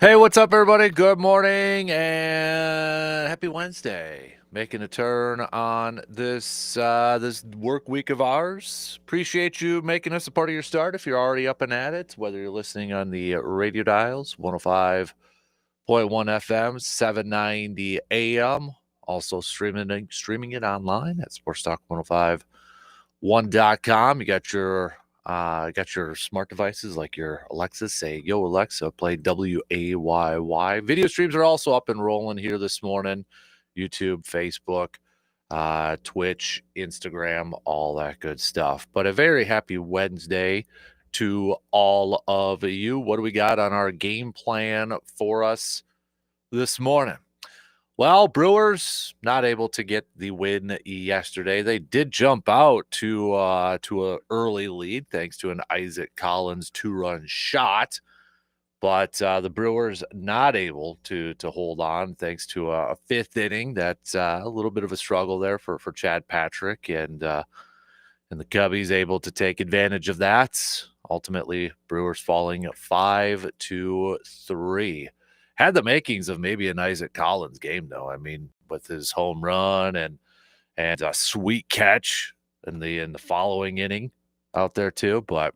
Hey, what's up, everybody? Good morning and happy Wednesday. Making a turn on this work week of ours. Appreciate you making us a part of your start. If you're already up and at it, whether you're listening on the radio dials, 105.1 FM, 790 AM, also streaming it online at sportstalk1051.com. You got your smart devices like your Alexa. Say, "Yo, Alexa, play WAYY." Video streams are also up and rolling here this morning. YouTube, Facebook, Twitch, Instagram, all that good stuff. But a very happy Wednesday to all of you. What do we got on our game plan for us this morning? Well, Brewers not able to get the win yesterday. They did jump out to an early lead thanks to an Isaac Collins 2-run shot, but the Brewers not able to hold on thanks to a fifth inning. That's a little bit of a struggle there for Chad Patrick, and the Cubbies able to take advantage of that. Ultimately, Brewers falling 5-3. Had the makings of maybe an Isaac Collins game, though. I mean, with his home run and a sweet catch in the following inning out there too. But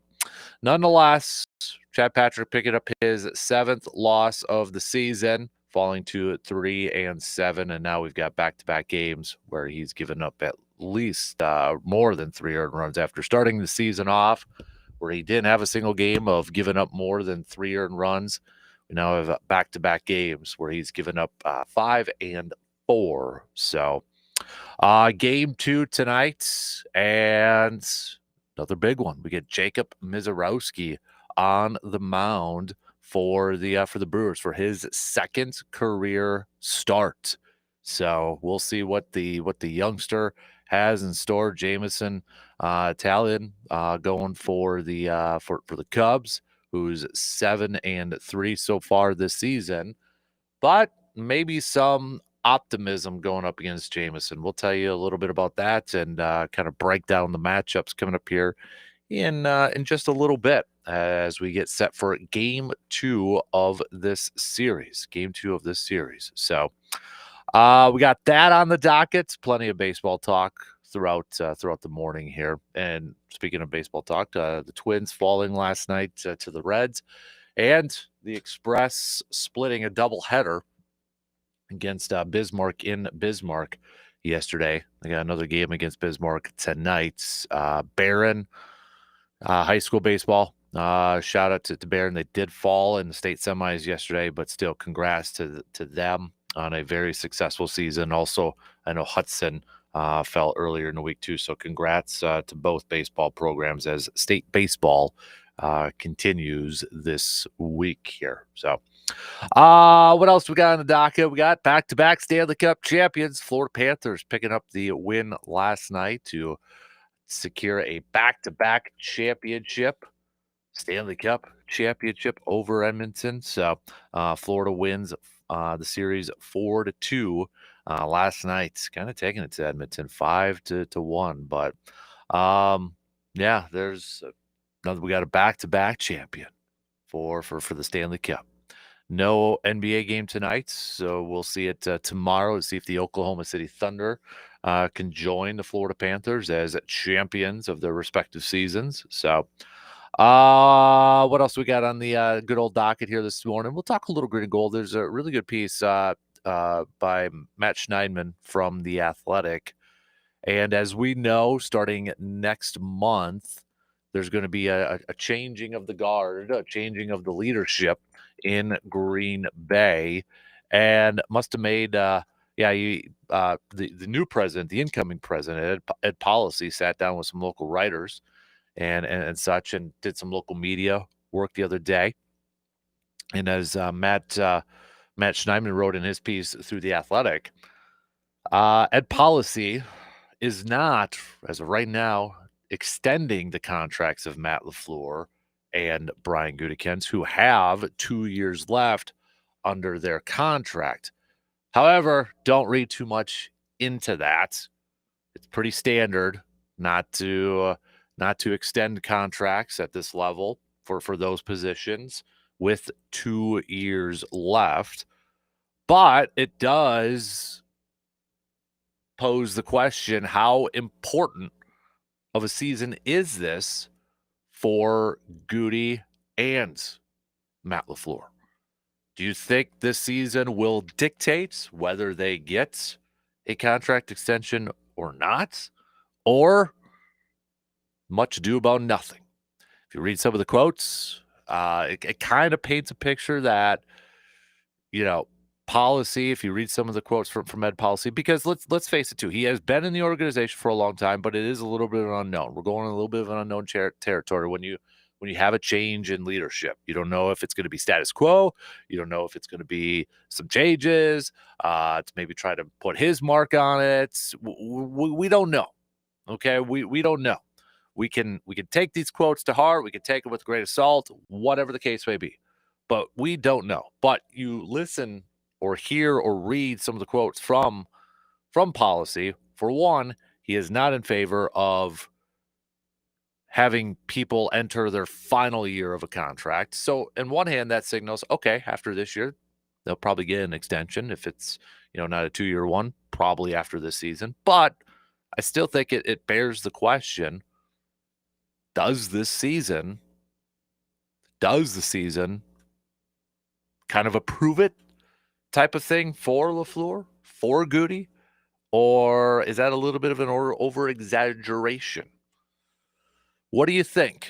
nonetheless, Chad Patrick picking up his seventh loss of the season, falling to 3-7, and now we've got back-to-back games where he's given up at least more than 3 earned runs after starting the season off, where he didn't have a single game of giving up more than 3 earned runs. We now have back-to-back games where he's given up 5 and 4. So game 2 tonight, and another big one. We get Jacob Mizz on the mound for the Brewers for his second career start. So we'll see what the youngster has in store. Jamison Italian going for the Cubs, who's 7-3 so far this season, but maybe some optimism going up against Jamison. We'll tell you a little bit about that and kind of break down the matchups coming up here in just a little bit as we get set for game 2 of this series. So we got that on the docket. Plenty of baseball talk throughout the morning here. And speaking of baseball talk, the Twins falling last night to the Reds, and the Express splitting a doubleheader against Bismarck in Bismarck yesterday. They got another game against Bismarck tonight. Barron high school baseball. Shout out to Barron. They did fall in the state semis yesterday, but still, congrats to them on a very successful season. Also, I know Hudson fell earlier in the week too, so congrats to both baseball programs as state baseball continues this week here. So, what else we got on the docket? We got back-to-back Stanley Cup champions, Florida Panthers, picking up the win last night to secure a back-to-back championship, Stanley Cup championship over Edmonton. So Florida wins the series 4-2 last night, kind of taking it to Edmonton 5-1. But yeah, there's another. We got a back-to-back champion for the Stanley Cup. No NBA game tonight, so we'll see it tomorrow to see if the Oklahoma City Thunder can join the Florida Panthers as champions of their respective seasons. So, what else we got on the good old docket here this morning? We'll talk a little green and gold. There's a really good piece by Matt Schneidman from The Athletic. And as we know, starting next month, there's going to be a changing of the guard, a changing of the leadership in Green Bay, and must have made the new president, the incoming president, Ed Policy, sat down with some local writers and such, and did some local media work the other day. And as Matt Schneidman wrote in his piece through The Athletic, Ed Policy is not, as of right now, extending the contracts of Matt LaFleur and Brian Gutey, who have 2 years left under their contract. However, don't read too much into that. It's pretty standard not to extend contracts at this level for those positions with 2 years left. But it does pose the question, how important of a season is this for Gutey and Matt LaFleur? Do you think this season will dictate whether they get a contract extension or not? Or much ado about nothing? If you read some of the quotes, it kind of paints a picture that, policy, if you read some of the quotes from Ed Policy, because let's face it too, he has been in the organization for a long time, but it is a little bit of an unknown. We're going a little bit of an unknown territory when you have a change in leadership. You don't know if it's going to be status quo. You don't know if it's going to be some changes to maybe try to put his mark on it. We don't know. Okay, we don't know. We can take these quotes to heart. We can take them with a grain of salt, whatever the case may be. But we don't know. But you listen or hear or read some of the quotes from Policy. For one, he is not in favor of having people enter their final year of a contract. So, on one hand, that signals, okay, after this year, they'll probably get an extension. If it's, not a 2-year one, probably after this season. But I still think it bears the question, does the season kind of approve it type of thing for LaFleur, for Gutey? Or is that a little bit of an over-exaggeration? What do you think?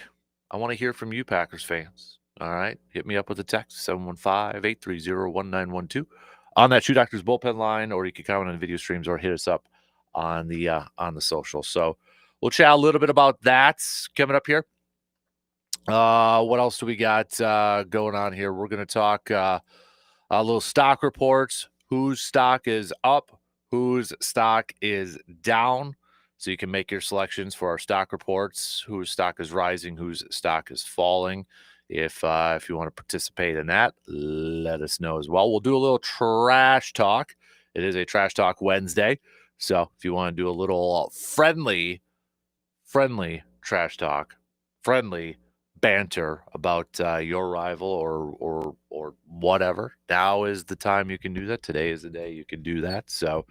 I want to hear from you, Packers fans. All right. Hit me up with a text, 715-830-1912 on that Shoe Doctors bullpen line, or you can comment on video streams or hit us up on the social. So we'll chat a little bit about that coming up here. What else do we got going on here? We're going to talk a little stock reports, whose stock is up, whose stock is down. So you can make your selections for our stock reports, whose stock is rising, whose stock is falling. If you want to participate in that, let us know as well. We'll do a little trash talk. It is a Trash Talk Wednesday. So if you want to do a little friendly trash talk, friendly banter about your rival or whatever, now is the time you can do that. Today is the day you can do that. So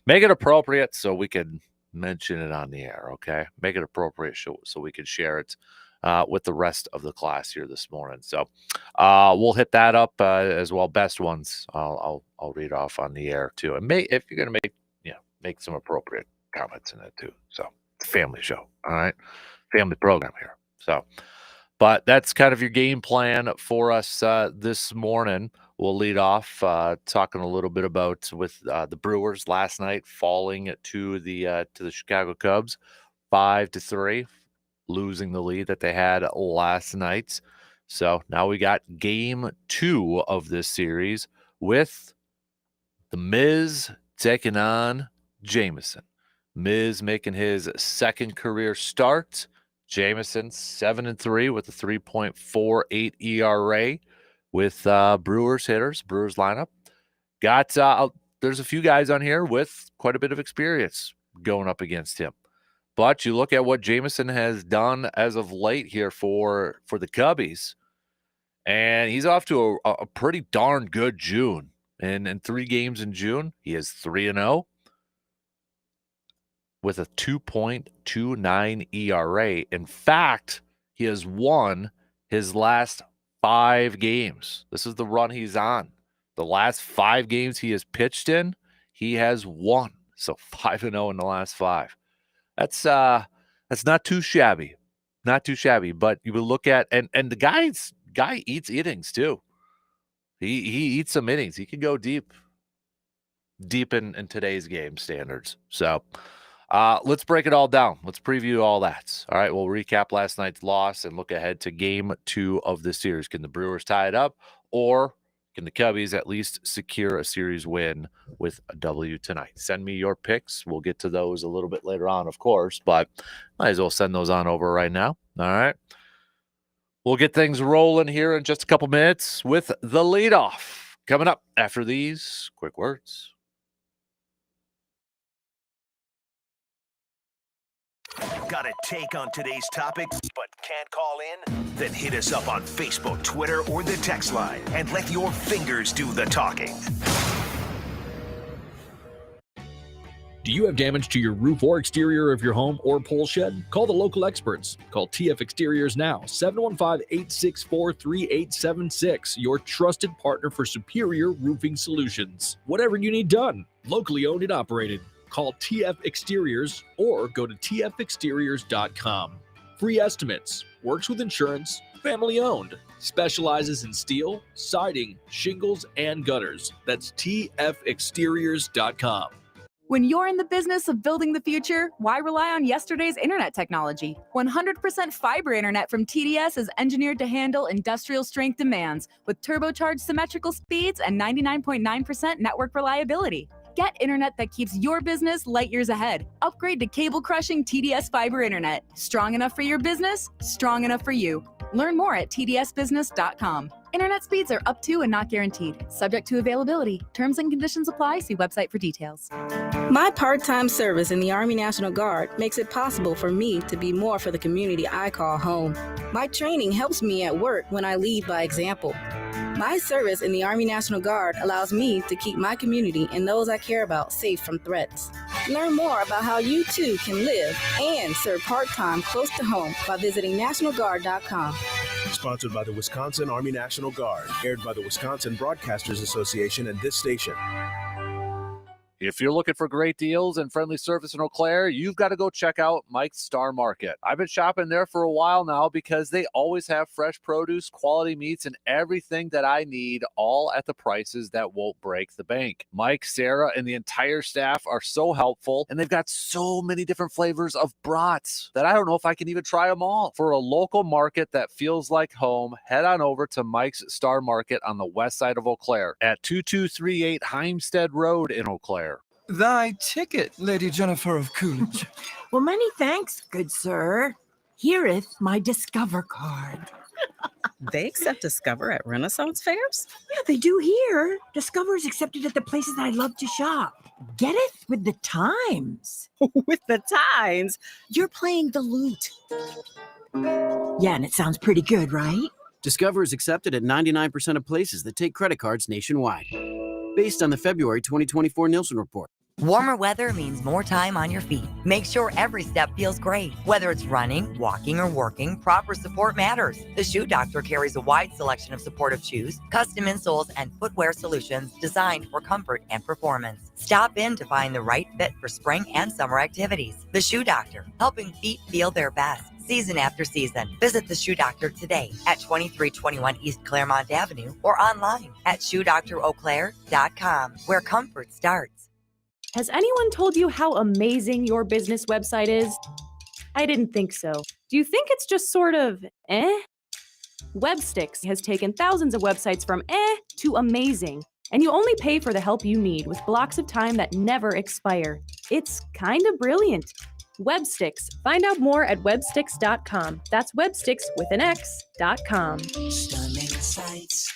make it appropriate so we can mention it on the air, okay? Make it appropriate so we can share it with the rest of the class here this morning. So we'll hit that up as well. Best ones I'll read off on the air too. And if you're gonna make some appropriate comments in it too. So it's a family show, all right? Family program here. So, but that's kind of your game plan for us this morning. We'll lead off talking a little bit about with the Brewers last night falling to the Chicago Cubs 5-3, losing the lead that they had last night. So now we got game 2 of this series with the Mizz taking on Jameson. Mizz making his second career start. Jameson 7-3 with a 3.48 ERA with Brewers lineup. Got there's a few guys on here with quite a bit of experience going up against him. But you look at what Jameson has done as of late here for the Cubbies, and he's off to a pretty darn good June. And in 3 games in June, he is 3-0 with a 2.29 ERA. In fact, he has won his last 5 games. This is the run he's on. The last 5 games he has pitched in, he has won. So 5-0 in the last 5. That's not too shabby. Not too shabby. But you would look at and the guy eats innings too. He eats some innings. He can go deep in today's game standards. So let's break it all down. Let's preview all that. All right, we'll recap last night's loss and look ahead to game 2 of the series. Can the Brewers tie it up, or can the Cubbies at least secure a series win with a W tonight? Send me your picks. We'll get to those a little bit later on, of course, but might as well send those on over right now. All right. We'll get things rolling here in just a couple minutes with the leadoff coming up after these quick words. Got a take on today's topic but can't call in? Then hit us up on Facebook, Twitter, or the text line and let your fingers do the talking. Do you have damage to your roof or exterior of your home or pole shed? Call the local experts. Call TF Exteriors now, 715-864-3876, your trusted partner for superior roofing solutions. Whatever you need done, locally owned and operated. Call TF Exteriors or go to tfexteriors.com. Free estimates, works with insurance, family owned, specializes in steel, siding, shingles, and gutters. That's tfexteriors.com. When you're in the business of building the future, why rely on yesterday's internet technology? 100% fiber internet from TDS is engineered to handle industrial strength demands with turbocharged symmetrical speeds and 99.9% network reliability. Get internet that keeps your business light years ahead. Upgrade to cable-crushing TDS fiber internet. Strong enough for your business, strong enough for you. Learn more at tdsbusiness.com. Internet speeds are up to and not guaranteed. Subject to availability. Terms and conditions apply. See website for details. My part-time service in the Army National Guard makes it possible for me to be more for the community I call home. My training helps me at work when I lead by example. My service in the Army National Guard allows me to keep my community and those I care about safe from threats. Learn more about how you too can live and serve part-time close to home by visiting nationalguard.com. Sponsored by the Wisconsin Army National Guard, aired by the Wisconsin Broadcasters Association and this station. If you're looking for great deals and friendly service in Eau Claire, you've got to go check out Mike's Star Market. I've been shopping there for a while now because they always have fresh produce, quality meats, and everything that I need, all at the prices that won't break the bank. Mike, Sarah, and the entire staff are so helpful, and they've got so many different flavors of brats that I don't know if I can even try them all. For a local market that feels like home, head on over to Mike's Star Market on the west side of Eau Claire at 2238 Heimstead Road in Eau Claire. Thy ticket, Lady Jennifer of Coolidge. Well, many thanks, good sir. Here'th my Discover card. They accept Discover at Renaissance fairs? Yeah, they do here. Discover is accepted at the places I love to shop. Getteth with the times. With the times? You're playing the lute. Yeah, and it sounds pretty good, right? Discover is accepted at 99% of places that take credit cards nationwide. Based on the February 2024 Nielsen report. Warmer weather means more time on your feet. Make sure every step feels great. Whether it's running, walking, or working, proper support matters. The Shoe Doctor carries a wide selection of supportive shoes, custom insoles, and footwear solutions designed for comfort and performance. Stop in to find the right fit for spring and summer activities. The Shoe Doctor, helping feet feel their best. Season after season. Visit the Shoe Doctor today at 2321 East Claremont Avenue or online at shoedoctoreauclaire.com, where comfort starts. Has anyone told you how amazing your business website is? I didn't think so. Do you think it's just sort of Websticks has taken thousands of websites from to amazing, and you only pay for the help you need with blocks of time that never expire. It's kind of brilliant. Websticks. Find out more at websticks.com. That's websticks with an X.com. Stunning sights,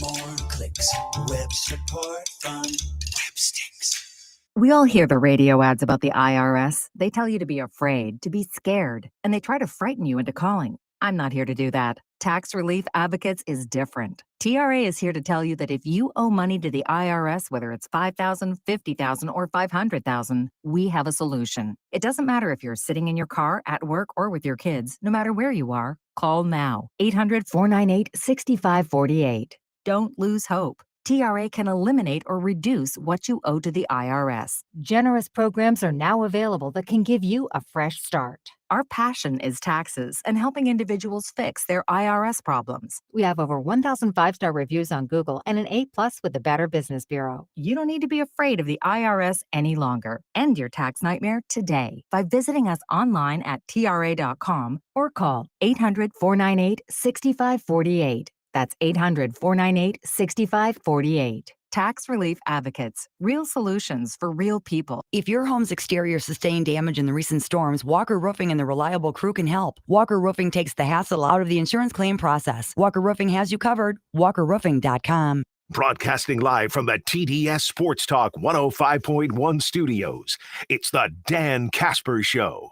more clicks, web support from Websticks. We all hear the radio ads about the IRS. They tell you to be afraid, to be scared, and they try to frighten you into calling. I'm not here to do that. Tax Relief Advocates is different. TRA is here to tell you that if you owe money to the IRS, whether it's $5,000, $50,000, or $500,000, we have a solution. It doesn't matter if you're sitting in your car, at work, or with your kids. No matter where you are, call now. 800-498-6548. Don't lose hope. TRA can eliminate or reduce what you owe to the IRS. Generous programs are now available that can give you a fresh start. Our passion is taxes and helping individuals fix their IRS problems. We have over 1,000 five-star reviews on Google and an A+ with the Better Business Bureau. You don't need to be afraid of the IRS any longer. End your tax nightmare today by visiting us online at tra.com or call 800-498-6548. That's 800-498-6548. Tax Relief Advocates. Real solutions for real people. If your home's exterior sustained damage in the recent storms, Walker Roofing and the reliable crew can help. Walker Roofing takes the hassle out of the insurance claim process. Walker Roofing has you covered. WalkerRoofing.com. Broadcasting live from the TDS Sports Talk 105.1 studios, it's the Dan Kasper Show.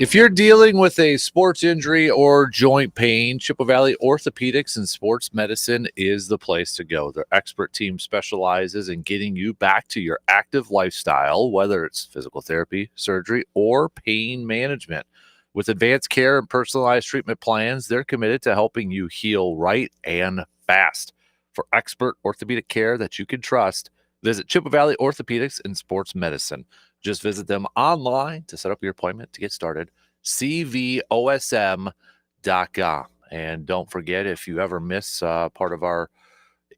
If you're dealing with a sports injury or joint pain, Chippewa Valley Orthopedics and Sports Medicine is the place to go. Their expert team specializes in getting you back to your active lifestyle, whether it's physical therapy, surgery, or pain management. With advanced care and personalized treatment plans, they're committed to helping you heal right and fast. For expert orthopedic care that you can trust, visit Chippewa Valley Orthopedics and Sports Medicine. Just visit them online to set up your appointment to get started, cvosm.com. And don't forget, if you ever miss part of our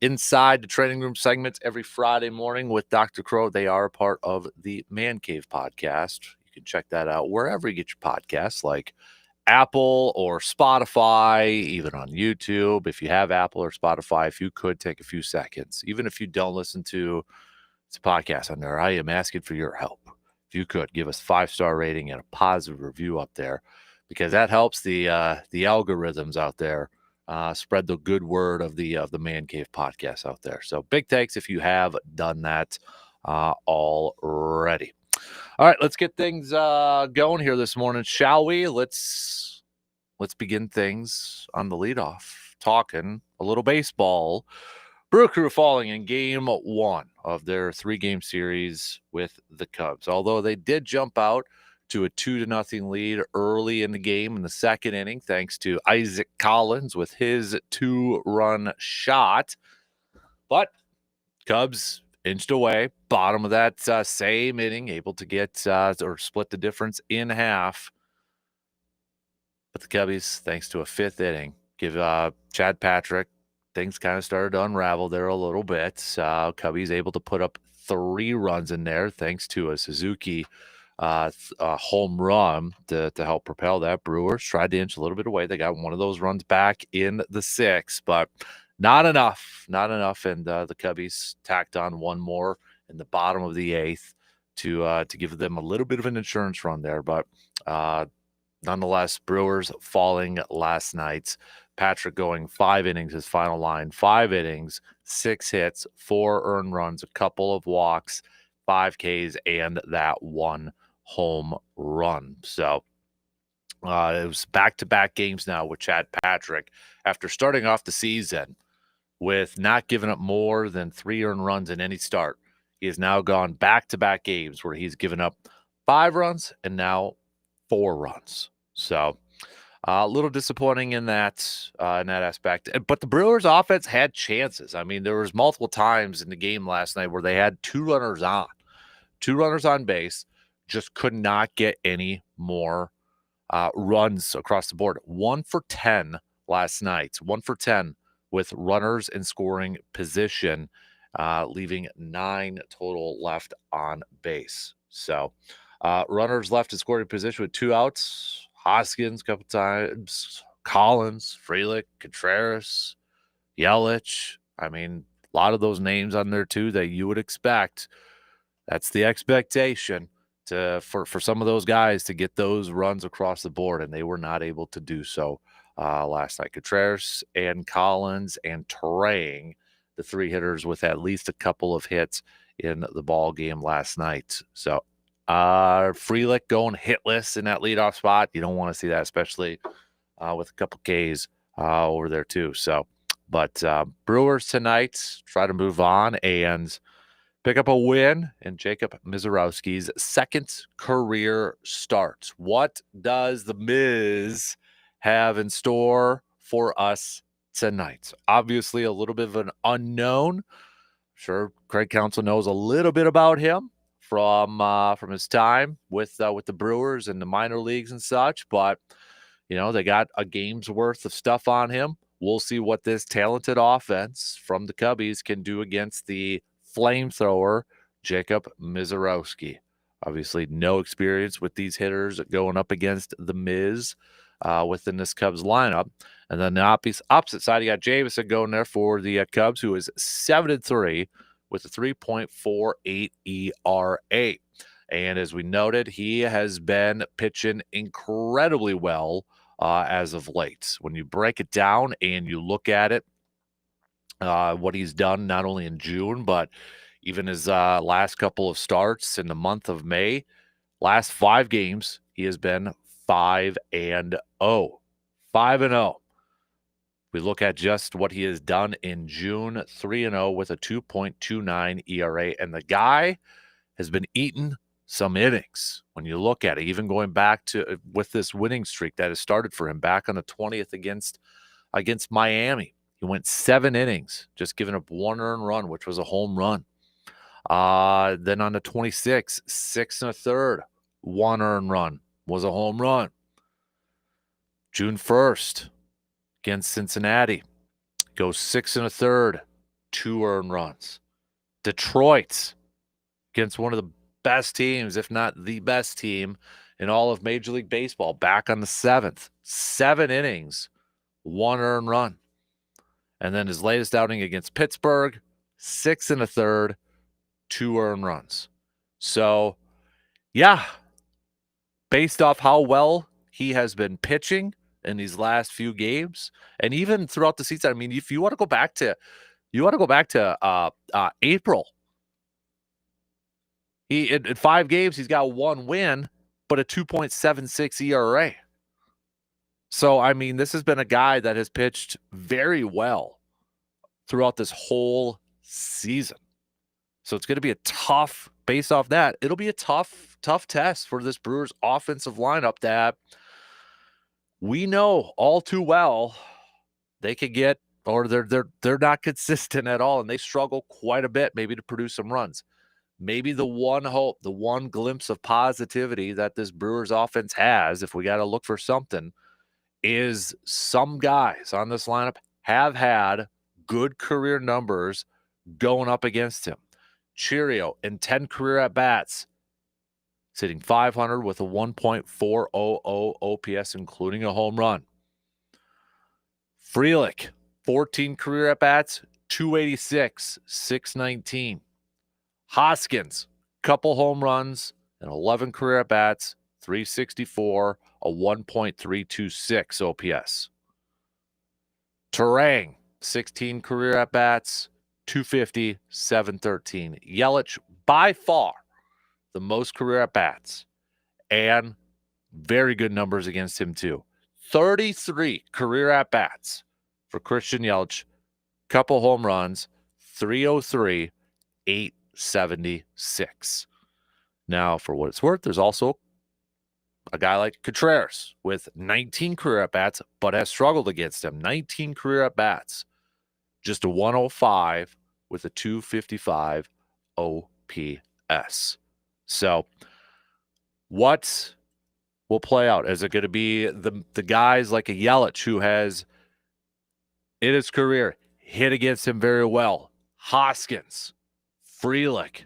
Inside the Training Room segments every Friday morning with Dr. Crow, they are a part of the Man Cave podcast. You can check that out wherever you get your podcasts, like Apple or Spotify, even on YouTube. If you have Apple or Spotify, if you could take a few seconds, even if you don't listen to the podcast on there, I am asking for your help. If you could give us 5-star rating and a positive review up there, because that helps the algorithms out there spread the good word of the Man Cave podcast out there. So big thanks if you have done that already. All right, let's get things going here this morning, shall we? Let's begin things on the leadoff, talking a little baseball. Brewer Crew falling in game 1 of their 3-game series with the Cubs. Although they did jump out to a 2-0 lead early in the game in the second inning, thanks to Isaac Collins with his 2-run shot. But Cubs inched away, bottom of that same inning, able to get or split the difference in half. But the Cubbies, thanks to a 5th inning, give Chad Patrick, things kind of started to unravel there a little bit. Cubbies able to put up 3 runs in there, thanks to a Suzuki home run to help propel that. Brewers tried to inch a little bit away. They got one of those runs back in the 6th, but not enough. And the Cubbies tacked on one more in the bottom of the 8th to give them a little bit of an insurance run there. But nonetheless, Brewers falling last night. Patrick going 5 innings, his final line, 5 innings, 6 hits, 4 earned runs, a couple of walks, 5 Ks, and that 1 home run. So it was back-to-back games now with Chad Patrick. After starting off the season with not giving up more than 3 earned runs in any start, he has now gone back-to-back games where he's given up 5 runs and now 4 runs. So a little disappointing in that aspect. But the Brewers' offense had chances. I mean, there was multiple times in the game last night where they had 2 runners on base, just could not get any more runs across the board. 1 for 10 last night. 1 for 10 with runners in scoring position, leaving 9 total left on base. So runners left in scoring position with 2 outs. Hoskins a couple times, Collins, Frelick, Contreras, Yelich. I mean, a lot of those names on there too that you would expect. That's the expectation for some of those guys to get those runs across the board, and they were not able to do so last night. Contreras and Collins and Terang, the 3 hitters with at least a couple of hits in the ball game last night. So Frelick going hitless in that leadoff spot. You don't want to see that, especially with a couple Ks over there too. So, but Brewers tonight try to move on and pick up a win in Jacob Mizorowski's 2nd career start. What does the Mizz have in store for us tonight? Obviously, a little bit of an unknown. I'm sure Craig Counsell knows a little bit about him from his time with the Brewers and the minor leagues and such, but they got a game's worth of stuff on him. We'll see what this talented offense from the Cubbies can do against the flamethrower Jacob Mizorowski. Obviously, no experience with these hitters going up against the Mizz within this Cubs lineup. And then the opposite side, you got Jameson going there for the Cubs, who is 7-3. With a 3.48 ERA. And as we noted, he has been pitching incredibly well as of late. When you break it down and you look at it, what he's done not only in June, but even his last couple of starts in the month of May, last 5 games, he has been 5-0. 5-0. We look at just what he has done in June, 3-0 with a 2.29 ERA. And the guy has been eating some innings. When you look at it, even going back to with this winning streak that has started for him back on the 20th against Miami. He went 7 innings, just giving up 1 earned run, which was a home run. Then on the 26th, 6 1/3, 1 earned run was a home run. June 1st against Cincinnati, goes 6 1/3, 2 earned runs. Detroit against one of the best teams, if not the best team in all of Major League Baseball, back on the 7th, 7 innings, 1 earned run. And then his latest outing against Pittsburgh, 6 1/3, 2 earned runs. So, yeah, based off how well he has been pitching in these last few games, and even throughout the season, I mean, if you want to go back to, April, he in 5 games he's got 1 win, but a 2.76 ERA. So, I mean, this has been a guy that has pitched very well throughout this whole season. So it's going to be a tough, based off that, it'll be a tough test for this Brewers offensive lineup that we know all too well they could get, or they're not consistent at all, and they struggle quite a bit maybe to produce some runs. Maybe the one hope, the one glimpse of positivity that this Brewers offense has, if we got to look for something, is some guys on this lineup have had good career numbers going up against him. Cheerio in 10 career at-bats, sitting .500 with a 1.400 OPS, including a home run. Frelick, 14 career at-bats, 286, 619. Hoskins, couple home runs and 11 career at-bats, 364, a 1.326 OPS. Terang, 16 career at-bats, 250, 713. Yelich, by far the most career at-bats, and very good numbers against him too. 33 career at-bats for Christian Yelich, couple home runs, 303, 876. Now, for what it's worth, there's also a guy like Contreras with 19 career at-bats, but has struggled against him. 19 career at-bats, just a 105 with a 255 OPS. So, what will play out? Is it going to be the guys like a Yelich who has, in his career, hit against him very well? Hoskins, Frelick,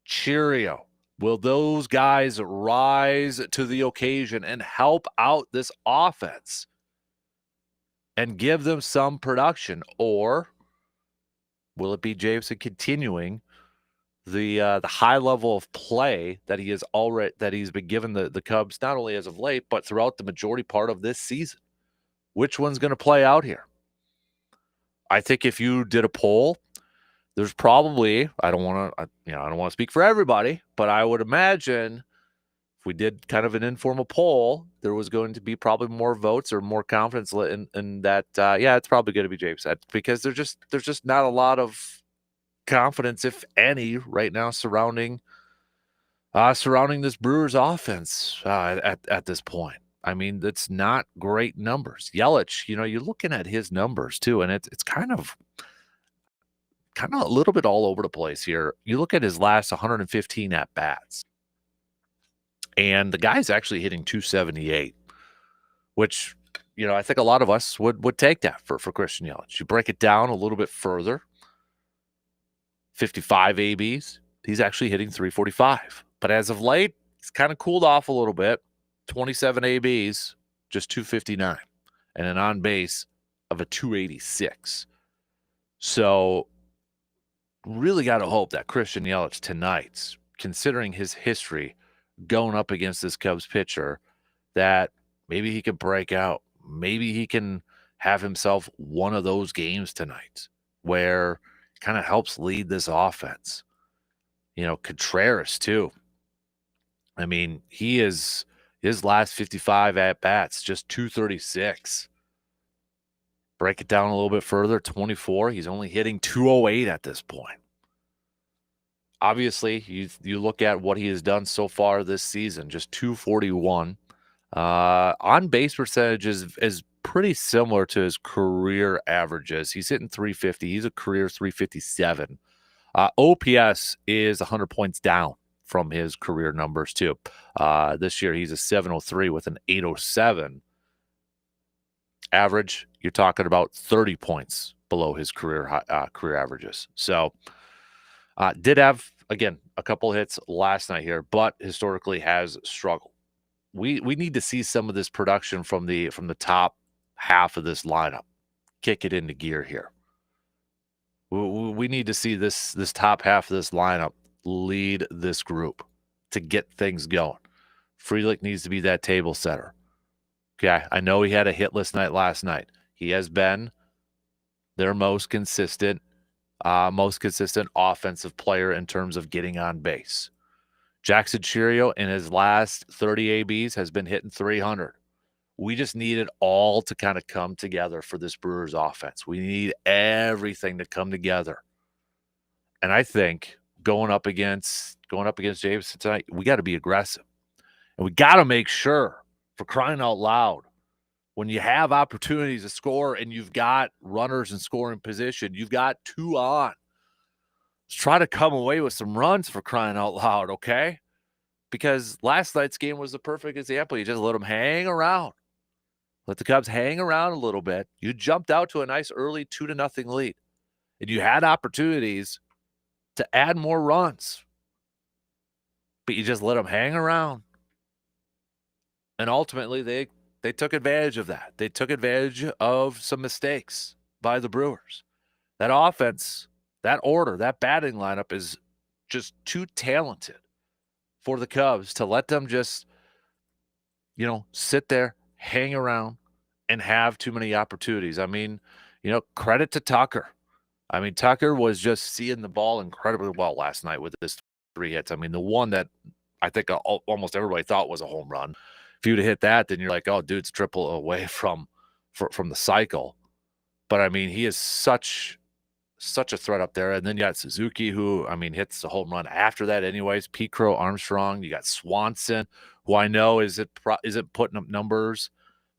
Cheerio. Will those guys rise to the occasion and help out this offense and give them some production? Or will it be Jameson continuing the high level of play that he's been given the Cubs, not only as of late, but throughout the majority part of this season? Which one's going to play out here? I think if you did a poll, there's probably, I don't want to speak for everybody, but I would imagine if we did kind of an informal poll, there was going to be probably more votes or more confidence in that. It's probably going to be James, because there's just not a lot of confidence, if any, right now surrounding this Brewers offense at this point. I mean, it's not great numbers. Yelich, you're looking at his numbers too, and it's kind of a little bit all over the place here. You look at his last 115 at-bats, and the guy's actually hitting 278, which, I think a lot of us would take that for Christian Yelich. You break it down a little bit further, 55 ABs, he's actually hitting 345. But as of late, he's kind of cooled off a little bit. 27 ABs, just 259, and an on-base of a 286. So, really got to hope that Christian Yelich tonight, considering his history going up against this Cubs pitcher, that maybe he could break out. Maybe he can have himself one of those games tonight where he kind of helps lead this offense. Contreras too. I mean, he's His last 55 at-bats, just 236. Break it down a little bit further, 24. He's only hitting 208 at this point. Obviously, you look at what he has done so far this season, just 241. On-base percentage is pretty similar to his career averages. He's hitting 350. He's a career 357. OPS is 100 points down from his career numbers, too. This year, he's a 703 with an 807. Average, you're talking about 30 points below his career averages. So, did have, again, a couple hits last night here, but historically has struggled. We need to see some of this production from the top half of this lineup. Kick it into gear here. We need to see this top half of this lineup lead this group to get things going. Frelick needs to be that table setter. Okay, I know he had a hitless night last night. He has been their most consistent offensive player in terms of getting on base. Jackson Chirio in his last 30 ABs has been hitting 300. We just need it all to kind of come together for this Brewers offense. We need everything to come together. And I think going up against Jameson tonight, we got to be aggressive. And we got to make sure, for crying out loud, when you have opportunities to score and you've got runners in scoring position, you've got two on. Let's try to come away with some runs, for crying out loud, okay? Because last night's game was the perfect example. You just let them hang around. Let the Cubs hang around a little bit. You jumped out to a nice early 2-0 lead. And you had opportunities to add more runs. But you just let them hang around. And ultimately, they took advantage of that. They took advantage of some mistakes by the Brewers. That offense, that order, that batting lineup is just too talented for the Cubs to let them just, sit there, hang around, and have too many opportunities. I mean, credit to Tucker. I mean, Tucker was just seeing the ball incredibly well last night with his 3 hits. I mean, the one that I think almost everybody thought was a home run. If you'd have hit that, then you're like, oh, dude's triple away from the cycle. But, I mean, he is such a threat up there. And then you got Suzuki, who, I mean, hits the home run after that anyways. Pete Crow, Armstrong. You got Swanson, who I know isn't putting up numbers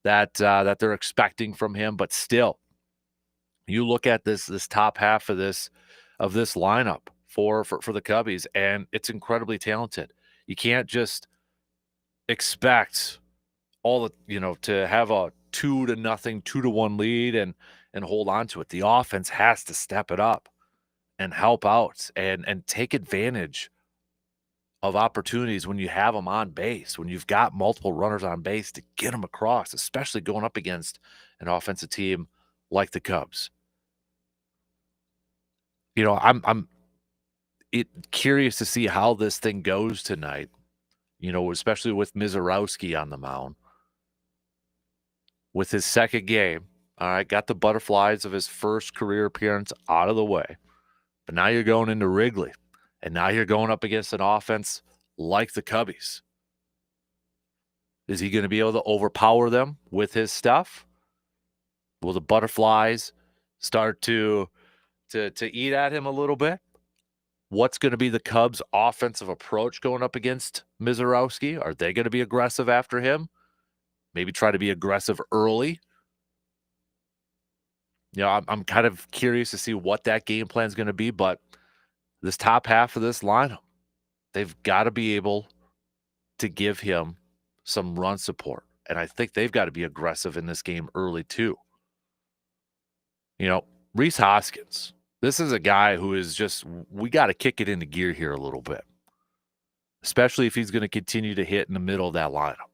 that they're expecting from him. But still, you look at this top half of this lineup for the Cubbies, and it's incredibly talented. You can't just expect to have a 2-0, 2-1 lead and hold on to it. The offense has to step it up and help out and take advantage of opportunities when you have them on base, when you've got multiple runners on base to get them across, especially going up against an offensive team like the Cubs. I'm curious to see how this thing goes tonight, especially with Mizz on the mound. With his second game, all right, got the butterflies of his first career appearance out of the way. But now you're going into Wrigley, and now you're going up against an offense like the Cubbies. Is he going to be able to overpower them with his stuff? Will the butterflies start to eat at him a little bit? What's going to be the Cubs' offensive approach going up against Mizz? Are they going to be aggressive after him? Maybe try to be aggressive early? I'm kind of curious to see what that game plan is going to be, but this top half of this lineup, they've got to be able to give him some run support. And I think they've got to be aggressive in this game early too. Rhys Hoskins, this is a guy who is we got to kick it into gear here a little bit, especially if he's going to continue to hit in the middle of that lineup.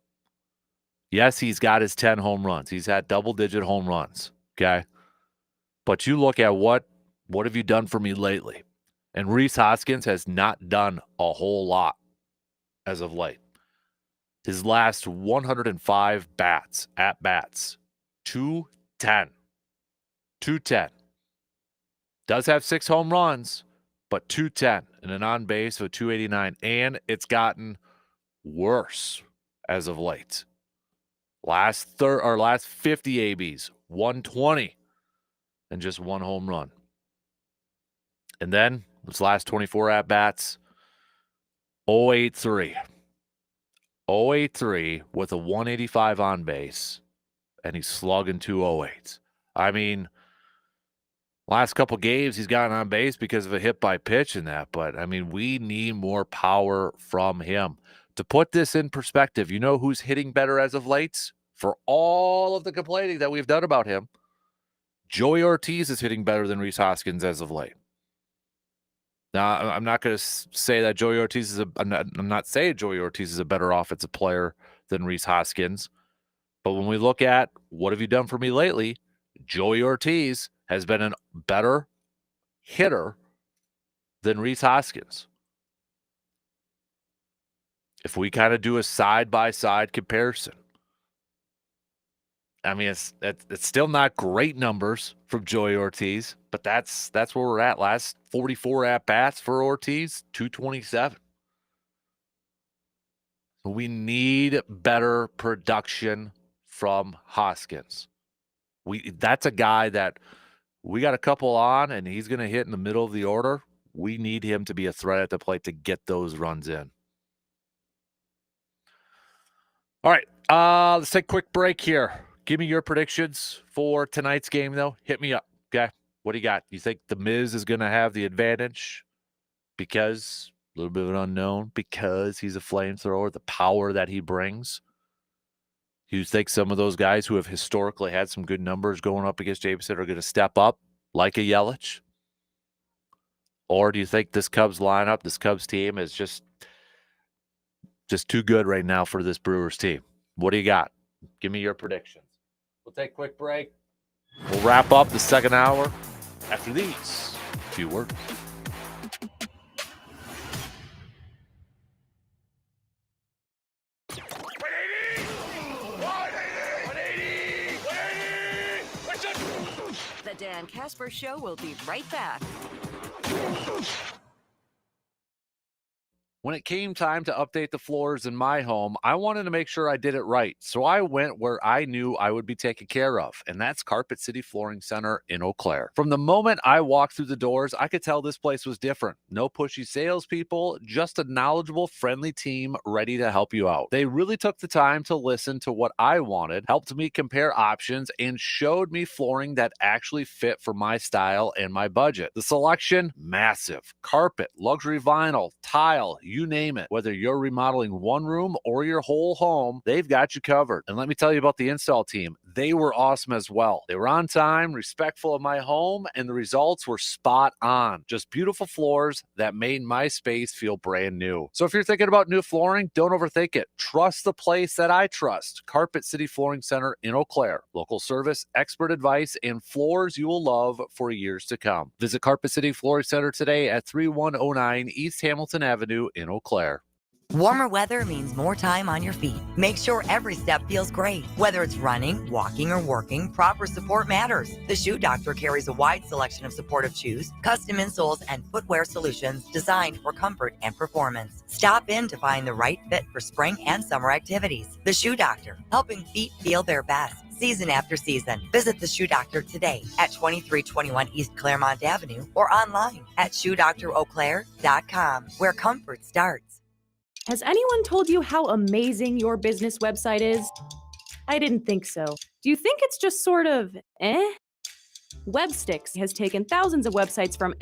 Yes, he's got his 10 home runs. He's had double-digit home runs, okay? But you look at what have you done for me lately? And Rhys Hoskins has not done a whole lot as of late. His last 105 at-bats, 210. 210. Does have 6 home runs, but 210 and an on-base of 289. And it's gotten worse as of late. Last 50 ABs, 120 and just one home run. And then his last 24 at-bats, 083. 083 with a 185 on base, and he's slugging 208. I mean, last couple games he's gotten on base because of a hit by pitch and that, but I mean, we need more power from him. To put this in perspective, you know who's hitting better as of late? For all of the complaining that we've done about him, Joey Ortiz is hitting better than Rhys Hoskins as of late. Now, I'm not going to say that Joey Ortiz is I'm not saying Joey Ortiz is a better offensive player than Rhys Hoskins, but when we look at what have you done for me lately, Joey Ortiz has been a better hitter than Rhys Hoskins. If we kind of do a side-by-side comparison, I mean, it's still not great numbers from Joey Ortiz, but that's where we're at. Last 44 at-bats for Ortiz, 227. We need better production from Hoskins. That's a guy that we got a couple on, and he's going to hit in the middle of the order. We need him to be a threat at the plate to get those runs in. All right, let's take a quick break here. Give me your predictions for tonight's game, though. Hit me up, okay? What do you got? You think the Mizz is going to have the advantage because a little bit of an unknown, because he's a flamethrower, the power that he brings? You think some of those guys who have historically had some good numbers going up against Jameson are going to step up like a Yelich? Or do you think this Cubs lineup, this Cubs team is just too good right now for this Brewers team? What do you got? Give me your predictions. We'll take a quick break. We'll wrap up the second hour after these few words. The Dan Kasper Show will be right back. When it came time to update the floors in my home, I wanted to make sure I did it right. So I went where I knew I would be taken care of, and that's Carpet City Flooring Center in Eau Claire. From the moment I walked through the doors, I could tell this place was different. No pushy salespeople, just a knowledgeable, friendly team ready to help you out. They really took the time to listen to what I wanted, helped me compare options, and showed me flooring that actually fit for my style and my budget. The selection, massive. Carpet, luxury vinyl, tile, you name it. Whether you're remodeling one room or your whole home, they've got you covered. And let me tell you about the install team. They were awesome as well. They were on time, respectful of my home, and the results were spot on. Just beautiful floors that made my space feel brand new. So if you're thinking about new flooring, don't overthink it. Trust the place that I trust. Carpet City Flooring Center in Eau Claire. Local service, expert advice, and floors you will love for years to come. Visit Carpet City Flooring Center today at 3109 East Hamilton Avenue in Eau Claire. Warmer weather means more time on your feet. Make sure every step feels great. Whether it's running, walking, or working, proper support matters. The Shoe Doctor carries a wide selection of supportive shoes, custom insoles, and footwear solutions designed for comfort and performance. Stop in to find the right fit for spring and summer activities. The Shoe Doctor, helping feet feel their best season after season. Visit the Shoe Doctor today at 2321 East Claremont Avenue or online at shoedoctoreauclaire.com, where comfort starts. Has anyone told you how amazing your business website is? I didn't think so. Do you think it's just sort of Websticks has taken thousands of websites from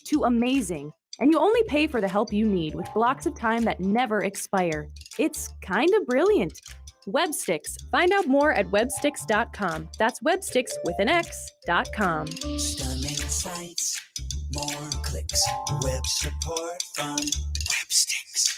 to amazing, and you only pay for the help you need with blocks of time that never expire. It's kind of brilliant. Websticks. Find out more at websticks.com. That's websticks with an X.com. Stunning sights, more clicks, web support from Websticks.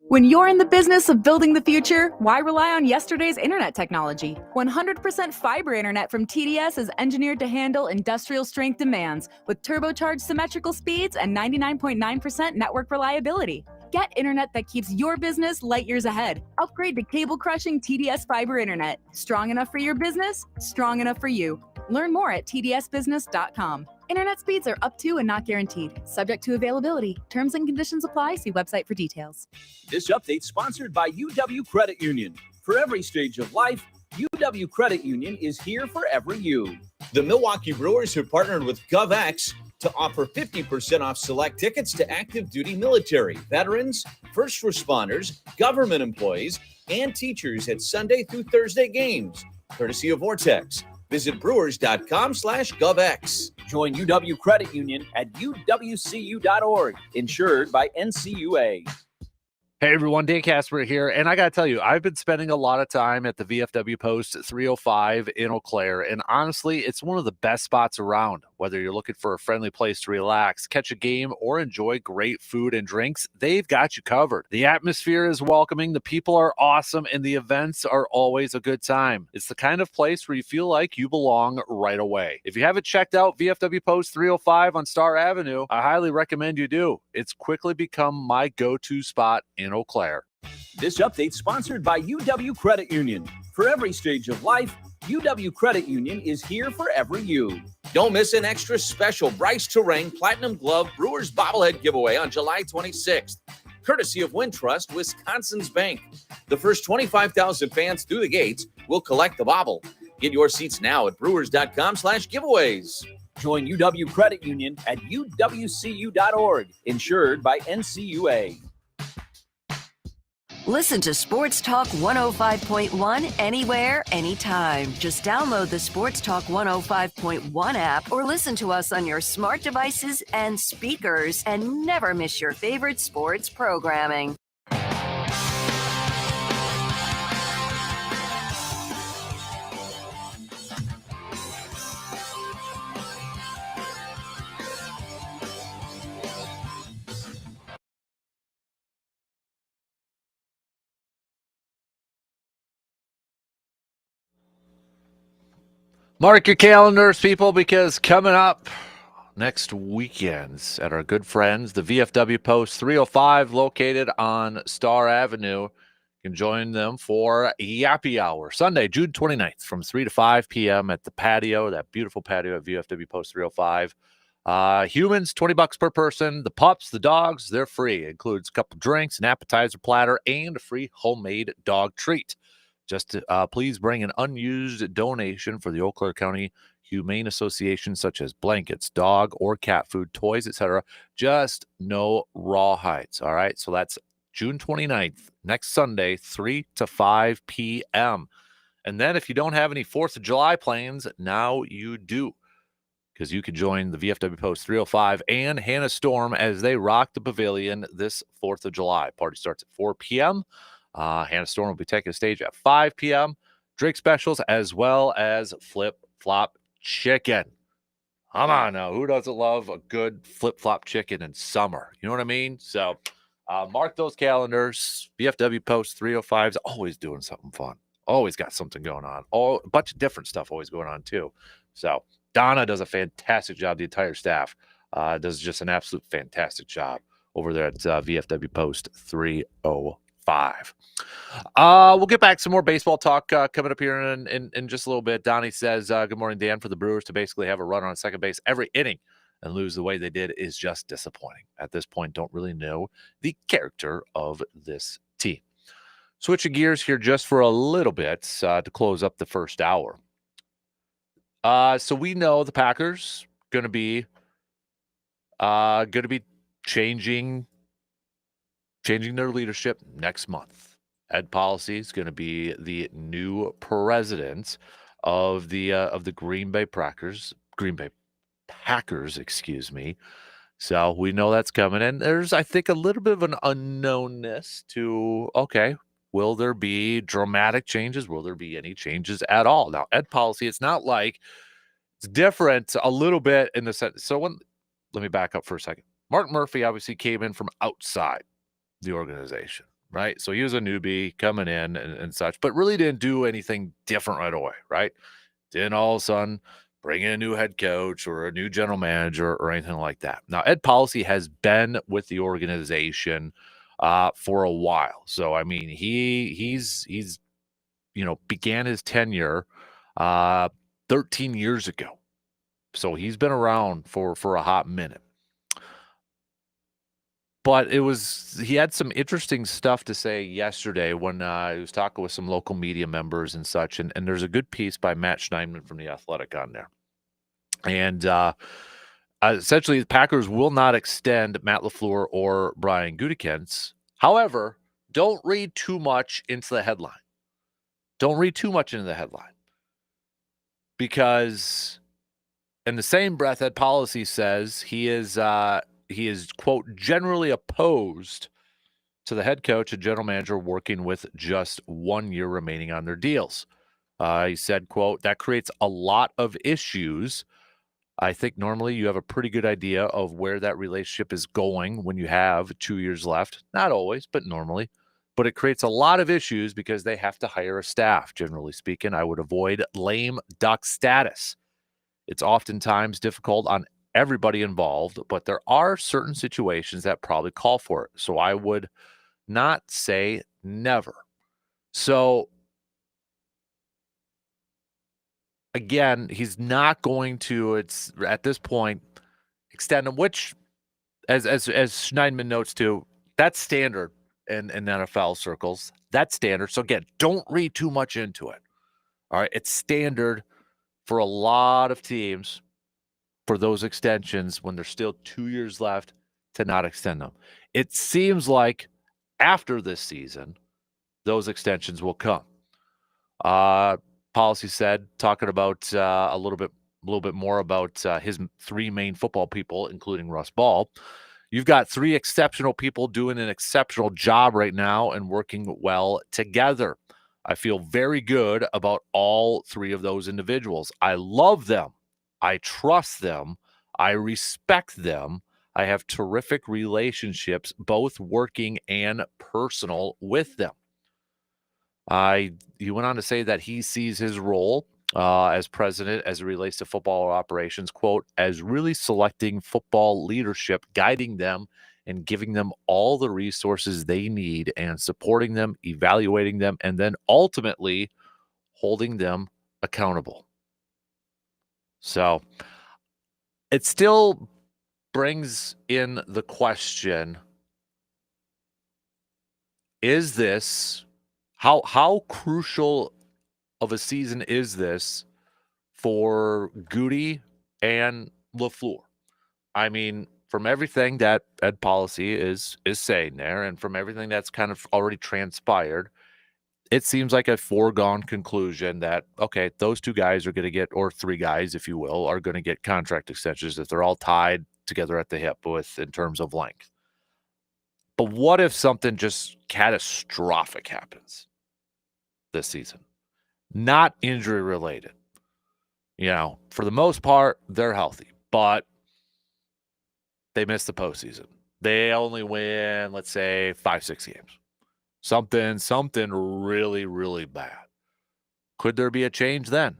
When you're in the business of building the future, why rely on yesterday's internet technology? 100% fiber internet from TDS is engineered to handle industrial strength demands with turbocharged symmetrical speeds and 99.9% network reliability. Get internet that keeps your business light years ahead. Upgrade to cable-crushing TDS fiber internet. Strong enough for your business, strong enough for you. Learn more at tdsbusiness.com. Internet speeds are up to and not guaranteed. Subject to availability. Terms and conditions apply. See website for details. This update sponsored by UW Credit Union. For every stage of life, UW Credit Union is here for every you. The Milwaukee Brewers have partnered with GovX to offer 50% off select tickets to active duty military, veterans, first responders, government employees, and teachers at Sunday through Thursday games, courtesy of Vortex. Visit brewers.com/GovX. Join UW Credit Union at uwcu.org, insured by NCUA. Hey everyone, Dan Kasper here, and I got to tell you, I've been spending a lot of time at the VFW Post 305 in Eau Claire, and honestly, it's one of the best spots around. Whether you're looking for a friendly place to relax, catch a game, or enjoy great food and drinks, they've got you covered. The atmosphere is welcoming, the people are awesome, and the events are always a good time. It's the kind of place where you feel like you belong right away. If you haven't checked out VFW Post 305 on Star Avenue, I highly recommend you do. It's quickly become my go-to spot in Eau Claire. This update sponsored by UW Credit Union. For every stage of life, UW Credit Union is here for every you. Don't miss an extra special Bryce Terang Platinum Glove Brewers bobblehead giveaway on July 26th, courtesy of Wintrust, Wisconsin's Bank. The first 25,000 fans through the gates will collect the bobble. Get your seats now at brewers.com/giveaways. Join UW Credit Union at uwcu.org, insured by NCUA. Listen to Sports Talk 105.1 anywhere, anytime. Just download the Sports Talk 105.1 app or listen to us on your smart devices and speakers and never miss your favorite sports programming. Mark your calendars, people, because coming up next weekends at our good friends, the VFW Post 305, located on Star Avenue. You can join them for Yappy Hour, Sunday, June 29th, from 3 to 5 p.m. at the patio, that beautiful patio at VFW Post 305. Humans, $20 per person. The pups, the dogs, they're free. It includes a couple drinks, an appetizer platter, and a free homemade dog treat. Just please bring an unused donation for the Eau Claire County Humane Association, such as blankets, dog or cat food, toys, etc. Just no rawhides, all right? So that's June 29th, next Sunday, 3 to 5 p.m. And then if you don't have any 4th of July plans, now you do, because you can join the VFW Post 305 and Hannah Storm as they rock the pavilion this 4th of July. Party starts at 4 p.m. Hannah Storm will be taking the stage at 5 p.m. Drink specials as well as flip-flop chicken. Come on now. Who doesn't love a good flip-flop chicken in summer? You know what I mean? So mark those calendars. VFW Post 305 is always doing something fun. Always got something going on. A bunch of different stuff always going on too. So Donna does a fantastic job. The entire staff does just an absolute fantastic job over there at VFW Post 305. We'll get back to some more baseball talk coming up here in just a little bit. Donnie says, good morning, Dan. For the Brewers to basically have a runner on second base every inning and lose the way they did is just disappointing. At this point, don't really know the character of this team. Switching gears here just for a little bit to close up the first hour. So we know the Packers going to be changing their leadership next month. Ed Policy is going to be the new president of the Green Bay Packers, excuse me. So we know that's coming. And there's, I think, a little bit of an unknownness to, okay, will there be dramatic changes? Will there be any changes at all? Now, Ed Policy, it's not like it's different a little bit in the sense. So let me back up for a second. Mark Murphy obviously came in from outside the organization, right? So he was a newbie coming in and such, but really didn't do anything different right away, right? Didn't all of a sudden bring in a new head coach or a new general manager or anything like that. Now, Ed Policy has been with the organization for a while. So, I mean, he's began his tenure 13 years ago. So he's been around for a hot minute. But he had some interesting stuff to say yesterday when he was talking with some local media members and such. And there's a good piece by Matt Schneidman from The Athletic on there. And essentially, the Packers will not extend Matt LaFleur or Brian Gutekunst. However, don't read too much into the headline. Don't read too much into the headline. Because in the same breath, Ed Policy says he is, quote, generally opposed to the head coach and general manager working with just 1 year remaining on their deals. He said, quote, that creates a lot of issues. I think normally you have a pretty good idea of where that relationship is going when you have 2 years left. Not always, but normally. But it creates a lot of issues because they have to hire a staff. Generally speaking, I would avoid lame duck status. It's oftentimes difficult on everybody involved, but there are certain situations that probably call for it. So I would not say never. So again, he's not going to, it's at this point, extend them, which, as Schneidman notes too, that's standard in NFL circles. That's standard. So again, don't read too much into it. All right. It's standard for a lot of teams for those extensions when there's still 2 years left to not extend them. It seems like after this season, those extensions will come. Policy said, talking about a little bit more about his three main football people, including Russ Ball. You've got three exceptional people doing an exceptional job right now and working well together. I feel very good about all three of those individuals. I love them. I trust them. I respect them. I have terrific relationships, both working and personal, with them. He went on to say that he sees his role as president as it relates to football operations, quote, as really selecting football leadership, guiding them and giving them all the resources they need and supporting them, evaluating them, and then ultimately holding them accountable. So it still brings in the question, is this, how crucial of a season is this for Gutey and LaFleur? I mean, from everything that Ed Policy is saying there, and from everything that's kind of already transpired, it seems like a foregone conclusion that, okay, those two guys are going to get, or three guys, if you will, are going to get contract extensions if they're all tied together at the hip in terms of length. But what if something just catastrophic happens this season? Not injury related. You know, for the most part, they're healthy, but they miss the postseason. They only win, let's say, 5-6 games. Something really, really bad. Could there be a change then?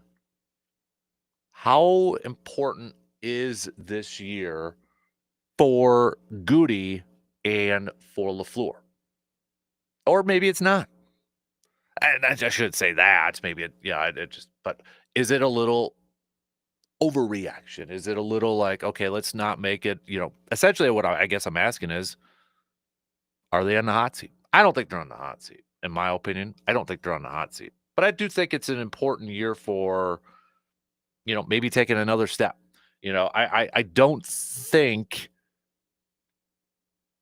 How important is this year for Gutey and for LaFleur? Or maybe it's not. And I shouldn't say that. Maybe but is it a little overreaction? Is it a little like, okay, let's not make it, essentially what I guess I'm asking is, are they on the hot seat? I don't think they're on the hot seat. In my opinion, I don't think they're on the hot seat. But I do think it's an important year for, maybe taking another step. I don't think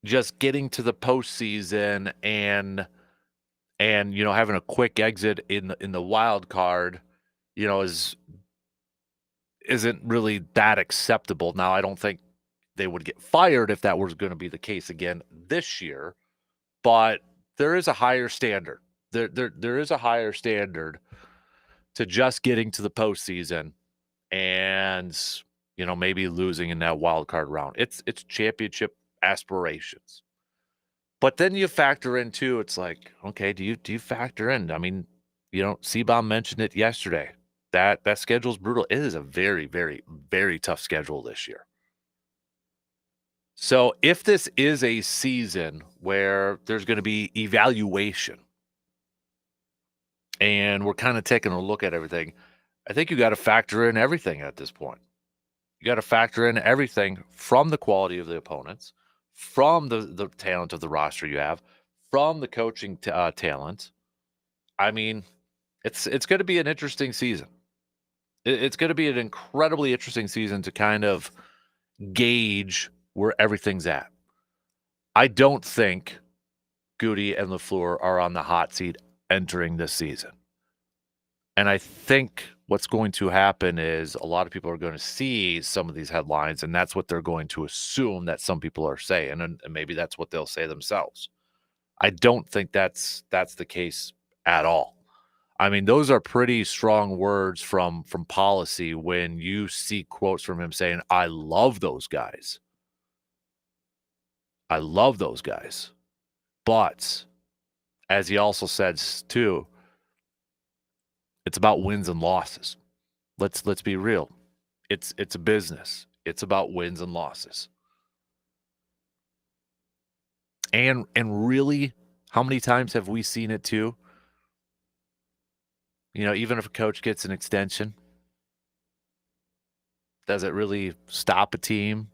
just getting to the postseason and having a quick exit in the wild card, isn't really that acceptable. Now, I don't think they would get fired if that was going to be the case again this year, but there is a higher standard. There is a higher standard to just getting to the postseason and, maybe losing in that wild card round. It's championship aspirations. But then you factor in too, it's like, okay, do you factor in? I mean, Seabaum mentioned it yesterday. That schedule's brutal. It is a very, very, very tough schedule this year. So if this is a season where there's going to be evaluation and we're kind of taking a look at everything, I think you got to factor in everything at this point. You got to factor in everything from the quality of the opponents, from the talent of the roster you have, from the coaching talent. I mean, it's going to be an interesting season. It's going to be an incredibly interesting season to kind of gauge where everything's at. I don't think Gutey and LaFleur are on the hot seat entering this season. And I think what's going to happen is a lot of people are going to see some of these headlines, and that's what they're going to assume that some people are saying, and maybe that's what they'll say themselves. I don't think that's the case at all. I mean, those are pretty strong words from policy when you see quotes from him saying, I love those guys. I love those guys. But as he also says too, it's about wins and losses. Let's be real. It's a business. It's about wins and losses. And really, how many times have we seen it too? You know, even if a coach gets an extension, does it really stop a team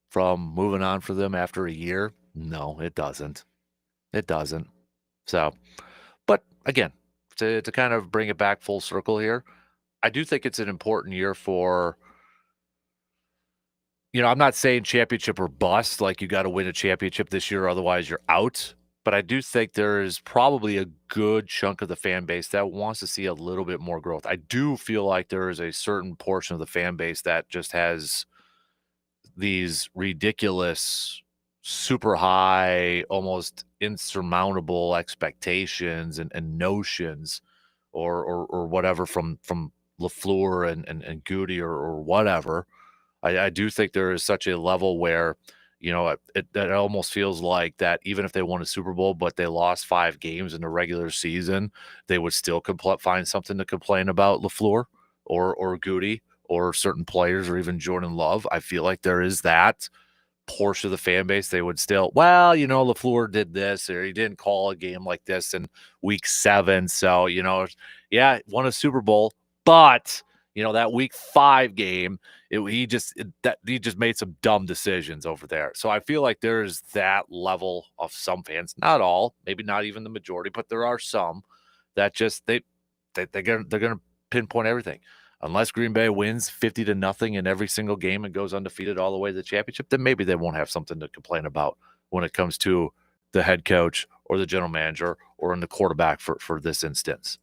from moving on for them after a year? No, it doesn't. It doesn't. So, but again, to kind of bring it back full circle here, I do think it's an important year for, you know, I'm not saying championship or bust, like you got to win a championship this year, otherwise you're out. But I do think there is probably a good chunk of the fan base that wants to see a little bit more growth. I do feel like there is a certain portion of the fan base that just has these ridiculous, super high, almost insurmountable expectations and notions or whatever from LaFleur and Gutey or whatever. I do think there is such a level where, you know, it almost feels like that even if they won a Super Bowl, but they lost 5 games in the regular season, they would still find something to complain about LaFleur or Gutey or certain players or even Jordan Love. I feel like there is that portion of the fan base. They would still, well, you know, LaFleur did this or he didn't call a game like this in week 7. So, you know, yeah, won a Super Bowl, but you know, that week 5 game, he just made some dumb decisions over there. So I feel like there's that level of some fans, not all, maybe not even the majority, but there are some that just they're gonna pinpoint everything. Unless Green Bay wins 50-0 in every single game and goes undefeated all the way to the championship, then maybe they won't have something to complain about when it comes to the head coach or the general manager or in the quarterback for this instance.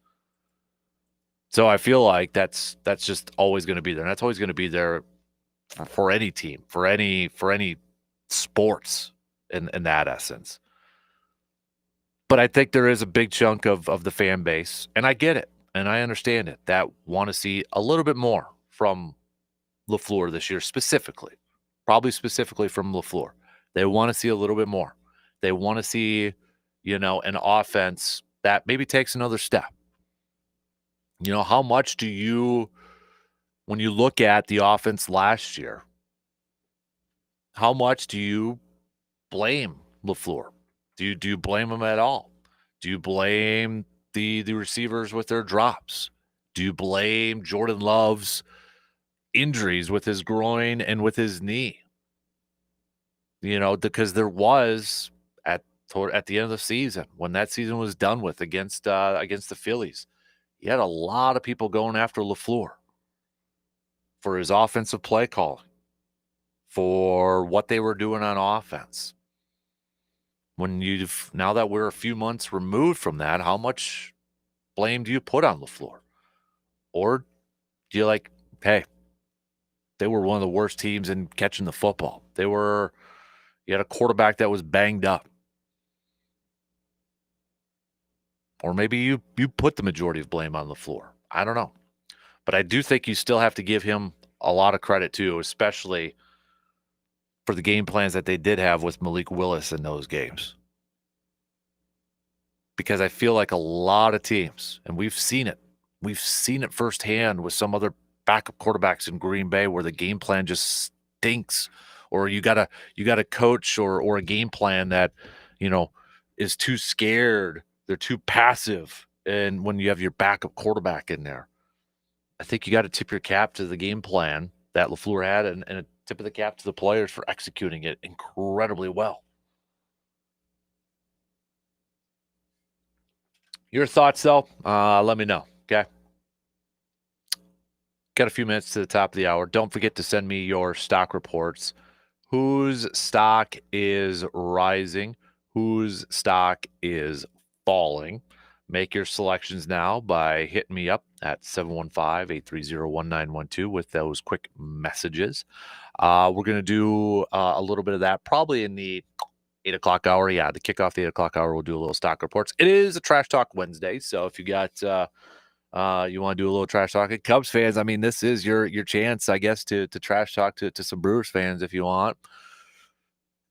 So I feel like that's just always going to be there. And that's always going to be there for any team, for any sports in that essence. But I think there is a big chunk of the fan base, and I get it, and I understand it, that want to see a little bit more from LaFleur this year specifically, probably specifically from LaFleur. They want to see a little bit more. They want to see, you know, an offense that maybe takes another step. You know, how much do you, when you look at the offense last year, how much do you blame LaFleur? Do you blame him at all? Do you blame the receivers with their drops? Do you blame Jordan Love's injuries with his groin and with his knee? You know, because there was at the end of the season, when that season was done with against the Phillies, you had a lot of people going after LaFleur for his offensive play calling, for what they were doing on offense. Now that we're a few months removed from that, how much blame do you put on LaFleur? Or do you like, hey, they were one of the worst teams in catching the football. You had a quarterback that was banged up. Or maybe you put the majority of blame on LaFleur. I don't know. But I do think you still have to give him a lot of credit too, especially for the game plans that they did have with Malik Willis in those games. Because I feel like a lot of teams, and we've seen it firsthand with some other backup quarterbacks in Green Bay where the game plan just stinks, or you got a coach or a game plan that, you know, is too scared. They're too passive. And when you have your backup quarterback in there, I think you got to tip your cap to the game plan that LaFleur had, and a tip of the cap to the players for executing it incredibly well. Your thoughts, though, let me know, okay? Got a few minutes to the top of the hour. Don't forget to send me your stock reports. Whose stock is rising? Whose stock is falling? Make your selections now by hitting me up at 715-830-1912 with those quick messages. We're going to do a little bit of that probably in the 8 o'clock hour. Yeah, to kick off the 8 o'clock hour, we'll do a little stock reports. It is a Trash Talk Wednesday, so if you got you want to do a little trash talk, Cubs fans, I mean, this is your chance, I guess, to trash talk to some Brewers fans if you want.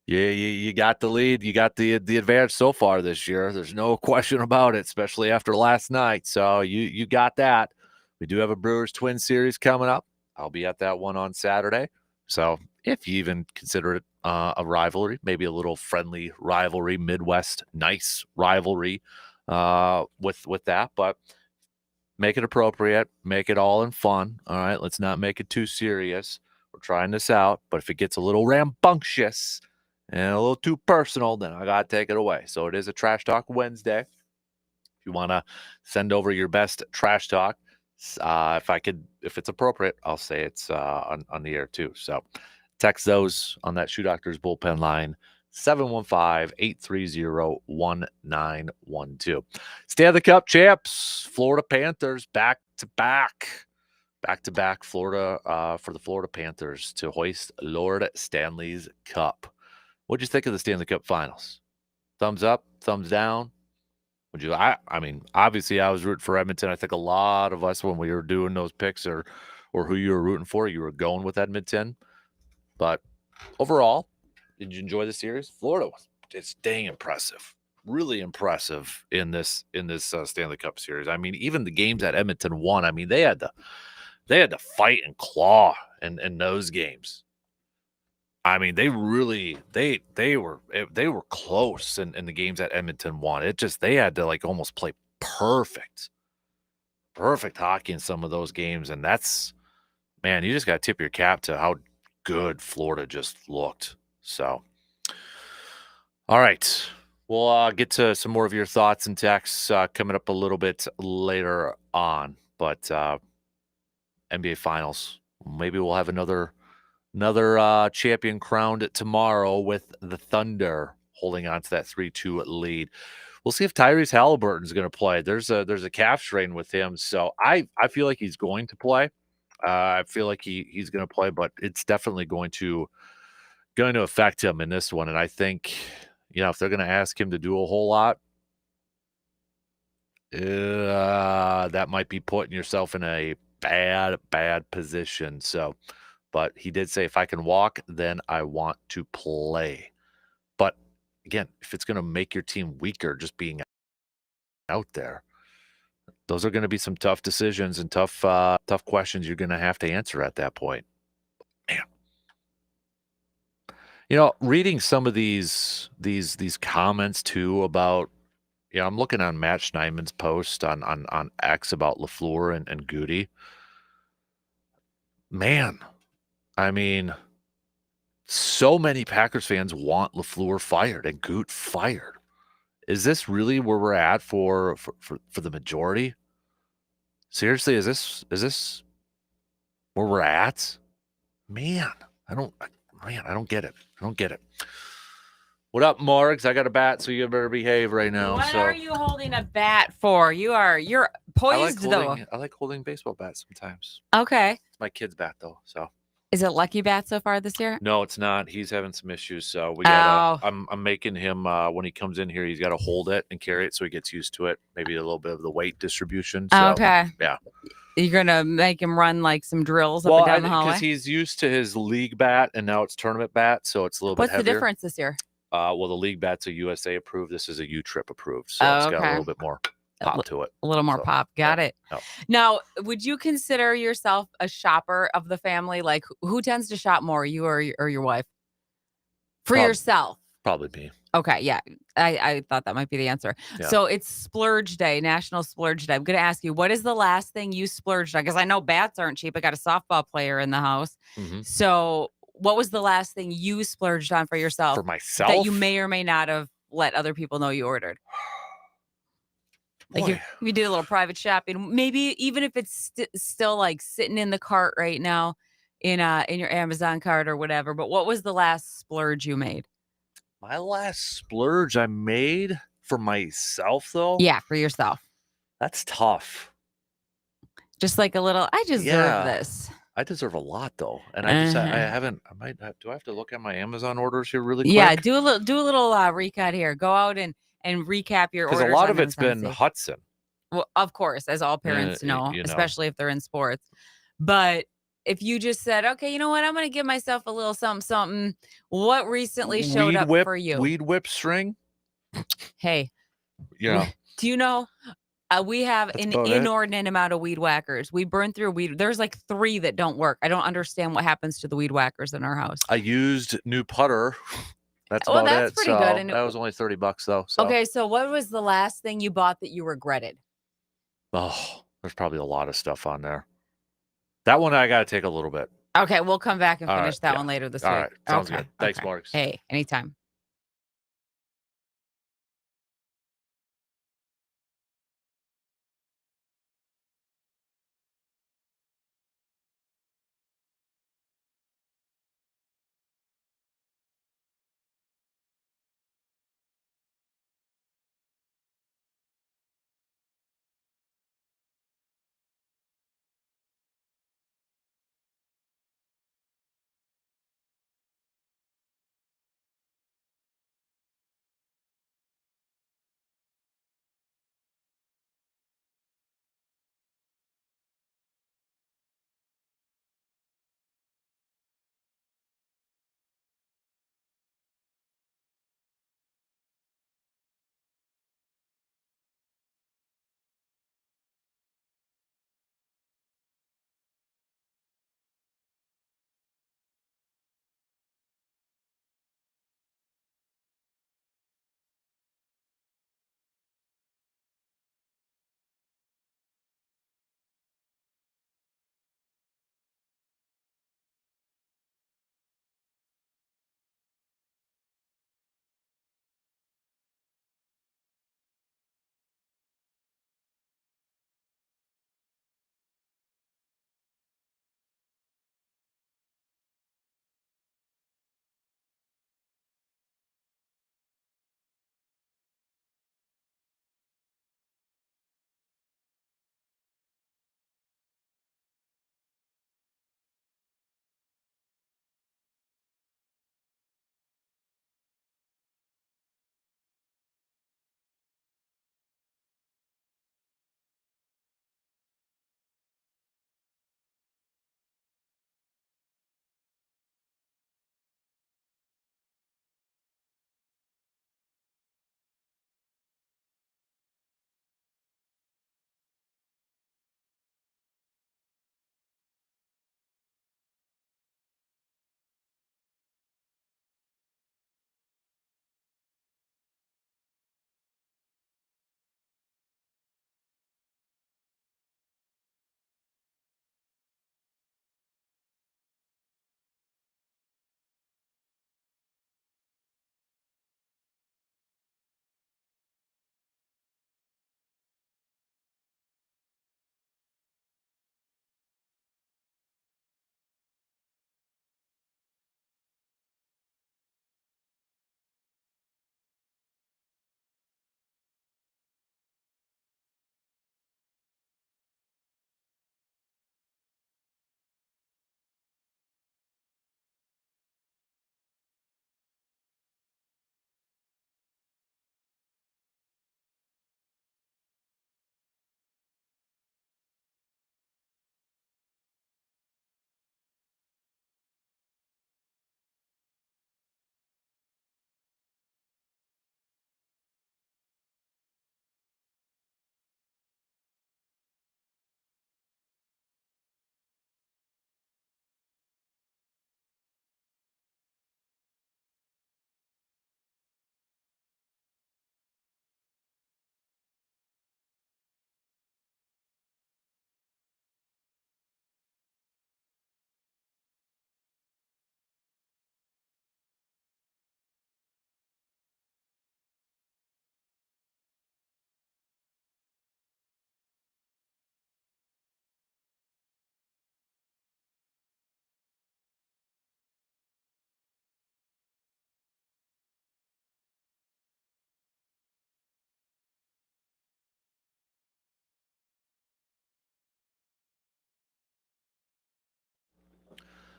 Yeah, you got the lead. You got the advantage so far this year. There's no question about it, especially after last night. So you got that. We do have a Brewers Twins series coming up. I'll be at that one on Saturday. So if you even consider it a rivalry, maybe a little friendly rivalry, Midwest nice rivalry with that, but make it appropriate, make it all in fun. All right, let's not make it too serious. We're trying this out, but if it gets a little rambunctious and a little too personal, then I got to take it away. So it is a Trash Talk Wednesday. If you want to send over your best trash talk, if it's appropriate, I'll say it's on the air too. So text those on that Shoe Doctors bullpen line, 715-830-1912. Stanley Cup champs, Florida Panthers, back-to-back Florida for the Florida Panthers to hoist Lord Stanley's Cup. What'd you think of the Stanley Cup Finals? Thumbs up, thumbs down? Would you? I mean, obviously, I was rooting for Edmonton. I think a lot of us, when we were doing those picks or who you were rooting for, you were going with Edmonton. But overall, did you enjoy the series? Florida was just dang impressive, really impressive in this Stanley Cup series. I mean, even the games that Edmonton won, I mean, they had to fight and claw in those games. I mean, they really they were close in the games that Edmonton won. It just they had to like almost play perfect hockey in some of those games, and that's, man, you just got to tip your cap to how good Florida just looked. So, all right, we'll get to some more of your thoughts and texts coming up a little bit later on. But NBA Finals, maybe we'll have another champion crowned tomorrow with the Thunder holding on to that 3-2 lead. We'll see if Tyrese Halliburton's going to play. There's a calf strain with him, so I feel like he's going to play. I feel like he's going to play, but it's definitely going to affect him in this one. And I think, if they're going to ask him to do a whole lot, that might be putting yourself in a bad position. So, but he did say, if I can walk, then I want to play. But again, if it's going to make your team weaker, just being out there, those are going to be some tough decisions and tough questions you're going to have to answer at that point. Man, reading some of these comments too about, I'm looking on Matt Schneidman's post on X about LaFleur and Gutey. Man, I mean, so many Packers fans want LaFleur fired and Gut fired. Is this really where we're at for the majority? Seriously, is this where we're at? Man, I don't get it. I don't get it. What up, Morgs? I got a bat, so you better behave right now. What are you holding a bat for? You're poised though. I like holding baseball bats sometimes. Okay. It's my kid's bat though, so. Is it Lucky Bat so far this year? No, it's not. He's having some issues, so we got. I'm making him when he comes in here, he's got to hold it and carry it so he gets used to it. Maybe a little bit of the weight distribution. So, okay. Yeah. You're gonna make him run like some drills up and down the hallway? Because he's used to his league bat and now it's tournament bat, so it's a little bit heavier. What's the difference this year? Well, the league bat's a USA approved. This is a U-Trip approved, so it's got a little bit more pop to it. A little more pop. Got it. No. Now, would you consider yourself a shopper of the family? Like, who tends to shop more, you or your wife? For yourself? Probably me. Okay, yeah. I thought that might be the answer. Yeah. So it's Splurge Day, National Splurge Day. I'm going to ask you, what is the last thing you splurged on? Because I know bats aren't cheap. I got a softball player in the house. Mhm. So what was the last thing you splurged on for yourself For myself? that you may or may not have let other people know you ordered? Like Boy. if you did a little private shopping, maybe even if it's still like sitting in the cart right now in your Amazon cart or whatever. But what was the last splurge you made? My last splurge I made for myself, though? Yeah, for yourself. That's tough. Just like a little, I deserve this. I deserve a lot, though. And I haven't, do I have to look at my Amazon orders here really quick? Yeah, do a little recap here. Go out and recap your orders. Because a lot on of it's Amazon been Safe. Hudson. Well, of course, as all parents know, you know. especially if they're in sports. But if you just said, okay, you know what, I'm going to give myself a little something. What recently showed up for you? Weed whip string. Hey, Yeah. do you know we have an inordinate amount of weed whackers. We burn through weed. There's like 3 that don't work. I don't understand what happens to the weed whackers in our house. I used new putter. That's Well, about that's it. pretty So good. And that was only $30 though. So. Okay, so what was the last thing you bought that you regretted? Oh, there's probably a lot of stuff on there. That one I got to take a little bit. Okay, we'll come back and All finish right, that yeah. one later this All week. right, sounds Okay, good. Thanks, okay. Marks. Hey, anytime.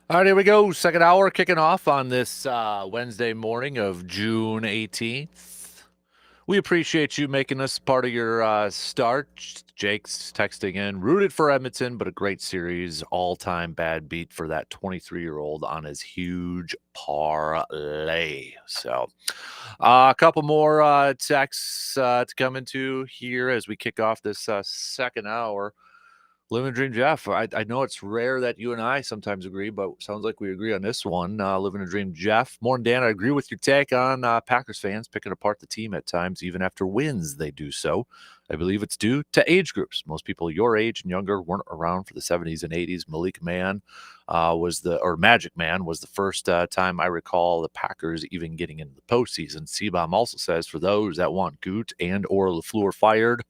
All right, here we go. Second hour kicking off on this Wednesday morning of June 18th. We appreciate you making us part of your start. Jake's texting in, rooted for Edmonton, but a great series. All-time bad beat for that 23-year-old on his huge parlay. So a couple more texts to come into here as we kick off this second hour. Living Dream Jeff, I know it's rare that you and I sometimes agree, but sounds like we agree on this one. Living a Dream Jeff. More than Dan, I agree with your take on Packers fans picking apart the team at times, even after wins they do so. I believe it's due to age groups. Most people your age and younger weren't around for the 70s and 80s. Magic Man was the first time I recall the Packers even getting into the postseason. Seabaum also says, for those that want Gutey and or LaFleur fired,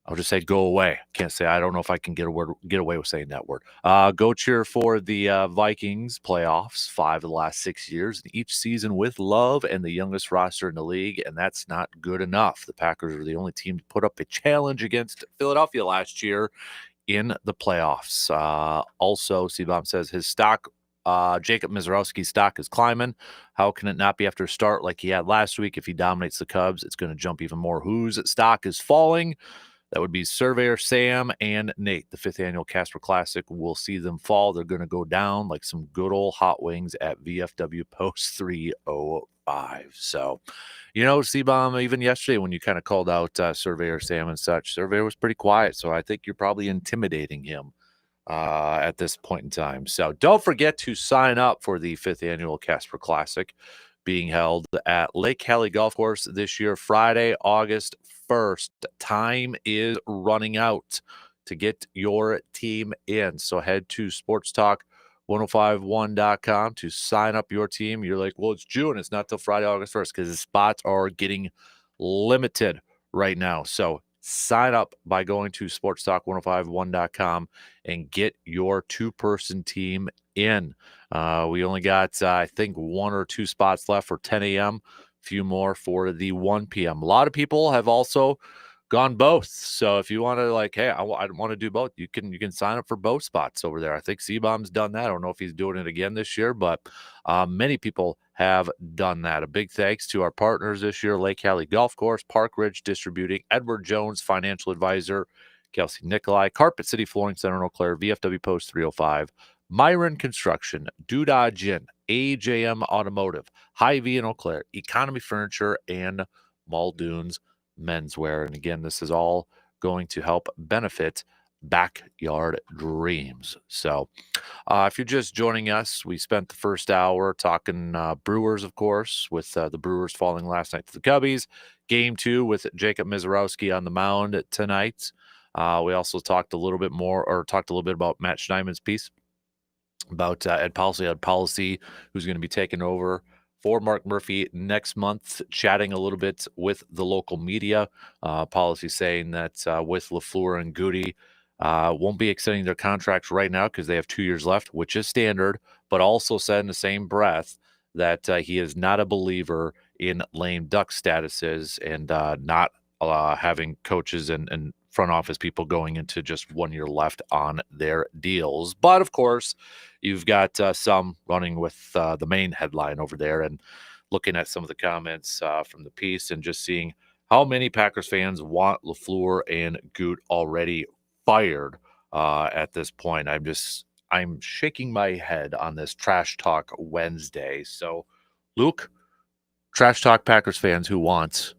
I'll just say go away. Can't say, I don't know if I can get away with saying that word. Go cheer for the Vikings playoffs, 5 of the last 6 years, and each season with love and the youngest roster in the league, and that's not good enough. The Packers are the only team to put up a challenge against Philadelphia last year in the playoffs. Also, C-Bomb says his stock, Jacob Mizz stock is climbing. How can it not be after a start like he had last week? If he dominates the Cubs, it's going to jump even more. Whose stock is falling? That would be Surveyor Sam and Nate. The 5th annual Casper Classic will see them fall. They're going to go down like some good old hot wings at VFW Post 305. So, C-Bomb, even yesterday when you kind of called out Surveyor Sam and such, Surveyor was pretty quiet. So I think you're probably intimidating him at this point in time. So don't forget to sign up for the 5th annual Casper Classic being held at Lake Hallie Golf Course this year, Friday, August 1st. Time is running out to get your team in. So head to sportstalk1051.com to sign up your team. You're like, well, it's June. It's not till Friday, August 1st because the spots are getting limited right now. So sign up by going to sportstalk1051.com and get your 2-person team in. We only got, I think, 1 or 2 spots left for 10 a.m., a few more for the 1 p.m. A lot of people have also gone both. So if you want to hey, I want to do both, you can sign up for both spots over there. I think C-Bomb's done that. I don't know if he's doing it again this year, but many people have done that. A big thanks to our partners this year, Lake Hallie Golf Course, Park Ridge Distributing, Edward Jones, Financial Advisor, Kelsey Nikolai, Carpet City Flooring Center in Eau Claire, VFW Post 305, Myron Construction, Doodah Gin, AJM Automotive, Hy-Vee in Eau Claire, Economy Furniture, and Muldoon's Menswear. And again, this is all going to help benefit Backyard Dreams. So if you're just joining us, we spent the first hour talking Brewers, of course, with the Brewers falling last night to the Cubbies. Game 2 with Jacob Mizz on the mound tonight. We also talked a little bit about Matt Schneidman's piece about Ed Policy, who's going to be taking over for Mark Murphy next month, chatting a little bit with the local media. Policy saying that with LaFleur and Gutey, won't be extending their contracts right now because they have 2 years left, which is standard, but also said in the same breath that he is not a believer in lame duck statuses and not having coaches and front office people going into just 1 year left on their deals. But of course, you've got some running with the main headline over there and looking at some of the comments from the piece and just seeing how many Packers fans want LaFleur and Gutey already fired at this point. I'm shaking my head on this Trash Talk Wednesday. So, Luke, Trash Talk Packers fans who want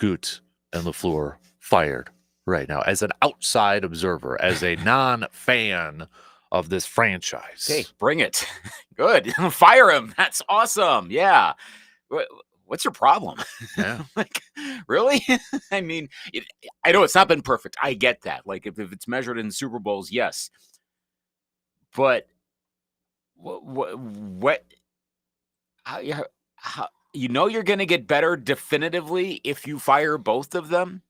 Gutey and LaFleur fired right now as an outside observer, as a non-fan of this franchise. Okay, bring it. Good. Fire him. That's awesome. Yeah. What's your problem? Yeah. Really? I mean, I know it's not been perfect. I get that. If it's measured in Super Bowls, yes. But how you're going to get better definitively if you fire both of them?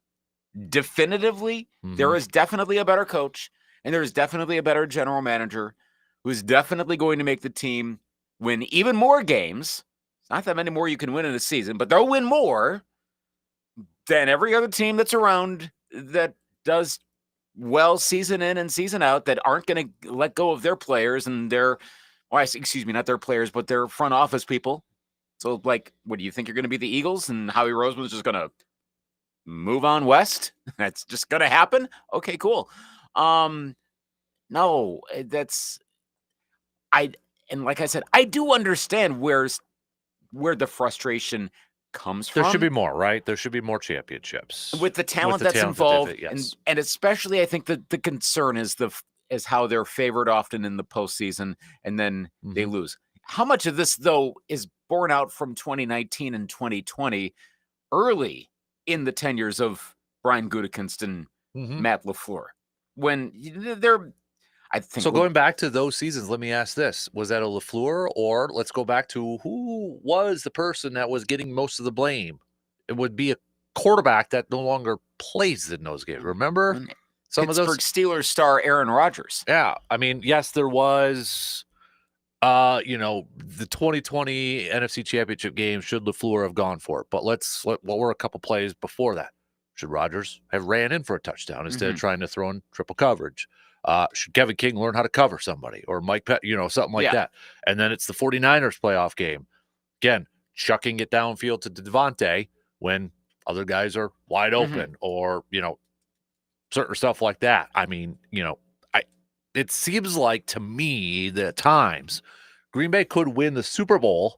Definitively, there is definitely a better coach, and there is definitely a better general manager who is definitely going to make the team win even more games. Not that many more you can win in a season, but they'll win more than every other team that's around that does well season in and season out that aren't going to let go of their players and not their players, but their front office people. So, like, what do you think you're going to be the Eagles and Howie Roseman's just going to move on west? That's just going to happen? Okay, cool. No, and like I said, I do understand where the frustration comes from. There should be more, right? There should be more championships with the talent that's involved, and especially I think that the concern is how they're favored often in the postseason, and then they lose. How much of this though is borne out from 2019 and 2020, early in the tenures of Brian Gutekunst and Matt LaFleur, when they're. I think so. Going back to those seasons, let me ask this: was that a LaFleur, or let's go back to who was the person that was getting most of the blame? It would be a quarterback that no longer plays in those games. Remember some Pittsburgh of those Steelers star Aaron Rodgers. Yeah, I mean, yes, there was. The 2020 NFC Championship game. Should LaFleur have gone for it? But what were a couple plays before that? Should Rodgers have ran in for a touchdown instead of trying to throw in triple coverage? Should Kevin King learn how to cover somebody, or Mike Pett, something like that? And then it's the 49ers playoff game. Again, chucking it downfield to Devontae when other guys are wide open, or, certain stuff like that. I mean, it seems like to me that at times Green Bay could win the Super Bowl,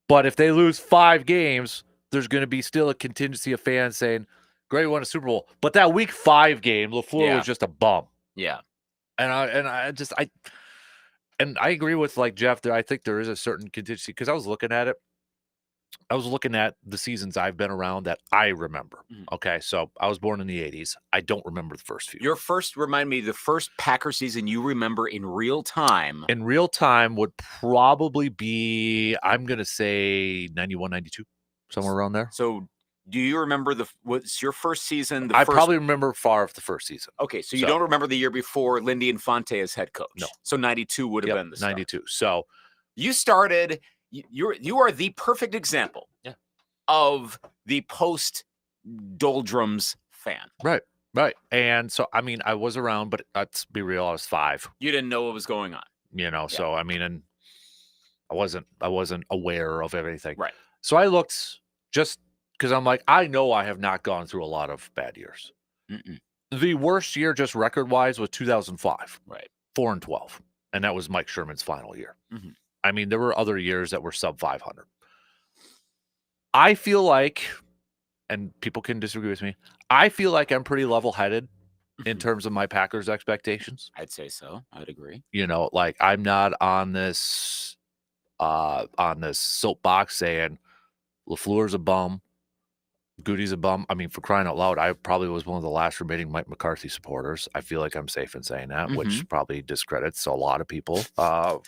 but if they lose 5 games, there's going to be still a contingency of fans saying, great, won a Super Bowl. But that week 5 game, LaFleur was just a bum. Yeah. And I agree with like Jeff there. I think there is a certain contingency because I was looking at it. I was looking at the seasons I've been around that I remember. Okay. So I was born in the 80s. I don't remember the first few. Remind me, the first Packer season you remember in real time. In real time would probably be, I'm going to say 91, 92, somewhere around there. So do you remember what's your first season? I probably remember far of the first season. Okay, so you don't remember the year before Lindy Infante as head coach. No. So 92 would have been the start. 92. So you started. You are the perfect example of the post doldrums fan. Right. And so I mean, I was around, but let's be real, I was 5. You didn't know what was going on. So I mean, and I wasn't aware of everything. Right. So I looked just because I'm like, I know I have not gone through a lot of bad years. The worst year, just record-wise, was 2005. Right. 4-12. And that was Mike Sherman's final year. I mean, there were other years that were sub 500. I feel like, and people can disagree with me, I feel like I'm pretty level-headed in terms of my Packers expectations. I'd say so. I'd agree. Like I'm not on this soapbox saying LaFleur's a bum, Gutey's a bum. I mean, for crying out loud, I probably was one of the last remaining Mike McCarthy supporters. I feel like I'm safe in saying that, which probably discredits a lot of people, or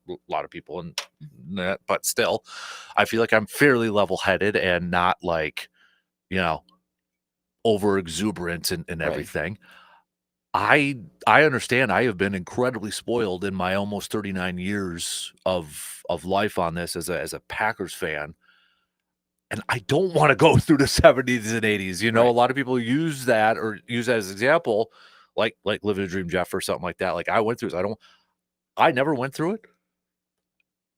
a lot of people in that. But still, I feel like I'm fairly level-headed and not like, over exuberant and everything. I understand I have been incredibly spoiled in my almost 39 years of life on this as a Packers fan. And I don't want to go through the 70s and 80s. A lot of people use that as an example, like Living a Dream Jeff or something like that. Like I went through it. I never went through it.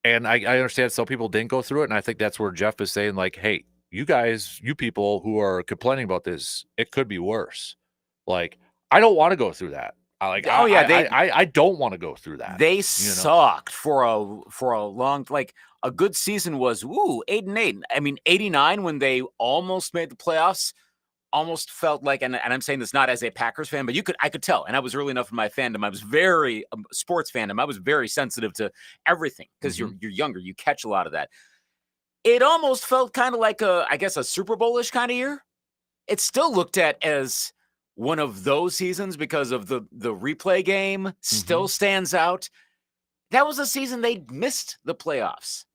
And I understand some people didn't go through it. And I think that's where Jeff is saying, like, hey, you guys, you people who are complaining about this, it could be worse. Like, I don't want to go through that. I don't want to go through that. They sucked for a long, like, a good season was 8-8. I mean, 89 when they almost made the playoffs, almost felt like, and I'm saying this not as a Packers fan, but I could tell, and I was early enough in my fandom. I was very sports fandom. I was very sensitive to everything because you're younger, you catch a lot of that. It almost felt kind of like a Super Bowl-ish kind of year. It's still looked at as one of those seasons because of the replay game still stands out. That was a season they missed the playoffs.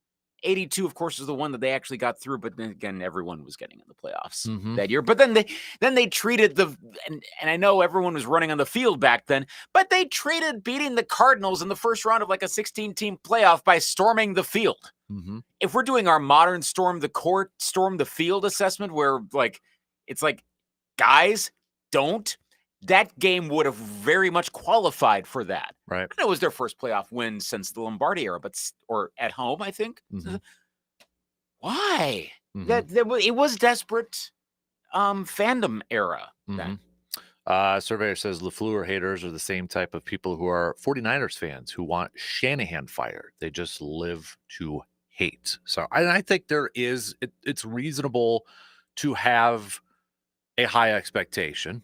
82, of course, is the one that they actually got through, but then again, everyone was getting in the playoffs that year. But then they treated and I know everyone was running on the field back then, but they treated beating the Cardinals in the first round of like a 16-team playoff by storming the field. If we're doing our modern storm the court, storm the field assessment, where like it's like, guys, don't that game would have very much qualified for that. Right. And it was their first playoff win since the Lombardi era, or at home, I think. Why? It was desperate fandom era then. Surveyor says LaFleur haters are the same type of people who are 49ers fans who want Shanahan fired. They just live to hate. So I think it's reasonable to have a high expectation.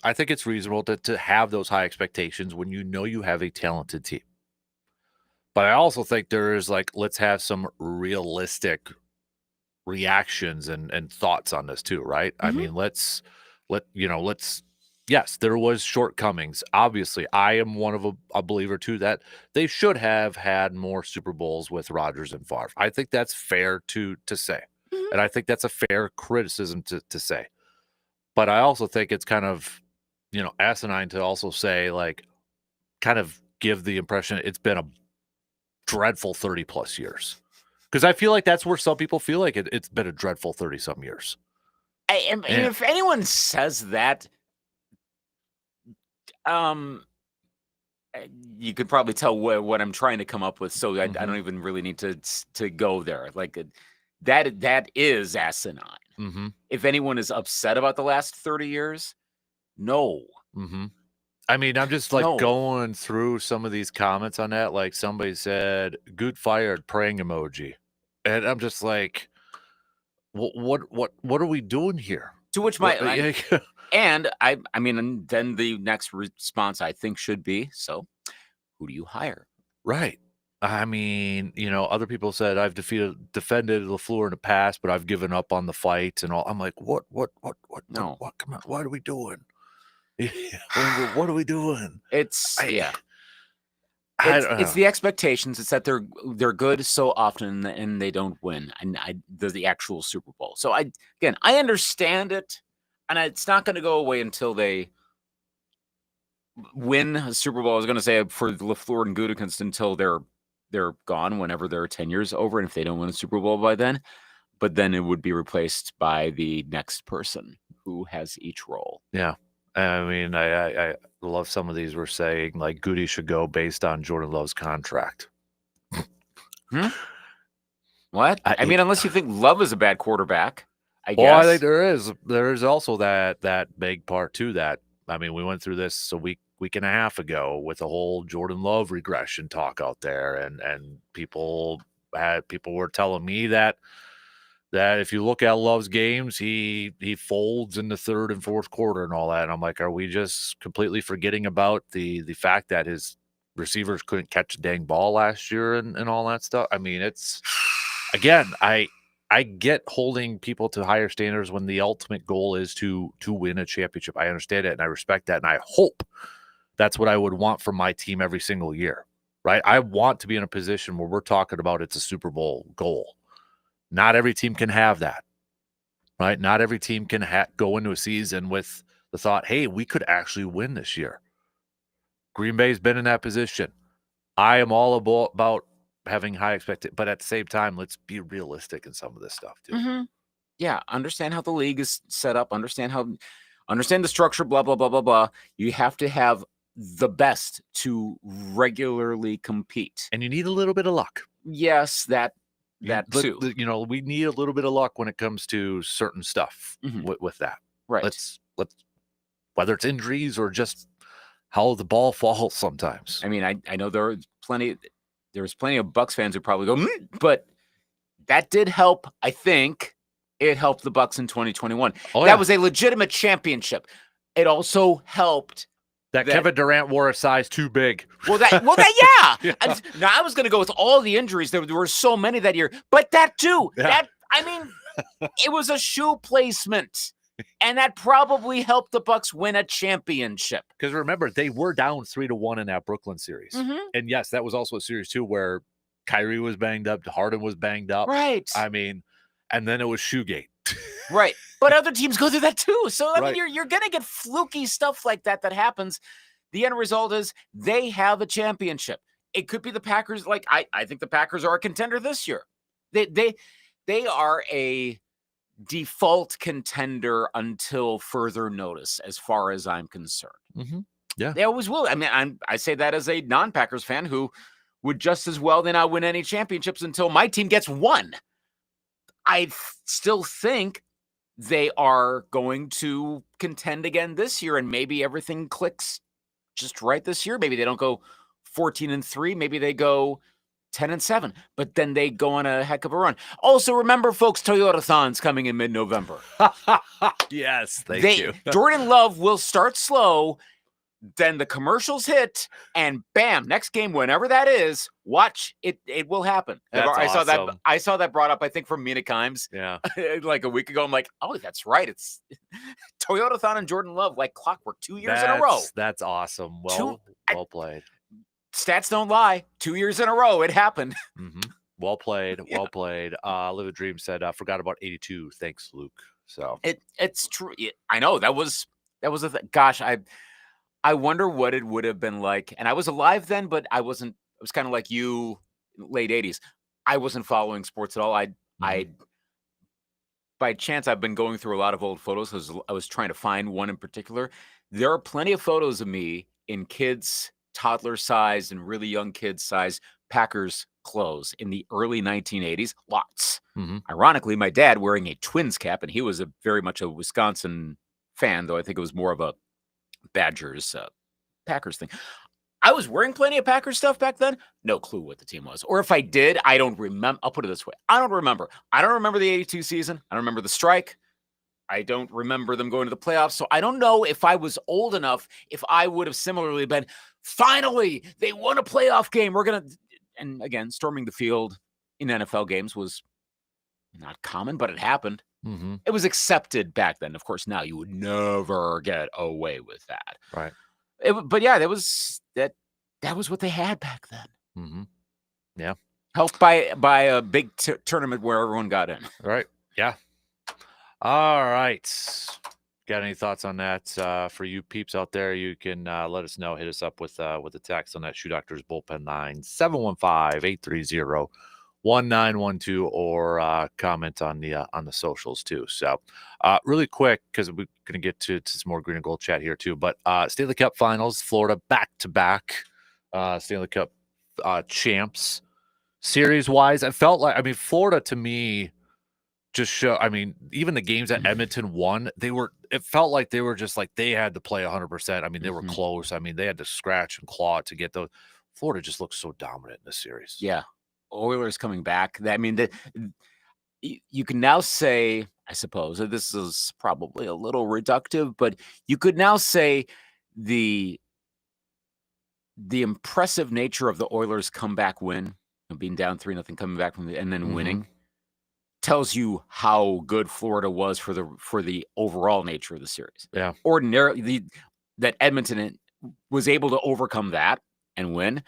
I think it's reasonable to have those high expectations when you know you have a talented team. But I also think there is let's have some realistic reactions and thoughts on this too, right? I mean, let's yes, there was shortcomings. Obviously, I am one of a believer too that they should have had more Super Bowls with Rodgers and Favre. I think that's fair to say. And I think that's a fair criticism to say. But I also think it's kind of, asinine to also say, kind of give the impression it's been a dreadful 30 plus years. Because I feel like that's where some people feel like it's been a dreadful 30-some years. And if anyone says that, you could probably tell what I'm trying to come up with, so I don't even really need to go there. That is asinine. If anyone is upset about the last 30 years, no. I mean, I'm just going through some of these comments on that. Like somebody said, "Good fired," praying emoji, and I'm just like, what are we doing here? To which and then the next response I think should be, so who do you hire? Right. I mean, other people said I've defended LaFleur in the past, but I've given up on the fight and all. I'm like, what? No. What? Come on. What are we doing? What are we doing? It's the expectations. It's that they're good so often and they don't win. And the actual Super Bowl. So I understand it, and it's not going to go away until they win a Super Bowl. I was going to say for LaFleur and Gutey until they're gone, whenever their tenure's over, and if they don't win a Super Bowl by then, but then it would be replaced by the next person who has each role. Yeah. I mean, I love some of these were saying like Gutey should go based on Jordan Love's contract. What? I mean, unless you think Love is a bad quarterback, I guess. Well, I think there is also that big part to that. I mean, we went through this a week and a half ago with the whole Jordan Love regression talk out there, and people were telling me that if you look at Love's games, he folds in the third and fourth quarter and all that. And I'm like, are we just completely forgetting about the fact that his receivers couldn't catch a dang ball last year and all that stuff? I mean, it's again, I get holding people to higher standards when the ultimate goal is to win a championship. I understand it and I respect that, and I hope that's what I would want from my team every single year, right? I want to be in a position where we're talking about it's a Super Bowl goal. Not every team can have that, right? Not every team can go into a season with the thought, hey, we could actually win this year. Green Bay's been in that position. I am all about having high expectations, but at the same time, let's be realistic in some of this stuff too. Yeah, understand how the league is set up, understand the structure, blah, blah, blah, blah, blah. You have to have the best to regularly compete. And you need a little bit of luck. Yes, that too. We need a little bit of luck when it comes to certain stuff with that. Right. Let's whether it's injuries or just how the ball falls sometimes. I mean, I know there's plenty of Bucs fans who probably go, but that did help. I think it helped the Bucs in 2021. That was a legitimate championship. It also helped that Kevin Durant wore a size too big. Yeah. Now I was going to go with all the injuries. There were so many that year, but that too. Yeah. It was a shoe placement, and that probably helped the Bucs win a championship. Because remember, they were down 3-1 in that Brooklyn series, and yes, that was also a series too where Kyrie was banged up, Harden was banged up. Right. I mean, and then it was Shoegate. Right. But other teams go through that too. So, I mean, you're going to get fluky stuff like that happens. The end result is they have a championship. It could be the Packers. I think the Packers are a contender this year. They are default contender until further notice, as far as I'm concerned. Mm-hmm. Yeah. They always will. I mean, I say that as a non-Packers fan who would just as well not win any championships until my team gets one. I still think they are going to contend again this year, and maybe everything clicks just right this year. Maybe they don't go 14-3. Maybe they go 10-7, but then they go on a heck of a run. Also, remember, folks, Toyota-thon's coming in mid-November. Yes, thank you. Jordan Love will start slow, then the commercials hit, and bam, next game, whenever that is, watch it. It will happen. That's I saw that brought up, I think, from Mina Kimes. Yeah, like a week ago. I'm like, oh, that's right. It's Toyota-thon and Jordan Love like clockwork, 2 years in a row. That's awesome. Well played. Stats don't lie. 2 years in a row, it happened. Mm-hmm. Well played. Yeah. Well played. Live a Dream said, forgot about 82. Thanks, Luke. So it's true. I know that was a thing. Gosh, I wonder what it would have been like. And I was alive then, but I wasn't. It was kind of like you, late 80s. I wasn't following sports at all. I by chance, I've been going through a lot of old photos. I was trying to find one in particular. There are plenty of photos of me in kids, toddler size and really young kids size Packers clothes in the early 1980s. Lots. Mm-hmm. Ironically, my dad wearing a Twins cap, and he was very much a Wisconsin fan, though I think it was more of a Badgers, Packers thing. I was wearing plenty of Packers stuff back then. No clue what the team was. Or if I did, I don't remember. I'll put it this way. I don't remember. I don't remember the 82 season. I don't remember the strike. I don't remember them going to the playoffs. So I don't know if I was old enough, if I would have similarly been, finally, they won a playoff game. We're going to, and again, storming the field in NFL games was not common, but it happened. Mm-hmm. It was accepted back then. Of course, now you would never get away with that. Right. But yeah, that was what they had back then. Mm-hmm. Yeah. Helped by a big tournament where everyone got in. Right. Yeah. All right. Got any thoughts on that? For you peeps out there, you can let us know. Hit us up with a text on that Shoe Doctors Bullpen line, 715-830-1912, or comment on the socials too. So really quick, because we're going to get to some more green and gold chat here too. But Stanley Cup Finals, Florida back-to-back Stanley Cup champs. Series-wise, I felt like, Florida to me just show. Even the games that Edmonton won, it felt like they were just like they had to play 100%. They were close. They had to scratch and claw to get those. Florida just looks so dominant in this series. Yeah. Oilers coming back. You can now say, I suppose, this is probably a little reductive, but you could now say the impressive nature of the Oilers' comeback win, being down 3-0, coming back from and then winning, tells you how good Florida was for the overall nature of the series. Yeah. Ordinarily, that Edmonton was able to overcome that and win.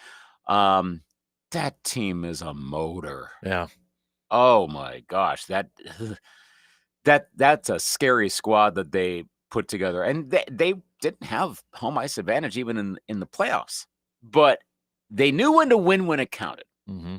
That team is a motor. Yeah. Oh my gosh, that's a scary squad that they put together, and they didn't have home ice advantage even in the playoffs, but they knew when to win when it counted. Mm-hmm.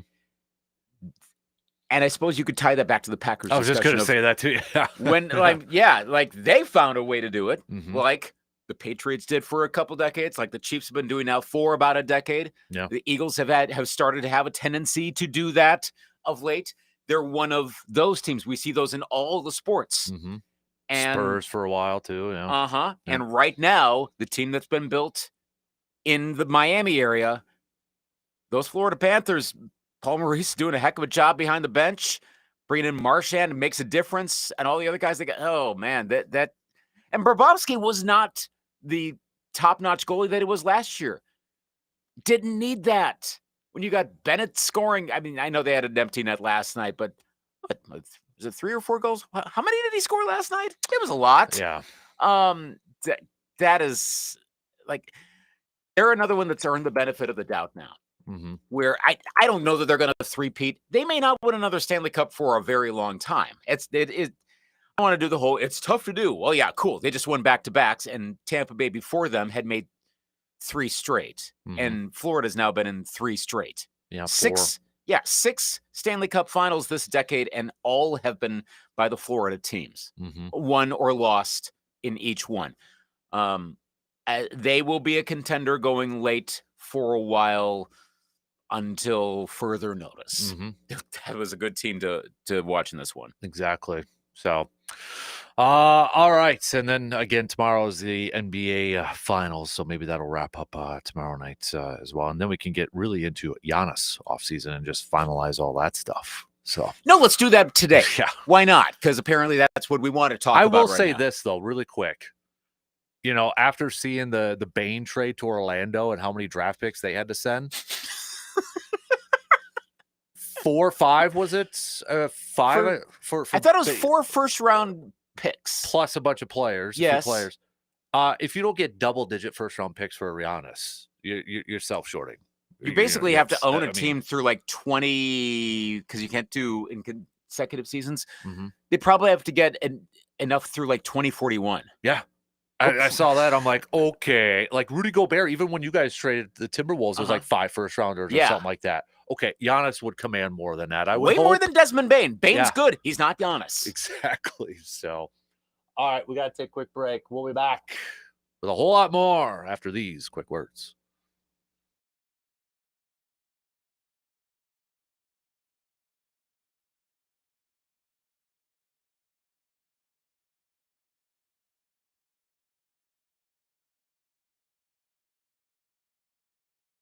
And I suppose you could tie that back to the Packers. I was just going to say that too. When they found a way to do it, like the Patriots did for a couple decades, like the Chiefs have been doing now for about a decade. Yeah. The Eagles have started to have a tendency to do that of late. They're one of those teams. We see those in all the sports. Mm-hmm. And Spurs for a while too. Yeah. Yeah. And right now, the team that's been built in the Miami area, those Florida Panthers, Paul Maurice doing a heck of a job behind the bench, bringing in Marchand makes a difference, and all the other guys. Oh man, that and Bobrovsky was not the top-notch goalie that he was last year. Didn't need that. When you got Bennett scoring, I know they had an empty net last night, but what was it, 3 or 4 goals? How many did he score last night? It was a lot. Yeah. That is like they're another one that's earned the benefit of the doubt now. Mm-hmm. Where I don't know that they're going to three-peat. They may not win another Stanley Cup for a very long time. I want to do the whole, it's tough to do. Well, yeah, cool. They just won back-to-backs, and Tampa Bay before them had made 3 straight. Mm-hmm. And Florida's now been in 3 straight. Yeah, 6 Yeah, 6 Stanley Cup finals this decade, and all have been by the Florida teams. Won or lost in each one. They will be a contender going late for a while until further notice. That was a good team to watch in this one. Exactly. So, all right. And then again, tomorrow is the NBA finals. So maybe that'll wrap up tomorrow night as well. And then we can get really into Giannis offseason and just finalize all that stuff. So no, let's do that today. Yeah. Why not? Because apparently that's what we want to talk about. I will right say now. this, though, really quick. You know, after seeing the Bane trade to Orlando and how many draft picks they had to send, 4 or 5 was it? 5 for I thought it was 4 first-round picks plus a bunch of players. Yes. Players. If you don't get double-digit first-round picks for Giannis, you're self-shorting. You basically have to own a team through like 20 because you can't do in consecutive seasons. They probably have to get enough through like 2041. Yeah. I saw that. I'm like, okay. Like Rudy Gobert, even when you guys traded the Timberwolves, it was like 5 first-rounders or something like that. Okay, Giannis would command more than that. I would way more than Desmond Bane. Bane's good. He's not Giannis. Exactly. So, all right, we got to take a quick break. We'll be back with a whole lot more after these quick words.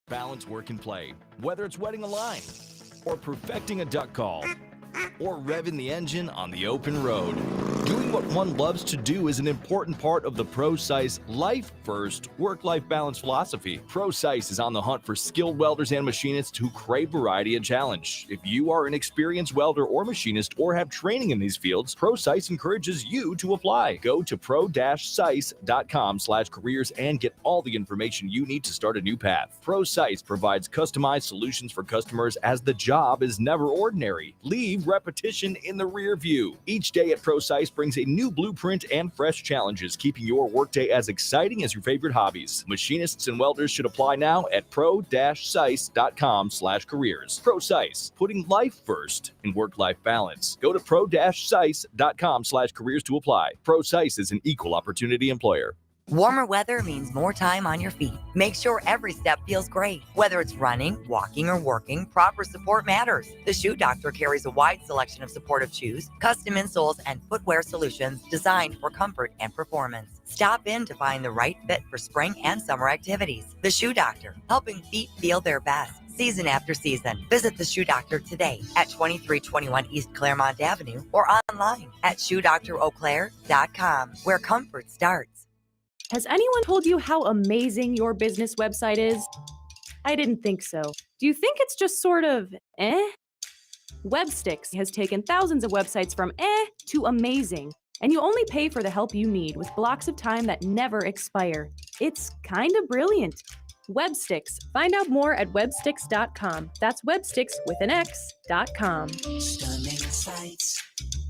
Balance work and play, whether it's wetting a line or perfecting a duck call or revving the engine on the open road. Doing what one loves to do is an important part of the ProSice Life First work-life balance philosophy. ProSice is on the hunt for skilled welders and machinists who crave variety and challenge. If you are an experienced welder or machinist or have training in these fields, ProSice encourages you to apply. Go to pro-sice.com/careers and get all the information you need to start a new path. ProSice provides customized solutions for customers as the job is never ordinary. Leave repetition in the rear view. Each day at ProSice brings a new blueprint and fresh challenges, keeping your workday as exciting as your favorite hobbies. Machinists and welders should apply now at pro-sice.com/careers. ProSice, putting life first in work-life balance. Go to pro-sice.com/careers to apply. ProSice is an equal opportunity employer. Warmer weather means more time on your feet. Make sure every step feels great. Whether it's running, walking, or working, proper support matters. The Shoe Doctor carries a wide selection of supportive shoes, custom insoles, and footwear solutions designed for comfort and performance. Stop in to find the right fit for spring and summer activities. The Shoe Doctor, helping feet feel their best season after season. Visit the Shoe Doctor today at 2321 East Claremont Avenue or online at shoedoctoreauclair.com, where comfort starts. Has anyone told you how amazing your business website is? I didn't think so. Do you think it's just sort of Websticks has taken thousands of websites from to amazing, and you only pay for the help you need with blocks of time that never expire. It's kind of brilliant. Websticks. Find out more at websticks.com. That's websticks with an X.com. Stunning sights,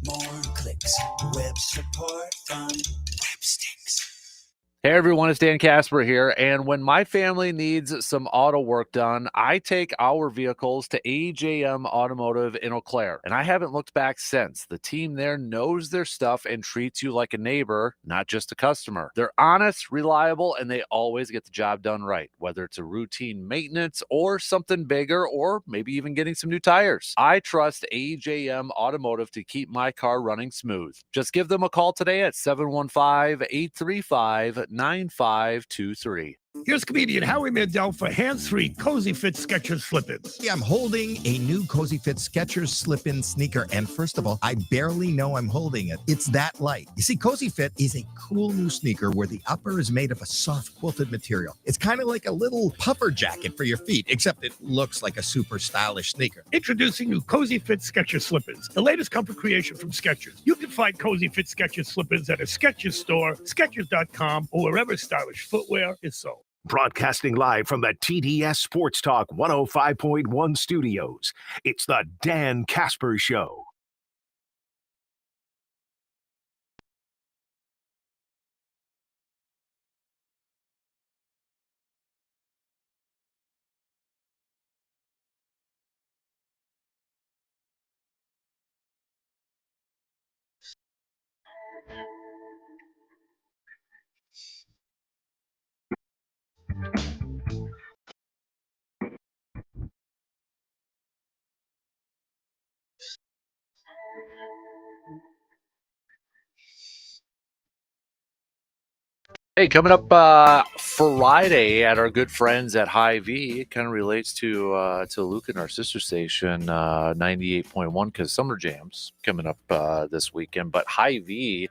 more clicks, web support from Websticks. Hey everyone, it's Dan Kasper here, and when my family needs some auto work done, I take our vehicles to AJM Automotive in Eau Claire, and I haven't looked back since. The team there knows their stuff and treats you like a neighbor, not just a customer. They're honest, reliable, and they always get the job done right, whether it's a routine maintenance or something bigger, or maybe even getting some new tires. I trust AJM Automotive to keep my car running smooth. Just give them a call today at 715-835-9523. Here's comedian Howie Mandel for hands-free Cozy Fit Skechers slip-ins. Yeah, I'm holding a new Cozy Fit Skechers slip-in sneaker, and first of all, I barely know I'm holding it. It's that light. You see, Cozy Fit is a cool new sneaker where the upper is made of a soft quilted material. It's kind of like a little puffer jacket for your feet, except it looks like a super stylish sneaker. Introducing new Cozy Fit Skechers slip-ins, the latest comfort creation from Skechers. You can find Cozy Fit Skechers slip-ins at a Skechers store, Skechers.com, or wherever stylish footwear is sold. Broadcasting live from the TDS Sports Talk 105.1 studios, it's the Dan Kasper Show. Hey, coming up Friday at our good friends at Hy-Vee. It kind of relates to Luke and our sister station, 98.1, because Summer Jam's coming up this weekend. But Hy-Vee,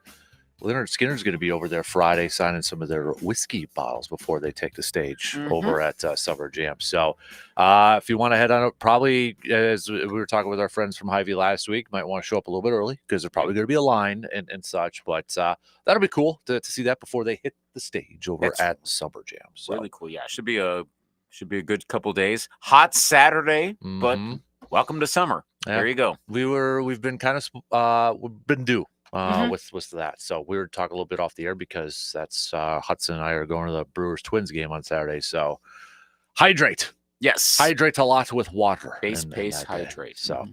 Leonard Skinner's going to be over there Friday signing some of their whiskey bottles before they take the stage over at Summer Jam. So if you want to head on up, probably as we were talking with our friends from Hy-Vee last week, might want to show up a little bit early because there's probably going to be a line and such. But that'll be cool to see that before they hit the stage over at Summer Jam. So. Really cool. Yeah, should be a good couple days. Hot Saturday, but welcome to summer. Yeah. There you go. We've been kind of we've been due. With that. So we were talking a little bit off the air because that's Hudson and I are going to the Brewers Twins game on Saturday. So hydrate. Yes. Hydrate a lot with water. Pace, hydrate. So